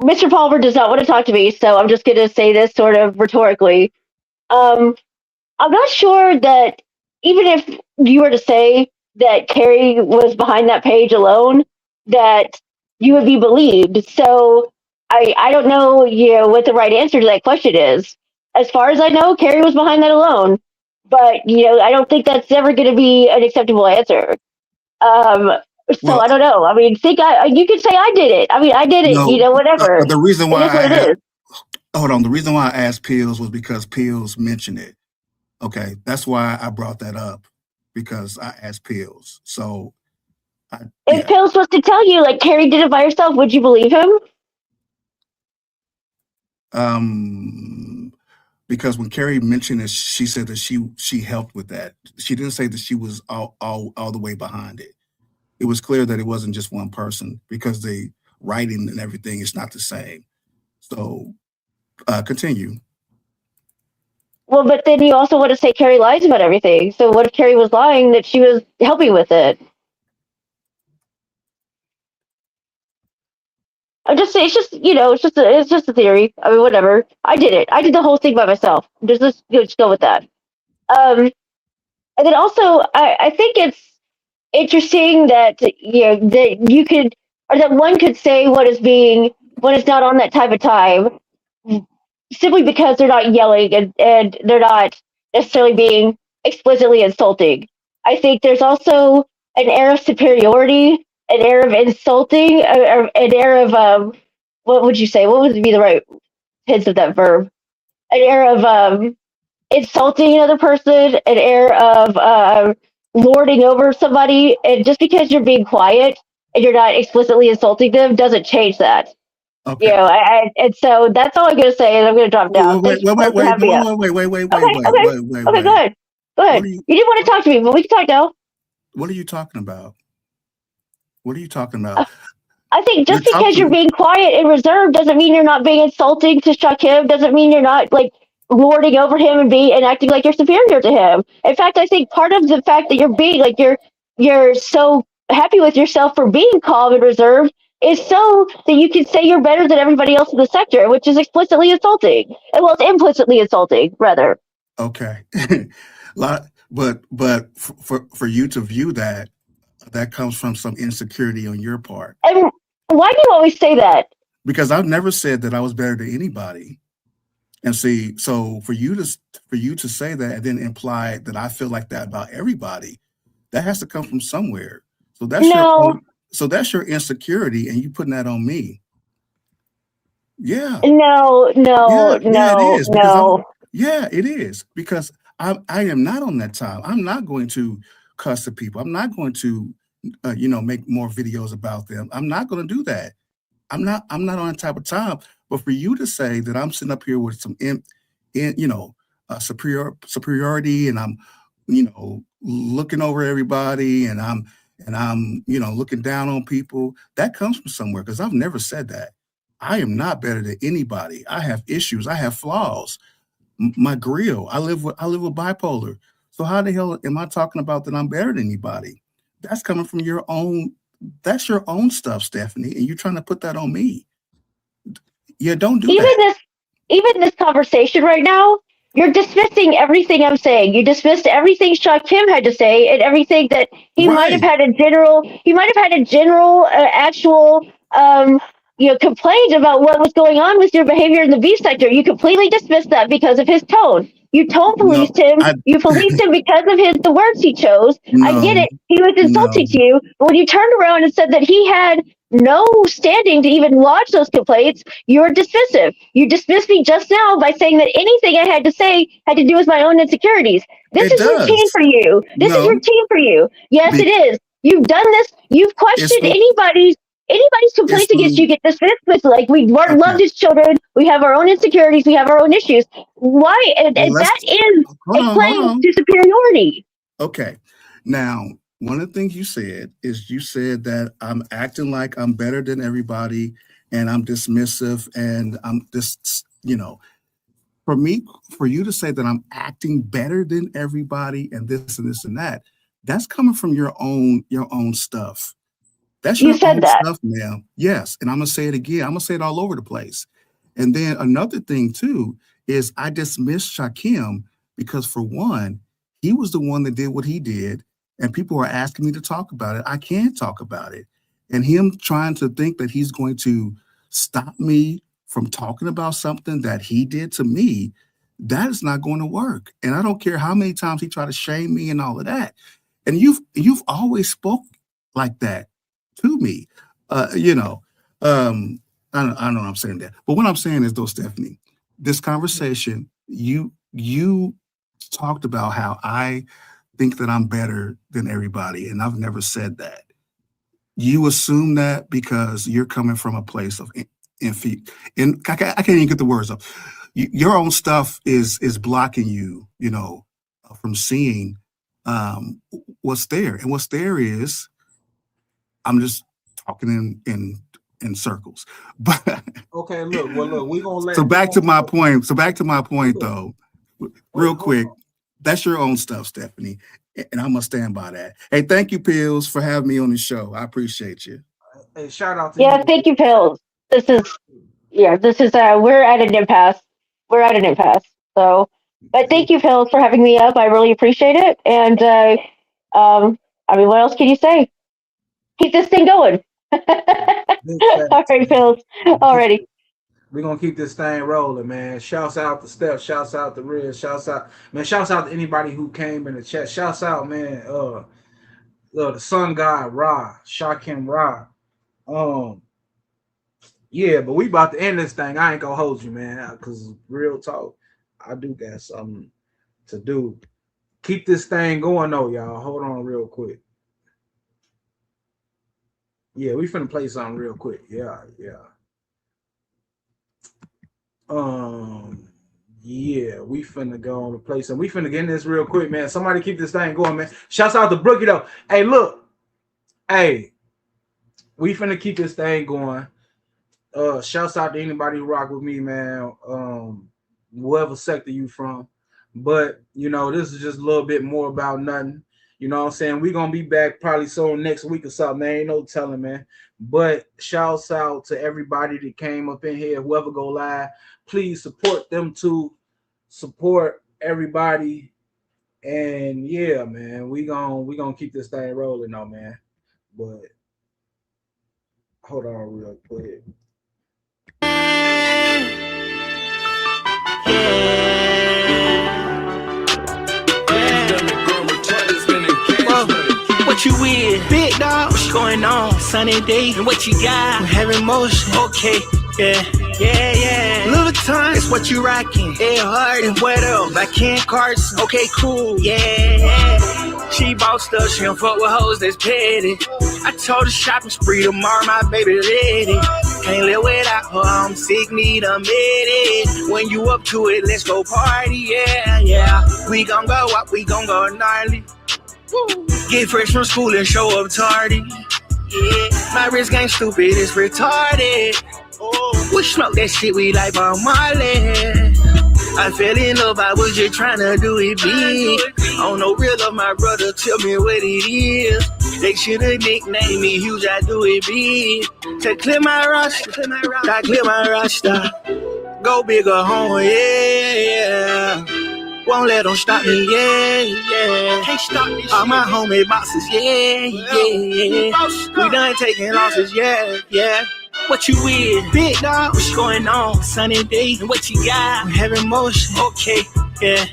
Mr. Palmer does not want to talk to me, so I'm just going to say this sort of rhetorically. I'm not sure that even if you were to say that Carrie was behind that page alone, that you would be believed. So I don't know, you know, what the right answer to that question is. as far as I know, Carrie was behind that alone. But I don't think that's ever going to be an acceptable answer. So Well, I don't know. I mean, you could say I did it. I mean, I did it. no, Whatever. the reason It why is what it is. hold on, the reason why I asked Pills was because Pills mentioned it. Okay, that's why I brought that up, because I asked Pills. So, If Pills was to tell you like Carrie did it by herself, would you believe him? Because when Carrie mentioned it, she said that she helped with that. She didn't say that she was all the way behind it. It was clear that it wasn't just one person, because the writing and everything is not the same. So, continue. Well, but then you also want to say Carrie lies about everything. So what if Carrie was lying that she was helping with it? It's just a theory. I mean, whatever. I did it. I did the whole thing by myself. Let's go with that. And then also, I think it's interesting that that you could, or that one could say what is not on that type of time, simply because they're not yelling and they're not necessarily being explicitly insulting. I think there's also an air of superiority, an air of insulting, or an air of what would you say? What would be the right tense of that verb? An air of insulting another person, an air of lording over somebody, and just because you're being quiet and you're not explicitly insulting them doesn't change that. Okay. And so that's all I'm gonna say, and I'm gonna drop down. Wait, Go ahead. wait. Go ahead. You didn't want to talk to me, but we can talk now. What are you talking about? What are you talking about? I think just because you're being quiet and reserved doesn't mean you're not being insulting to Shaquem, doesn't mean you're not like lording over him and acting like you're superior to him. In fact, I think part of the fact that you're being like you're so happy with yourself for being calm and reserved is so that you can say you're better than everybody else in the sector, which is explicitly insulting. Well, it's implicitly insulting, rather. Okay. But for you to view that comes from some insecurity on your part. And why do you always say that? Because I've never said that I was better than anybody. And see, so for you to say that and then imply that I feel like that about everybody, that has to come from somewhere. So that's your insecurity, and you putting that on me. Yeah. No. Yeah, it is, because I am not on that time. I'm not going to cuss at people. I'm not going to, make more videos about them. I'm not going to do that. I'm not on that type of time. But for you to say that I'm sitting up here with some, superiority, and I'm, looking over everybody, and I'm, looking down on people, that comes from somewhere, because I've never said that. I am not better than anybody. I have issues. I have flaws. My grill. I live with bipolar. So how the hell am I talking about that I'm better than anybody? That's coming from your own. That's your own stuff, Stephanie, and you're trying to put that on me. Yeah, don't do that. Even this conversation right now, you're dismissing everything I'm saying. You dismissed everything Shaquem had to say, and everything that he might have had a general. He might have had a general, actual, complaint about what was going on with your behavior in the B sector. You completely dismissed that because of his tone. You tone policed him. You policed him because of the words he chose. I get it. He was insulting to you. But when you turned around and said that he had no standing to even lodge those complaints, you're dismissive. You dismissed me just now by saying that anything I had to say had to do with my own insecurities. This is routine for you. This is routine for you. Yes, it is. You've done this. You've questioned anybody's complaints against you get dismissed with like we weren't loved as children. We have our own insecurities. We have our own issues. Why? And that is a claim to superiority. Okay. Now, one of the things you said that I'm acting like I'm better than everybody, and I'm dismissive, and I'm just, for you to say that I'm acting better than everybody and this and this and that, that's coming from your own stuff. That's your own stuff, ma'am. Yes. And I'm going to say it again. I'm going to say it all over the place. And then another thing too, is I dismissed Shaquem because, for one, he was the one that did what he did. And people are asking me to talk about it. I can't talk about it. And him trying to think that he's going to stop me from talking about something that he did to me, That is not going to work. And I don't care how many times he tried to shame me and all of that. And you've always spoke like that to me. You know, I don't know what I'm saying there. But what I'm saying is though, Stephanie, this conversation, you talked about how I think that I'm better than everybody, and I've never said that. You assume that because you're coming from a place of and I can't even get the words up. Your own stuff is blocking you, you know, from seeing what's there. And what's there is, I'm just talking in circles. But okay, look, we're gonna let. So back to my point though, real quick. That's your own stuff, Stephanie, and I'm gonna stand by that. Hey, thank you, Pills, for having me on the show. I appreciate you. Hey, shout out to Yeah, you. thank you, Pills. This is we're at an impasse. We're at an impasse. So, but thank you, Pills, for having me up. I really appreciate it. And I mean, what else can you say? Keep this thing going. All right, Pills. Alrighty. We're gonna keep this thing rolling, man. Shouts out to Steph, shouts out to Riz, shouts out to anybody who came in the chat. Shouts out, man, the sun god Ra, Shakim Ra. Yeah, but we about to end this thing. I ain't gonna hold you, man, because real talk, I do got something to do. Keep this thing going though, y'all. Hold on real quick. Yeah, we finna play something real quick. Yeah. Yeah, we finna go on the place and we finna get in this real quick, man. Somebody keep this thing going, man. Shouts out to Brookie though. Hey, look, hey, we finna keep this thing going. Shouts out to anybody who rock with me, man. Whatever sector you from, but you know, this is just a little bit more about nothing. You know what I'm saying? We're gonna be back probably soon next week or something, man. Ain't no telling, man. But shouts out to everybody that came up in here, whoever go live. Please support them too. Support everybody. And yeah, man, we gonna keep this thing rolling though, man. But hold on real quick. What you with? Big dog, what's going on? Sunny day, and what you got? I'm having motion. Okay, yeah. Louis Vuitton, it's what you rocking. Ed Hart and what else? Like Ken Carson. Okay, cool, yeah. She bought stuff, she don't fuck with hoes that's petty. I told her shopping spree tomorrow, my baby ready. Can't live without her, I'm sick, need a minute. When you up to it, let's go party, yeah. We gon' go up, we gon' go gnarly. Woo. Get fresh from school and show up tardy. Yeah, my wrist game stupid, it's retarded. Oh, we smoke that shit, we like Bob Marley. I fell in love, I was just trying to do it big. I don't know real of my brother, tell me what it is. They should've nicknamed me Huge, I do it big. To clear my roster, I clear my roster. Go big or home, yeah. Won't let them stop me, yeah. Can't stop this all shit. My homie bosses, yeah. We done taking losses, yeah. What you with? Big dog, what's going on? Sunny day, and what you got? I'm having motion, okay, yeah.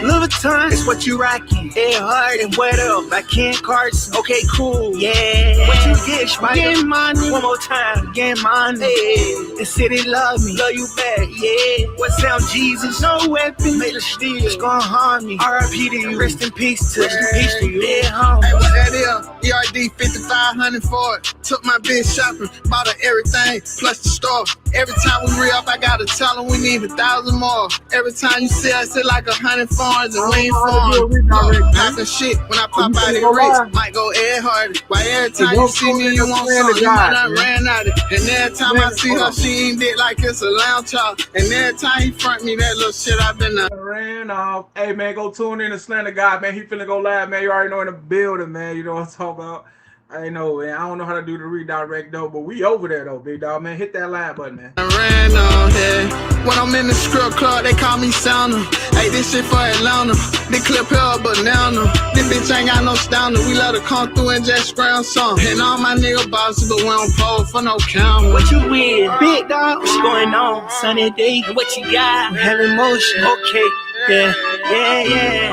Louis Vuitton, it's what you rocking. Ed Hart and what else? Like Ken Carson, okay, cool, yeah. What you get, Spider? Get money, one more time, get money. Hey, the city love me, love you back, yeah. What sound Jesus? No weapon, made a steal, it's gonna harm me. R.I.P. to you, rest in peace to you, dead home. Hey, what that is? ERD 5500 for it. Took my bitch shopping, bought her everything, plus the store. Every time we re-up, I gotta tell them we need 1,000 more. Every time you see us, it's like 100 farms and we ain't farm. Popping shit when I pop out of the race, might go Ed Hardy. Why every time you see me, you want something, you might not ran out of it. And every time I see her, she ain't it like it's a lounge talk. And every time he front me, that little shit I've been ran off. Hey man, go tune in to Slender God, man. He finna go live, man. You already know in the building, man. You know what I'm talking about. I know, man. I don't know how to do the redirect though, but we over there though, big dog, man. Hit that live button, man. I ran on here. When I'm in the strip club, they call me Santa. Hey, this shit for Atlanta. They clip here a banana. This bitch ain't got no standard. We let her come through and just scram some. And all my nigga bosses, but we don't pose for no camera. What you with? Big dog, what's going on? Sunny day, and what you got? I'm having motion, okay. Yeah.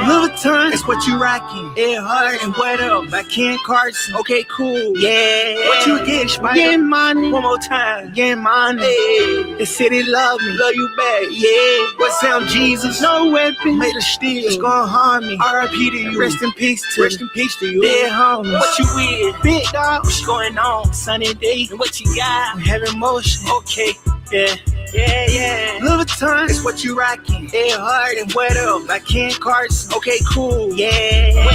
Louis Vuitton, that's what you rocking. Ed Hart and what up? By Ken Carson. Okay, cool. Yeah. What you get, Spider? Getting money. One more time. Getting money. Hey. The city love me. Love you back. Yeah. What sound Jesus? No weapon. Made of steel. It's gonna harm me. R.I.P. to you. Rest in peace to you. Rest in peace to you. Dead homies. What you with? Big dog, what's going on? Sunny day, and what you got? I'm having motion. Okay. Yeah. Louis Vuitton, that's what you rocking. Ed Hart and what up? By Ken Carson. Okay, cool. Yeah.